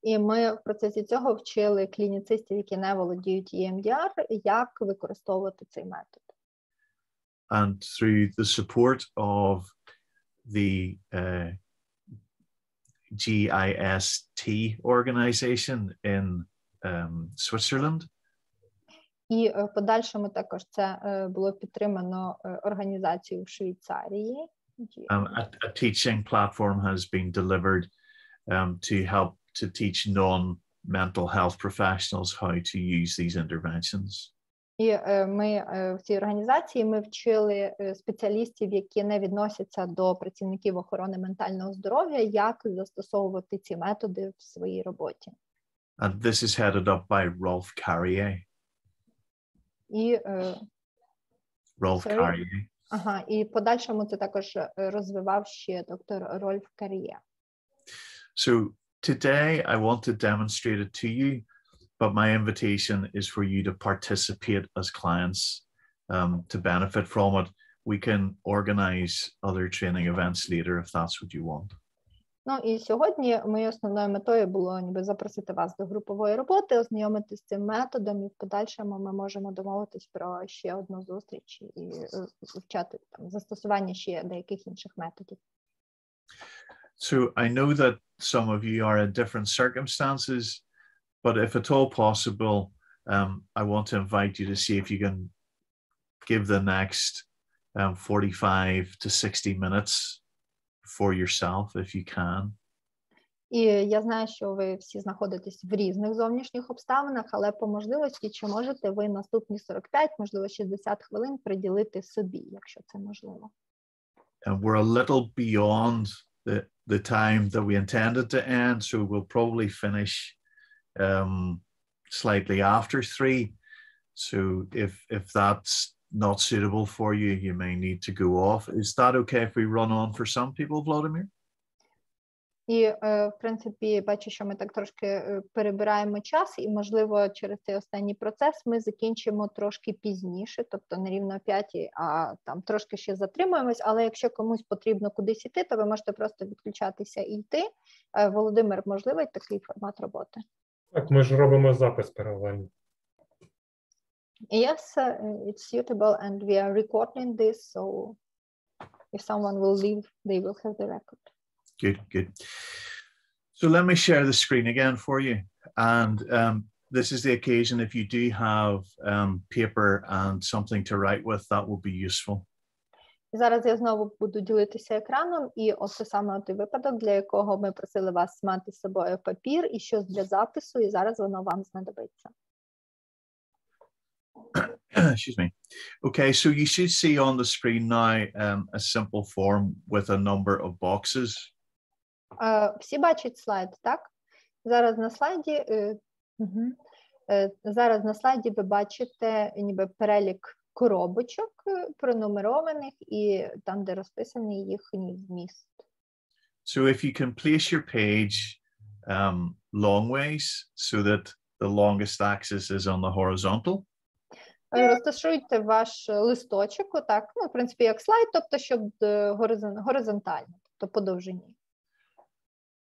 І ми в процесі цього вчили клініцистів, які не володіють EMDR, як використовувати цей метод. And through the support of the GIST organization in Switzerland. І в подальшому також це було підтримано організацією в Швейцарії. A teaching platform has been delivered to help to teach non-mental health professionals how to use these interventions. І ми в цій організації ми вчили спеціалістів, які не відносяться до працівників охорони ментального здоров'я, як застосовувати ці методи в своїй роботі. And this is headed up by Rolf Carrier. І Rolf Carrier. Ага, і в подальшому це також розвивав ще доктор Рольф Кар'є. So today I want to demonstrate it to you, but my invitation is for you to participate as clients to benefit from it. We can organize other training events later if that's what you want. Ну і сьогодні моєю основною метою було ніби запросити вас до групової роботи, ознайомитися з цим методом, і в подальшому ми можемо домовитись про ще одну зустріч і вивчати там застосування ще деяких інших методів. So I know that some of you are in different circumstances, but if at all possible, I want to invite you to see if you can give the next 45 to 60 minutes for yourself, if you can. І я знаю, що ви всі знаходитесь в різних зовнішніх обставинах, але по можливості, чи можете ви наступні 45, можливо, 60 хвилин приділити собі, якщо це можливо. And we're a little beyond the time that we intended to end, so we'll probably finish slightly after 3. So if that's not suitable for you, you may need to go off. Is that okay if we run on for some people, Vladimir? І, в принципі, бачу, що ми так трошки перебираємо час, і, можливо, через цей останній процес ми закінчимо трошки пізніше, тобто не рівно 5, а там трошки ще затримуємось, але якщо комусь потрібно кудись іти, то ви можете просто відключатися і йти. Володимир, можливий такий формат роботи? Так, ми ж робимо запис паралельно. Yes, it's suitable, and we are recording this, so if someone will leave, they will have the record. Good, good. So let me share the screen again for you. And this is the occasion, if you do have paper and something to write with, that will be useful. Зараз я знову буду ділитися екраном, і оце саме той випадок, для якого ми просили вас мати з собою папір і щось для запису, і зараз воно вам знадобиться. Excuse me. Okay, so you should see on the screen now a simple form with a number of boxes. Всі бачать слайд, так? Зараз на слайді Зараз на слайді ви бачите ніби перелік коробочок пронумерованих і там, де розписаний їхній зміст. So if you can place your page long ways so that the longest axis is on the horizontal. Розташуйте ваш листочок отак, ну, в принципі, як слайд, тобто, щоб горизонтально, тобто по довжині.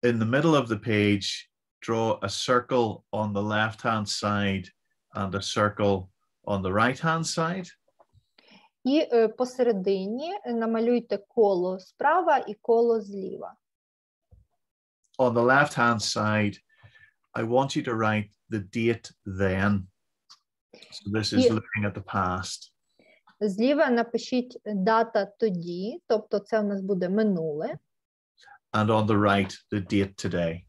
In the middle of the page, draw a circle on the left-hand side and a circle on the right-hand side. І посередині намалюйте коло справа і коло зліва. On the left-hand side, I want you to write the date then. So this is looking at the past. Зліва напишіть дата тоді, тобто це у нас буде минуле. And on the right, the date today.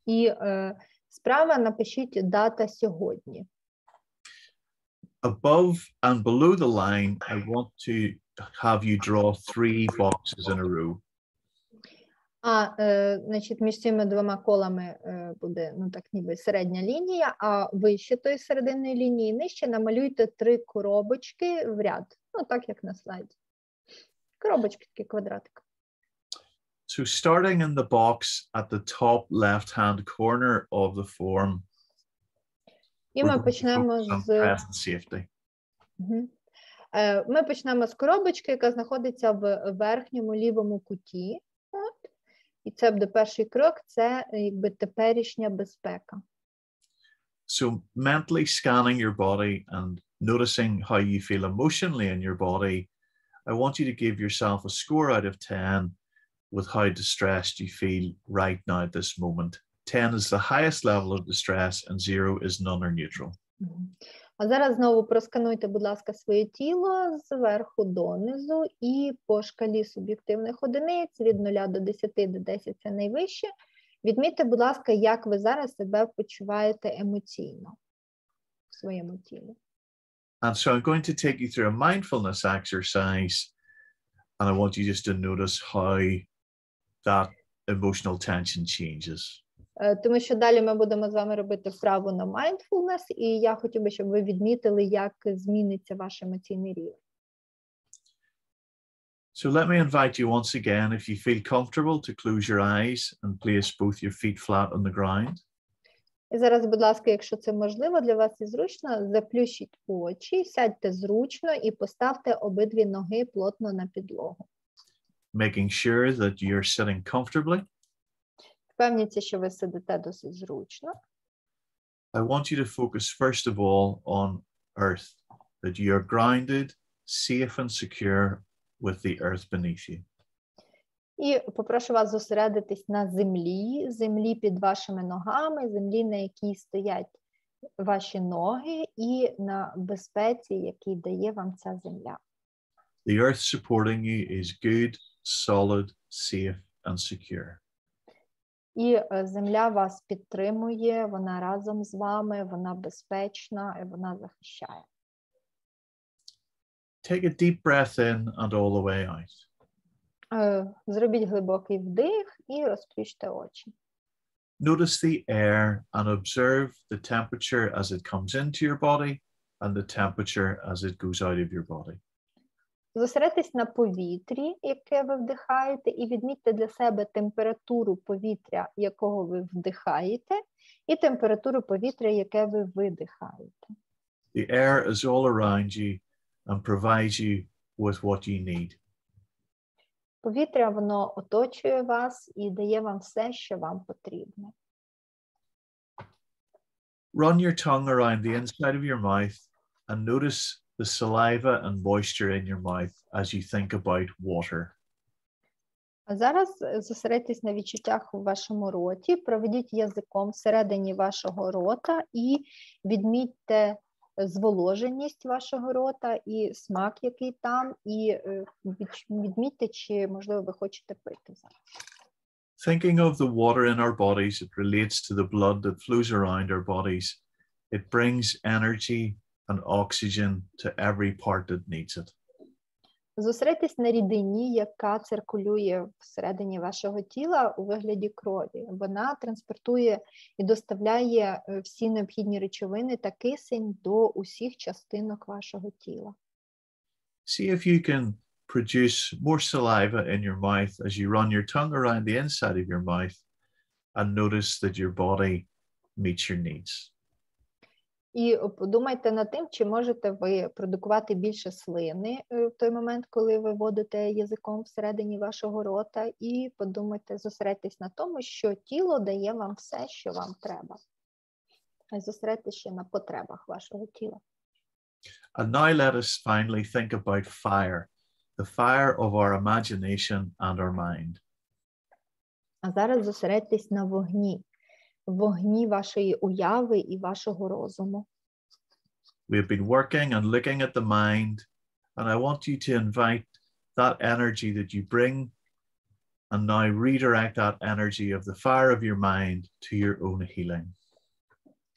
І справа напишіть дата сьогодні. Above and below the line, I want to have you draw 3 boxes in a row. Значить, між цими двома колами буде, ну так, ніби середня лінія, а вище тої серединної лінії, нижче намалюйте 3 коробочки в ряд. Ну, так, як на слайді. Коробочки, такі квадратик. So starting in the box at the top left-hand corner of the form, І ми почнемо Ми почнемо з коробочки, яка знаходиться в верхньому лівому куті. От. І це буде перший крок, це якби теперішня безпека. So mentally scanning your body and noticing how you feel emotionally in your body, I want you to give yourself a score out of 10 with how distressed you feel right now at this moment. 10 is the highest level of distress and 0 is none or neutral. А зараз знову проскануйте, будь ласка, своє тіло зверху донизу і по шкалі суб'єктивних одиниць від 0 до 10, де 10 це найвище. Відмітьте, будь ласка, як ви зараз себе почуваєте емоційно в своєму тілі. And so I'm going to take you through a mindfulness exercise and I want you just to notice how that emotional tension changes. Тому що далі ми будемо з вами робити вправу на mindfulness, і я хотів би, щоб ви відмітили, як зміниться ваш емоційний рівень. So let me invite you once again, if you feel comfortable, to close your eyes and place both your feet flat on the ground. І зараз, будь ласка, якщо це можливо для вас і зручно, заплющіть очі, сядьте зручно і поставте обидві ноги плотно на підлогу. Making sure that you're sitting comfortably. Впевніться, що ви сидите досить зручно. I want you to focus first of all on earth, that you are grounded, safe and secure with the earth beneath you. І попрошу вас зосередитись на землі, землі під вашими ногами, землі, на якій стоять ваші ноги, і на безпеці, який дає вам ця земля. The earth supporting you is good, solid, safe and secure. І земля вас підтримує, вона разом з вами, вона безпечна, і вона захищає. Take a deep breath in and all the way out. Зробіть глибокий вдих і розплющте очі. Notice the air and observe the temperature as it comes into your body and the temperature as it goes out of your body. Зосередьтесь на повітрі, яке ви вдихаєте, і відмітьте для себе температуру повітря, якого ви вдихаєте, і температуру повітря, яке ви видихаєте. The air is all around you and provides you with what you need. Повітря, воно оточує вас і дає вам все, що вам потрібно. Run your tongue around the inside of your mouth and notice the saliva and moisture in your mouth as you think about water. А зараз зосередьтесь на відчуттях у вашому роті, проведіть язиком всередині вашого рота і відмітьте зволоженість вашого рота і смак, який там, і відмітьте, чи, можливо, ви хочете пити зараз. Thinking of the water in our bodies, it relates to the blood that flows around our bodies. It brings energy and oxygen to every part that needs it. Зосередьтесь на рідині, яка циркулює всередині вашого тіла у вигляді крові. Вона транспортує і доставляє всі необхідні речовини та кисень до усіх частинок вашого тіла. See if you can produce more saliva in your mouth as you run your tongue around the inside of your mouth and notice that your body meets your needs. І подумайте над тим, чи можете ви продукувати більше слини в той момент, коли ви водите язиком всередині вашого рота, і подумайте, зосередьтесь на тому, що тіло дає вам все, що вам треба. А зосередьтесь ще на потребах вашого тіла. And now let us finally think about fire, the fire of our imagination and our mind. А зараз зосередьтесь на вогні вашої уяви і вашого розуму. We've been working and looking at the mind, and I want you to invite that energy that you bring and now redirect that energy of the fire of your mind to your own healing.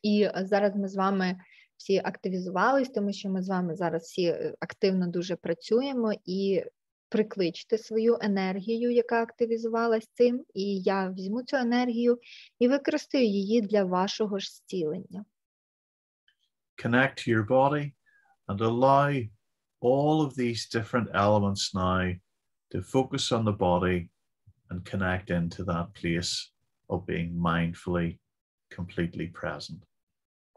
І зараз ми з вами всі активізувались, тому що ми з вами зараз всі активно дуже працюємо, і прикличте свою енергію, яка активізувалась цим, і я візьму цю енергію і використаю її для вашого ж зцілення. Connect to your body and allow all of these different elements now to focus on the body and connect into that place of being mindfully, completely present.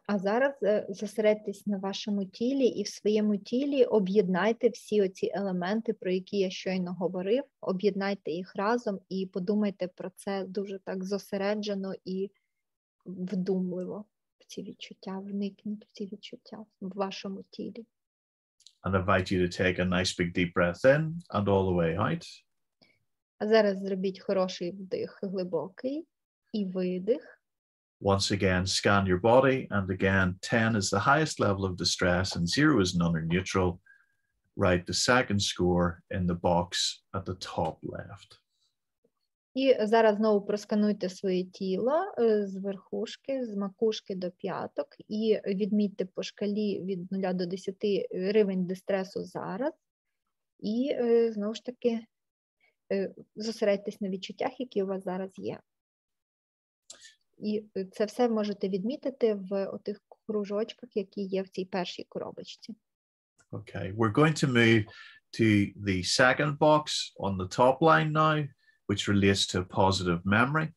А зараз зосередьтесь на вашому тілі і в своєму тілі об'єднайте всі оці елементи, про які я щойно говорив, об'єднайте їх разом і подумайте про це дуже так зосереджено і вдумливо, в ці відчуття, вникніть в ці відчуття в вашому тілі. And invite you to take a nice big deep breath in and all the way out. А зараз зробіть хороший вдих, глибокий, і видих. Once again, scan your body, and again, 10 is the highest level of distress and 0 is none or neutral. Write the second score in the box at the top left. І зараз знову проскануйте своє тіло з верхушки, з макушки до п'яток, і відмітьте по шкалі від 0 до 10 рівень дистресу зараз. І знову ж таки зосередьтесь на відчуттях, які у вас зараз є. І це все можете відмітити в отих кружочках, які є в цій першій коробочці. Okay, we're going to move to the second box on the top line now, which relates to positive memory.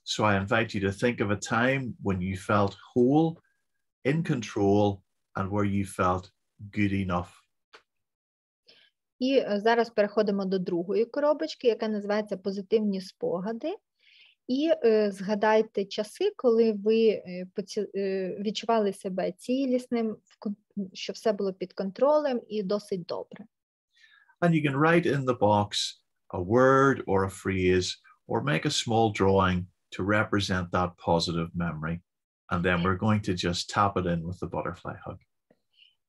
So I invite you to think of a time when you felt whole, in control, and where you felt good enough. І зараз переходимо до другої коробочки, яка називається «Позитивні спогади». І згадайте часи, коли ви відчували себе цілісним, що все було під контролем і досить добре. And you can write in the box a word or a phrase or make a small drawing to represent that positive memory. And then we're going to just tap it in with the butterfly hug.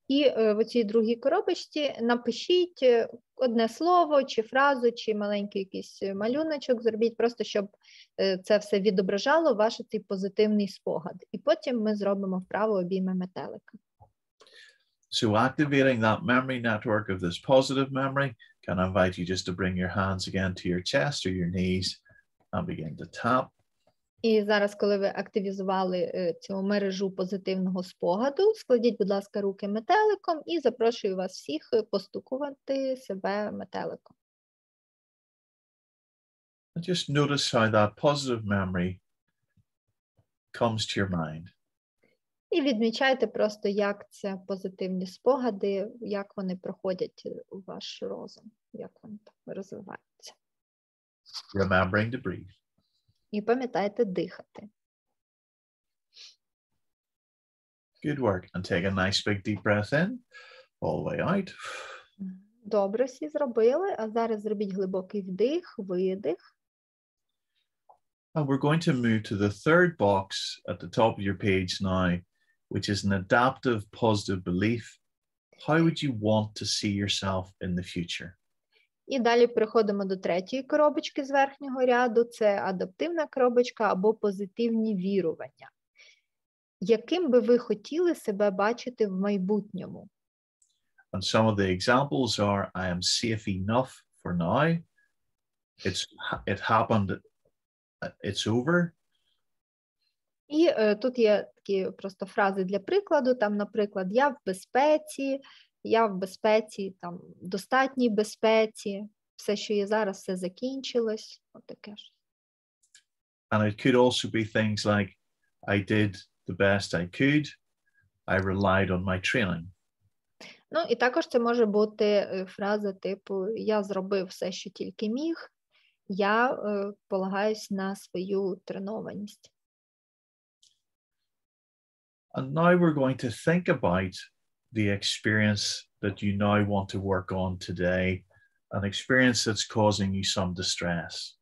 І в цій другій коробочці напишіть одне слово, чи фразу, чи маленький якийсь малюночок, зробіть просто, щоб це все відображало ваш цей позитивний спогад. І потім ми зробимо вправу обійми метелика. So activating that memory network of this positive memory, can I invite you just to bring your hands again to your chest or your knees and begin to tap. І зараз, коли ви активізували цю мережу позитивного спогаду, складіть, будь ласка, руки метеликом і запрошую вас всіх постукувати себе метеликом. And just notice how that positive memory comes to your mind. І відмічайте просто, як це позитивні спогади, як вони проходять у ваш розум, як вони розвиваються. Remembering to breathe. І пам'ятайте дихати. Good work. And take a nice big deep breath in, all the way out. Добре, всі зробили. А зараз зробіть глибокий вдих, видих. And we're going to move to the third box at the top of your page now, which is an adaptive positive belief. How would you want to see yourself in the future? І далі переходимо до третьої коробочки з верхнього ряду. Це адаптивна коробочка або позитивні вірування. Яким би ви хотіли себе бачити в майбутньому? And some of the examples are, I am safe enough for now. It happened. It's over. І тут є такі просто фрази для прикладу. Там, наприклад, я в безпеці, там, достатній безпеці, все, що є зараз, все закінчилось. От таке ж. And it could also be things like, I did the best I could. I relied on my training. Ну, і також це може бути фраза типу «я зробив все, що тільки міг», «я полагаюсь на свою тренованість». And now we're going to think about the experience that you now want to work on today, an experience that's causing you some distress.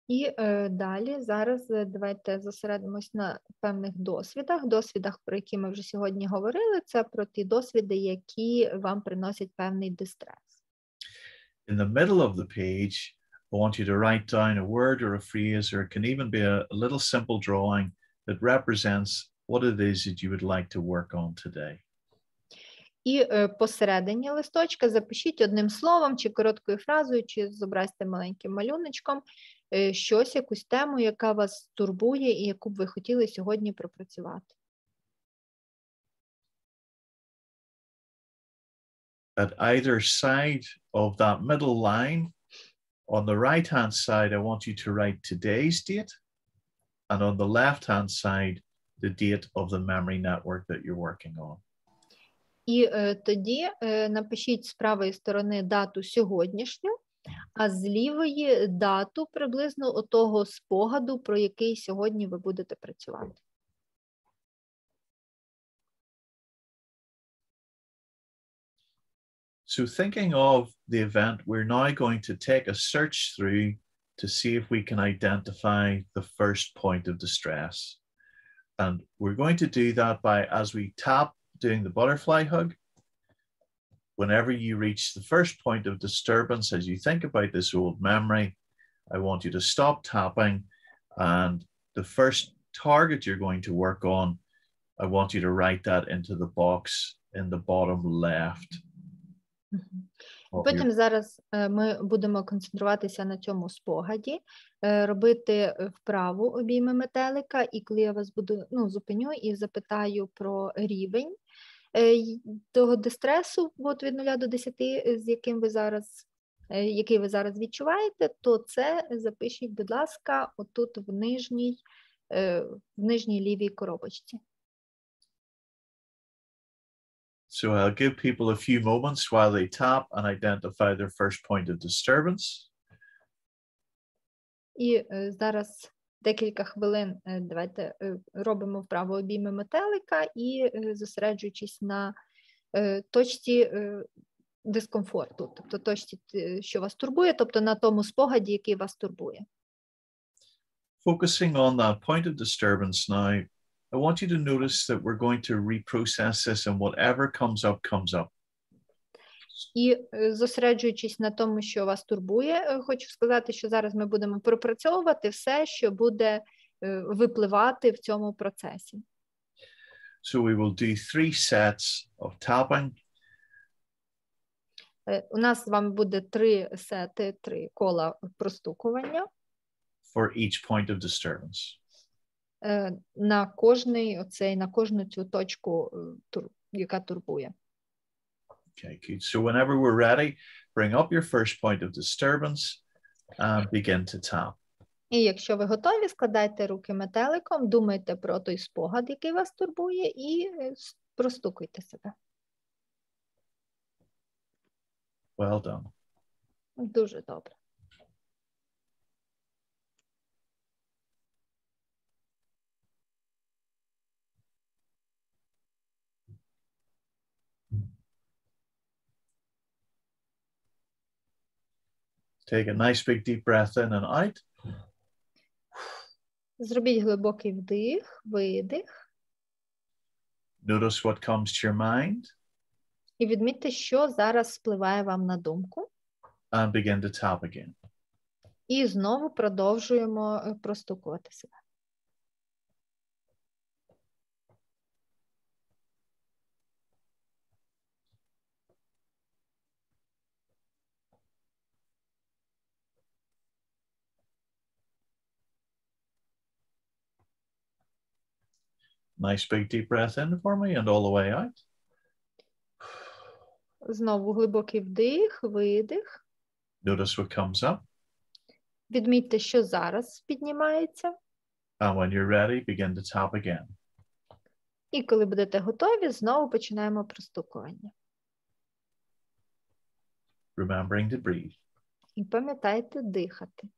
І далі, зараз давайте зосередимось на певних досвідах, про які ми вже сьогодні говорили, це про ті досвіди, які вам приносять певний дистрес. In the middle of the page, I want you to write down a word or a phrase, or it can even be a little simple drawing that represents what it is that you would like to work on today. І посередині листочка запишіть одним словом, чи короткою фразою, чи зобразьте маленьким малюночком щось, якусь тему, яка вас турбує і яку б ви хотіли сьогодні пропрацювати. At either side of that middle line, on the right-hand side, I want you to write today's date, and on the left-hand side, the date of the memory network that you're working on. І тоді напишіть з правої сторони дату сьогоднішню, а з лівої дату приблизно отого спогаду, про який сьогодні ви будете працювати. So thinking of the event, we're now going to take a search through to see if we can identify the first point of distress. And we're going to do that by, as we tap, doing the butterfly hug. Whenever you reach the first point of disturbance, as you think about this old memory, I want you to stop tapping, and the first target you're going to work on, I want you to write that into the box in the bottom left. Потім зараз ми будемо концентруватися на цьому спогаді, робити вправу обійми метелика, і коли я вас буду, зупиню і запитаю про рівень того дистресу від 0 до 10, який ви зараз відчуваєте, то це запишіть, будь ласка, отут в нижній лівій коробочці. So I'll give people a few moments while they tap and identify their first point of disturbance. І зараз декілька хвилин давайте робимо вправу обійми метелика і зосереджуючись на точці дискомфорту, тобто точці, що вас турбує, тобто на тому спогаді, який вас турбує. Focusing on that point of disturbance now, I want you to notice that we're going to reprocess this, and whatever comes up, comes up. І зосереджуючись на тому, що вас турбує, хочу сказати, що зараз ми будемо пропрацьовувати все, що буде випливати в цьому процесі. So we will do 3 sets of tapping. У нас з вами буде 3 сети, 3 кола простукування. For each point of disturbance. На кожну цю точку, яка турбує. Okay, good. So whenever we're ready, bring up your first point of disturbance and begin to tap. І якщо ви готові, складайте руки метеликом, думайте про той спогад, який вас турбує, і простукуйте себе. Well done. Дуже добре. Take a nice big deep breath in and out. Зробіть глибокий вдих, видих. Notice what comes to your mind. І відмітьте, що зараз спливає вам на думку. And begin to tap again. І знову продовжуємо простукувати себе. Nice big deep breath in for me and all the way out. Знову глибокий вдих, видих. Notice what comes up. Відмітьте, що зараз піднімається. And when you're ready, begin to tap again. І коли будете готові, знову починаємо простукування. Remembering to breathe. І пам'ятайте дихати.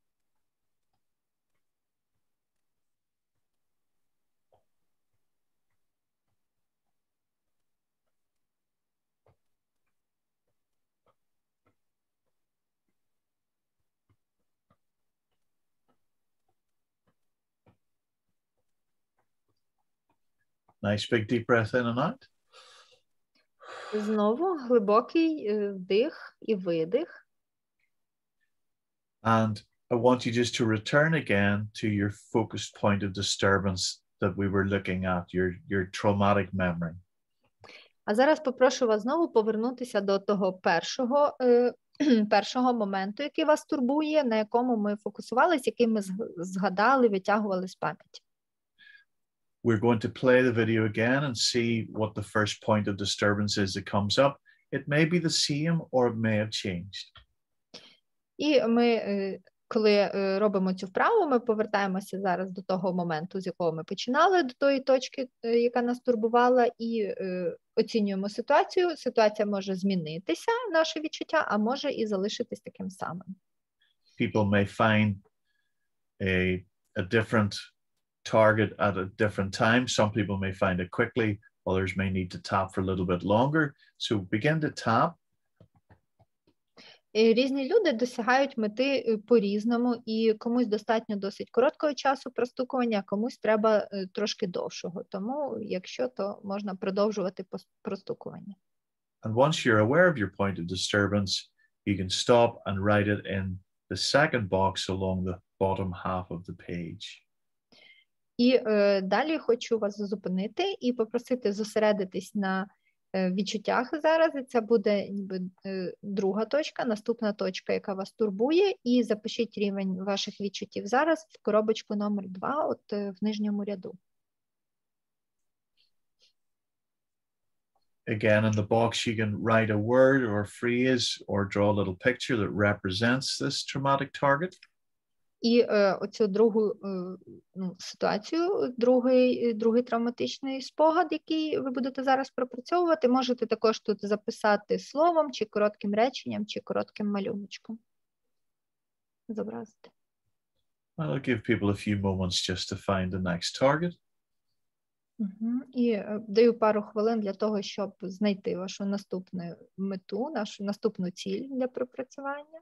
Nice big deep breath in and out. Знову глибокий вдих і видих. And I want you just to return again to your focused point of disturbance that we were looking at, your traumatic memory. А зараз попрошу вас знову повернутися до того першого моменту, який вас турбує, на якому ми фокусувалися, який ми згадали, витягували з пам'яті. We're going to play the video again and see what the first point of disturbance is that comes up. It may be the same or it may have changed. І ми, коли робимо цю вправу, ми повертаємося зараз до того моменту, з якого ми починали, до тої точки, яка нас турбувала, і оцінюємо ситуацію. Ситуація може змінитися, наше відчуття, а може і залишитись таким самим. People may find a different target at a different time. Some people may find it quickly, others may need to tap for a little bit longer. So begin to tap. Різні люди досягають мети по-різному, і комусь достатньо досить короткого часу простукування, а комусь треба трошки довшого. Тому, якщо, то можна продовжувати простукування. And once you're aware of your point of disturbance, you can stop and write it in the second box along the bottom half of the page. І далі хочу вас зупинити і попросити зосередитись на відчуттях зараз. І це буде ніби друга точка, наступна точка, яка вас турбує. І запишіть рівень ваших відчуттів зараз в коробочку номер 2, от в нижньому ряду. Again, in the box, you can write a word or a phrase or draw a little picture that represents this traumatic target. І оцю другу ситуацію, другий травматичний спогад, який ви будете зараз пропрацьовувати, можете також тут записати словом, чи коротким реченням, чи коротким малюночком. Зобразити. I'll give people a few moments just to find the next target. І даю пару хвилин для того, щоб знайти вашу наступну мету, нашу наступну ціль для пропрацювання.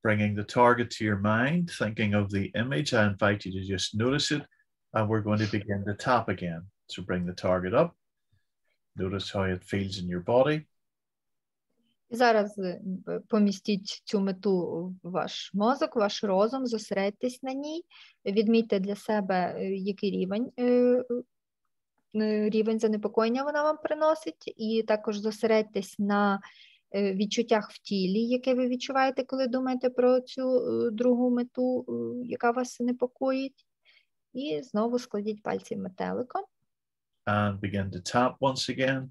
Bringing the target to your mind, thinking of the image, I invite you to just notice it, and we're going to begin to tap again. So bring the target up, notice how it feels in your body. І зараз помістіть цю мету в ваш мозок, ваш розум, зосередьтесь на ній, відмітьте для себе, який рівень занепокоєння вона вам приносить, і також зосередьтесь на відчуттях в тілі, яке ви відчуваєте, коли думаєте про цю другу мету, яка вас непокоїть. І знову складіть пальці метеликом. And begin to tap once again.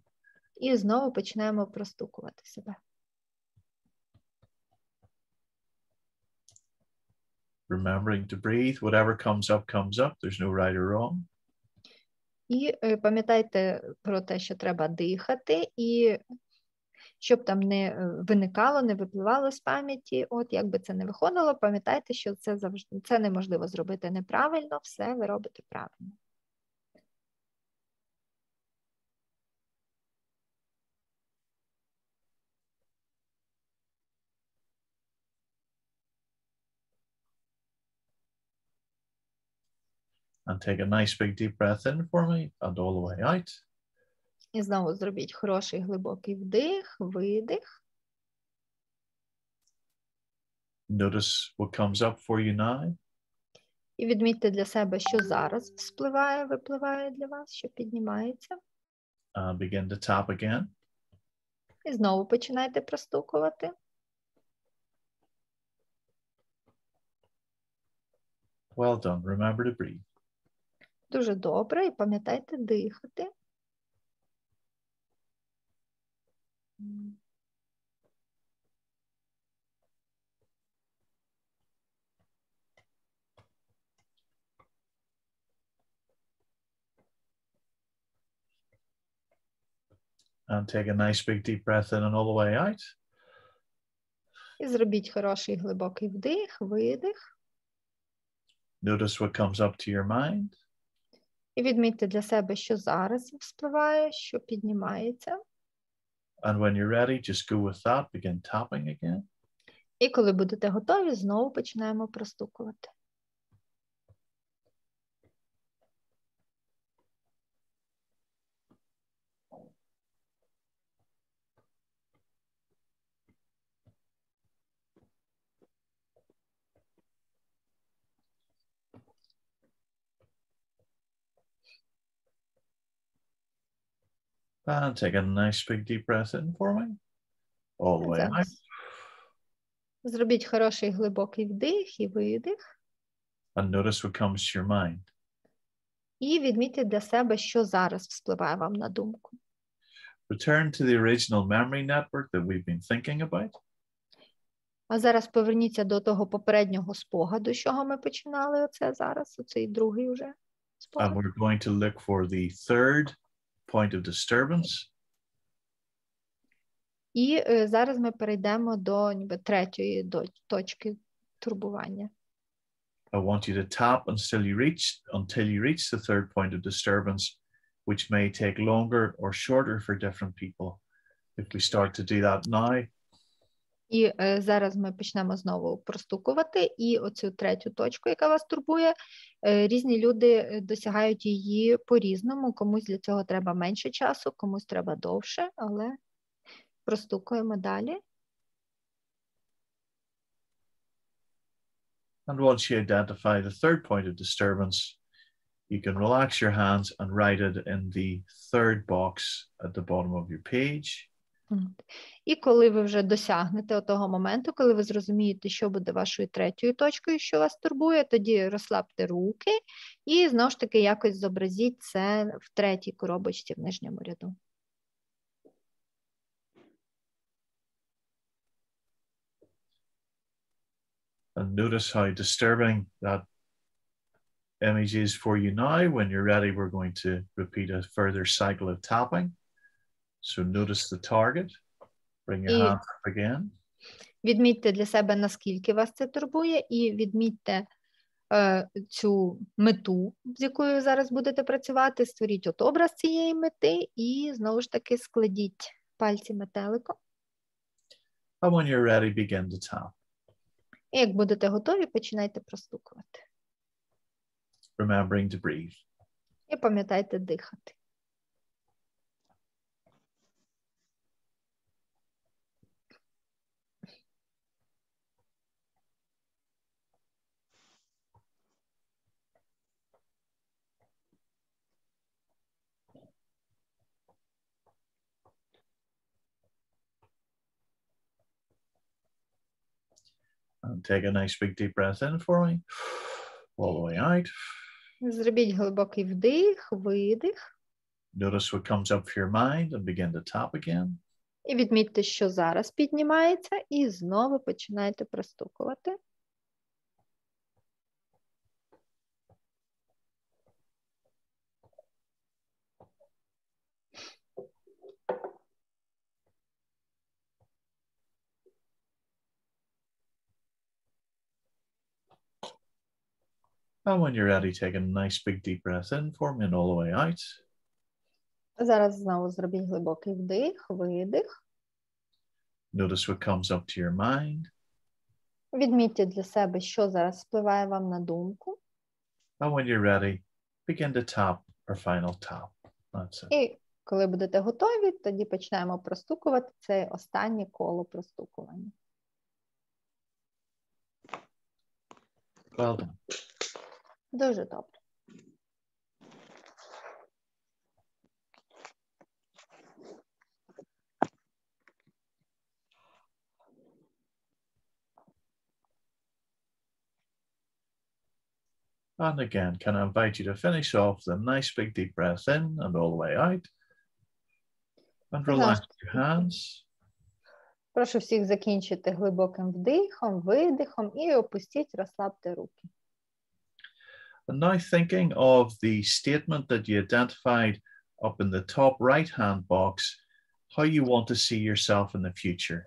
І знову починаємо простукувати себе. Remembering to breathe. Whatever comes up, comes up. There's no right or wrong. І пам'ятайте про те, що треба дихати, і щоб там не виникало, не випливало з пам'яті, от як би це не виходило, пам'ятайте, що це неможливо зробити неправильно, все ви робите правильно. And take a nice big deep breath in for me and all the way out. І знову зробіть хороший глибокий вдих, видих. Notice what comes up for you now. І відмітьте для себе, що зараз вспливає, випливає для вас, що піднімається. And begin to tap again. І знову починайте простукувати. Well done. Remember to breathe. Дуже добре. І пам'ятайте дихати. And take a nice big deep breath in and all the way out. І зробіть хороший глибокий вдих, видих. Notice what comes up to your mind. І відмітьте для себе, що зараз вспливає, що піднімається. And when you're ready, just go with that. Begin tapping again. І коли будете готові, знову починаємо простукувати. And take a nice big deep breath in for me. All the way out. Зараз зробіть хороший глибокий вдих і видих. And notice what comes to your mind. І відмітьте для себе, що зараз вспливає вам на думку. Return to the original memory network that we've been thinking about. А зараз поверніться до того попереднього спогаду, з чого ми починали оце зараз, оцей другий вже спогад. And we're going to look for the third point of disturbance. І зараз ми перейдемо до ніби третьої точки турбування. I want you to tap until you reach the third point of disturbance, which may take longer or shorter for different people. If we start to do that now. І зараз ми почнемо знову простукувати, і оцю третю точку, яка вас турбує, різні люди досягають її по-різному, комусь для цього треба менше часу, комусь треба довше, але простукуємо далі. And once you identify the third point of disturbance, you can relax your hands and write it in the third box at the bottom of your page. І коли ви вже досягнете того моменту, коли ви зрозумієте, що буде вашою третьою точкою, що вас турбує, тоді розслабте руки і знову ж таки якось зобразіть це в третій коробочці в нижньому ряду. And notice how disturbing that image is for you now. When you're ready, we're going to repeat a further cycle of tapping. So notice the target. Bring your hands up again. Відмітьте для себе, наскільки вас це турбує, і відмітьте цю мету, з якою ви зараз будете працювати, створіть от образ цієї мети і знову ж таки складіть пальці метеликом. And when you're ready, begin to tap. І як будете готові, починайте простукувати. Remembering to breathe. І пам'ятайте дихати. And take a nice big deep breath in for me. All the way out. Зробіть глибокий вдих, видих. Notice what comes up for your mind and begin to tap again. І відмітьте, що зараз піднімається, і знову починайте простукувати. And when you're ready, take a nice big deep breath in for me and all the way out. Зараз знову зробіть глибокий вдих, видих. Notice what comes up to your mind. Відмітьте для себе, що зараз впливає вам на думку. And when you're ready, begin to tap our final tap. That's it. І коли будете готові, тоді починаємо простукувати це останнє коло простукування. Well done. Дуже добре. And again, can I invite you to finish off with a nice big deep breath in and all the way out. And relax your hands. Прошу всіх закінчити глибоким вдихом, видихом і опустіть, розслабте руки. And now thinking of the statement that you identified up in the top right-hand box, how you want to see yourself in the future.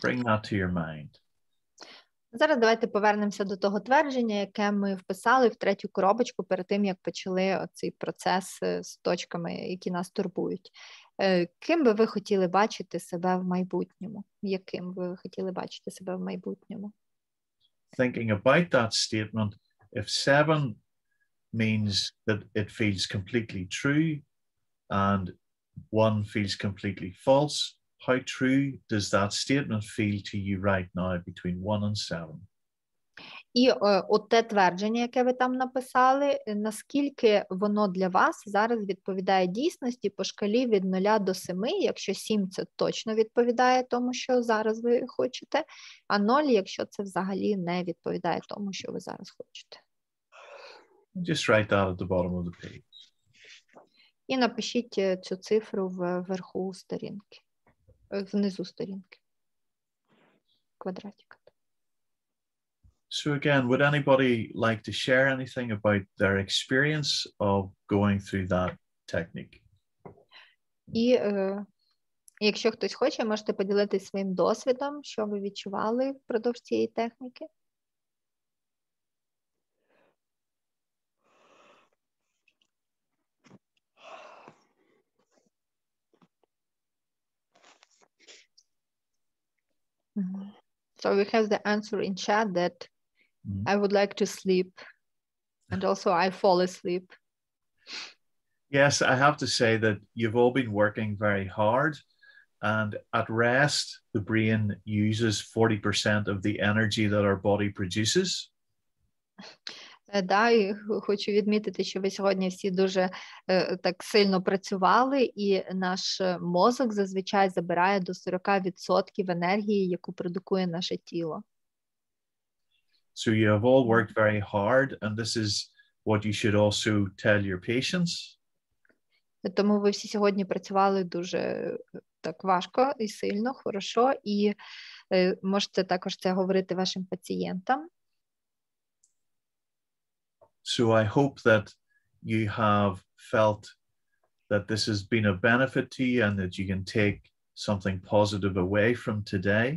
Bring that to your mind. Зараз давайте повернемося до того твердження, яке ми вписали в третю коробочку перед тим, як почали оцей процес з точками, які нас турбують. Ким би ви хотіли бачити себе в майбутньому? Яким ви хотіли бачити себе в майбутньому? Thinking about that statement, if 7 means that it feels completely true and 1 feels completely false, how true does that statement feel to you right now between 1 and 7? І от те твердження, яке ви там написали, наскільки воно для вас зараз відповідає дійсності по шкалі від 0 до 7, якщо 7 це точно відповідає тому, що зараз ви хочете, а 0, якщо це взагалі не відповідає тому, що ви зараз хочете. Just write that at the bottom of the page. І напишіть цю цифру вверху сторінки, внизу сторінки, квадратика. So again, would anybody like to share anything about their experience of going through that technique? І якщо хтось хоче, можете поділитися своїм досвідом, що ви відчували впродовж цієї техніки. So we have the answer in chat that I would like to sleep, and also I fall asleep. Yes, I have to say that you've all been working very hard, and at rest, the brain uses 40% of the energy that our body produces. Да, і хочу відмітити, що ви сьогодні всі дуже так сильно працювали, і наш мозок зазвичай забирає до 40% енергії, яку продукує наше тіло. So you have all worked very hard, and this is what you should also tell your patients. Тому ви всі сьогодні працювали дуже так важко і сильно, хорошо, і можете також це говорити вашим пацієнтам. So I hope that you have felt that this has been a benefit to you and that you can take something positive away from today.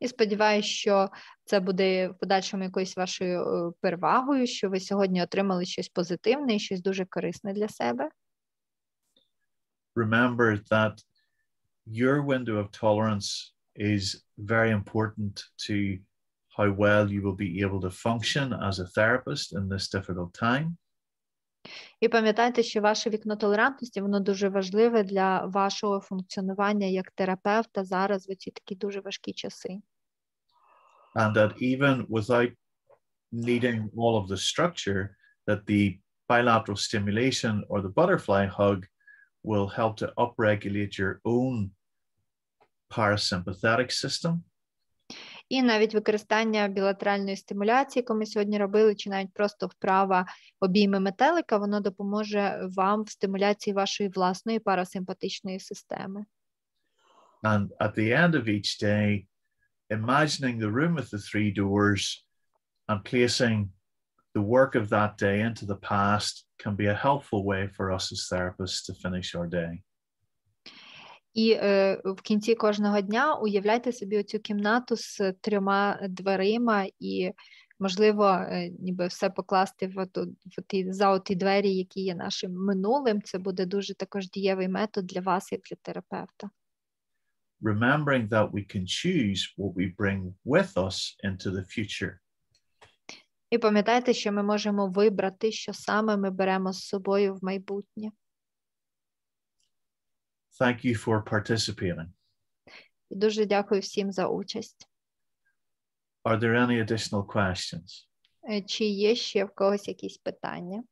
І сподіваюся, що це буде в подальшому якоюсь вашою перевагою, що ви сьогодні отримали щось позитивне і щось дуже корисне для себе. Remember that your window of tolerance is very important to how well you will be able to function as a therapist in this difficult time. І пам'ятайте, що ваше вікно толерантності, воно дуже важливе для вашого функціонування як терапевта зараз в ці такі дуже важкі часи. And that even without needing all of the structure, that the bilateral stimulation or the butterfly hug will help to upregulate your own parasympathetic system. І навіть використання білатеральної стимуляції, яку ми сьогодні робили, чи навіть просто вправа обійми метелика, воно допоможе вам в стимуляції вашої власної парасимпатичної системи. And at the end of each day, imagining the room with the 3 doors and placing the work of that day into the past can be a helpful way for us as therapists to finish our day. І в кінці кожного дня уявляйте собі оцю кімнату з 3 дверима і, можливо, ніби все покласти за ті двері, які є нашим минулим. Це буде дуже також дієвий метод для вас, як для терапевта. Remembering that we can choose what we bring with us into the future. І пам'ятайте, що ми можемо вибрати, що саме ми беремо з собою в майбутнє. Thank you for participating. І дуже дякую всім за участь. Are there any additional questions? Чи є ще в когось якісь питання?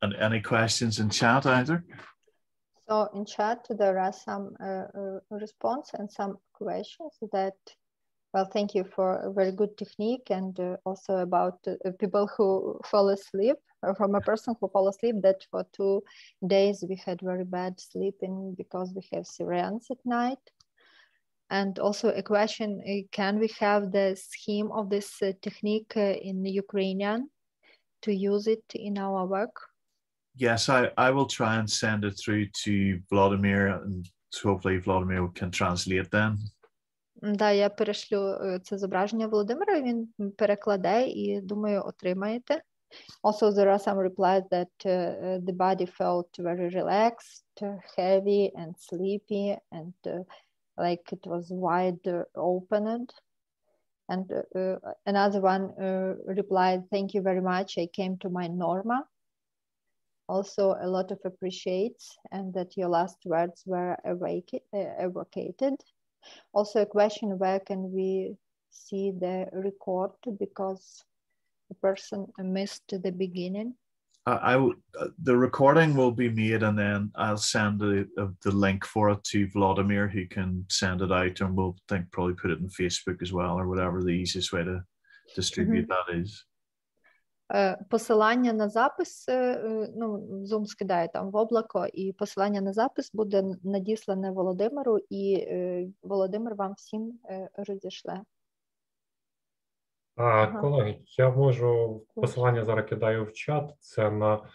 And any questions in chat either? So in chat, there are some response and some questions that, well, thank you for a very good technique, and also about people who fall asleep, from a person who fall asleep, that for 2 days we had very bad sleeping because we have sirens at night. And also a question, can we have the scheme of this technique in Ukrainian to use it in our work? Yes, I will try and send it through to Vladimir, and hopefully Vladimir can translate then. Да, я перешлю це зображення Володимира, він перекладе і, думаю, отримаєте. Also, there are some replies that the body felt very relaxed, heavy and sleepy, and like it was wide opened. And another one replied, thank you very much, I came to my norma. Also, a lot of appreciates, and that your last words were evocated. Also, a question, where can we see the record, because the person missed the beginning? The recording will be made, and then I'll send the link for it to Vladimir, who can send it out, and we'll probably put it on Facebook as well, or whatever the easiest way to distribute that is. Посилання на запис, ну, Zoom скидає там в облако, і посилання на запис буде надіслане Володимиру, і Володимир вам всім розішле. Колеги, я можу, посилання зараз кидаю в чат, це на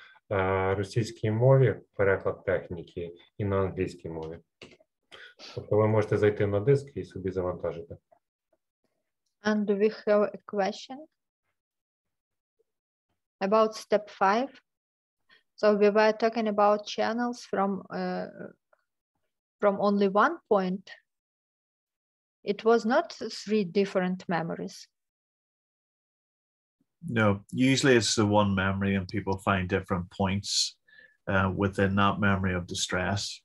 російській мові, переклад техніки, і на англійській мові. Тобто ви можете зайти на диск і собі завантажити. And we have a question about step 5. So we were talking about channels from only one point. It was not 3 different memories. No, usually it's the one memory, and people find different points within that memory of distress.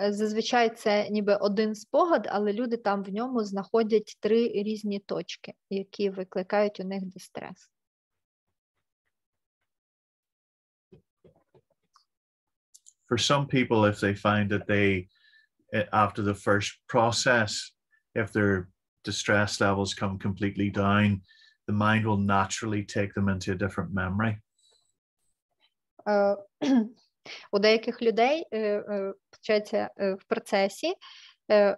Зазвичай це ніби один спогад, але люди там в ньому знаходять 3 різні точки, які викликають у них дистрес. For some people, if they find that they, after the first process, if their distress levels come completely down, the mind will naturally take them into a different memory. У деяких людей, в процесі,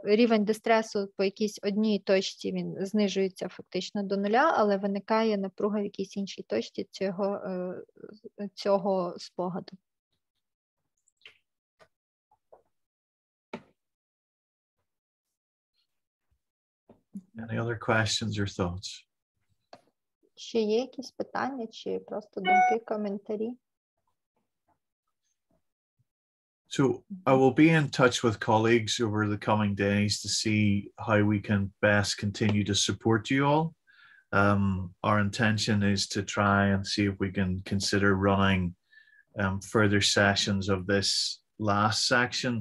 рівень дистресу по якійсь одній точці він знижується фактично до 0, але виникає напруга в якійсь іншій точці цього спогаду. Any other questions or thoughts? Ще є якісь питання чи просто думки, коментарі? So I will be in touch with colleagues over the coming days to see how we can best continue to support you all. Our intention is to try and see if we can consider running further sessions of this last section.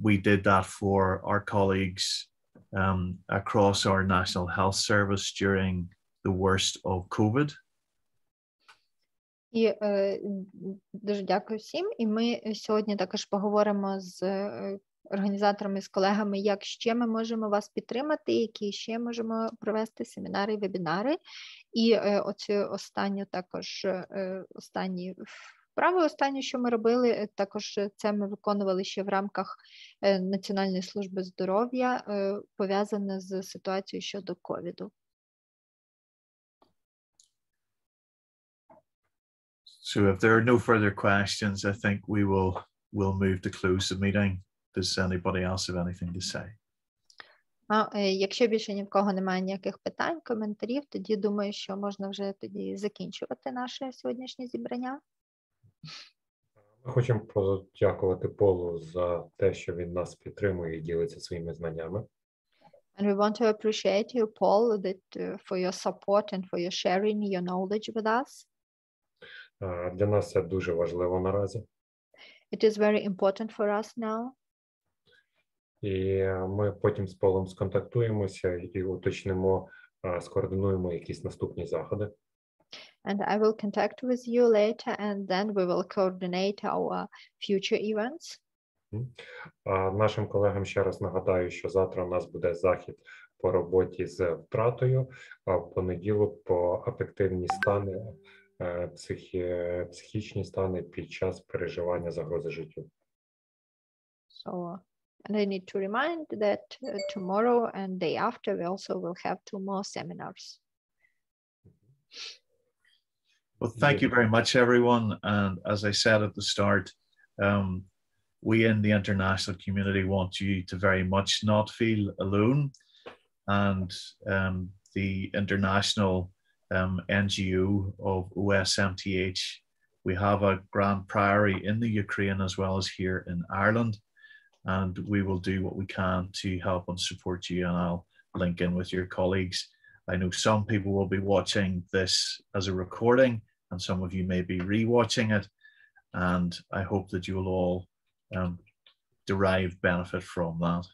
We did that for our colleagues across our National Health Service during the worst of COVID. І дуже дякую всім. І ми сьогодні також поговоримо з організаторами, з колегами, як ще ми можемо вас підтримати, які ще можемо провести семінари, вебінари. І оцю останню також, вправу, що ми робили, також це ми виконували ще в рамках Національної служби здоров'я, пов'язане з ситуацією щодо ковіду. So if there are no further questions, I think we'll move to close the meeting. Does anybody else have anything to say? Якщо більше ні в кого немає ніяких питань, коментарів, тоді думаю, що можна вже тоді закінчувати наше сьогоднішнє зібрання. Ми хочемо подякувати Полу за те, що він нас підтримує і ділиться своїми знаннями. And we want to appreciate you, Paul, for your support and for your sharing your knowledge with us. Для нас це дуже важливо наразі. It is very important for us now. І ми потім з Полом сконтактуємося і уточнимо, скоординуємо якісь наступні заходи. And I will contact with you later, and then we will coordinate our future events. Нашим колегам ще раз нагадаю, що завтра у нас буде захід по роботі з втратою, а в понеділок по афективні стани, психічні стани під час переживання загрози життю. So, and I need to remind that tomorrow and day after we also will have 2 more seminars. Well, thank you very much, everyone. And as I said at the start, we in the international community want you to very much not feel alone. And the international NGO of OSMTH, we have a grand priory in the Ukraine as well as here in Ireland. And we will do what we can to help and support you. And I'll link in with your colleagues. I know some people will be watching this as a recording, and some of you may be re-watching it. And I hope that you will all derive benefit from that.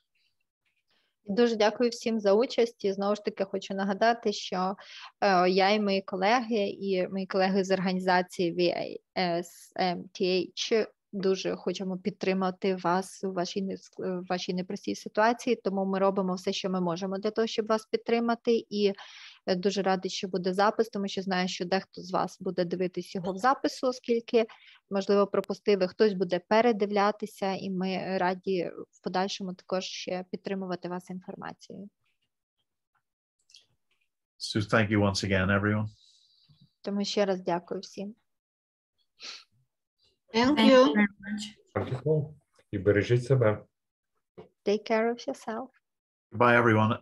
Дуже дякую всім за участь. І знову ж таки хочу нагадати, що я і мої колеги з організації VSMTH дуже хочемо підтримати вас у вашій непростій ситуації, тому ми робимо все, що ми можемо для того, щоб вас підтримати. І дуже радий, що буде запис, тому що знаю, що дехто з вас буде дивитись його в запису, оскільки, можливо, пропустили, хтось буде передивлятися, і ми раді в подальшому також ще підтримувати вас інформацією. So thank you once again, everyone. Тому ще раз дякую всім. Thank you. І бережіть себе. Take care of yourself. Goodbye, everyone.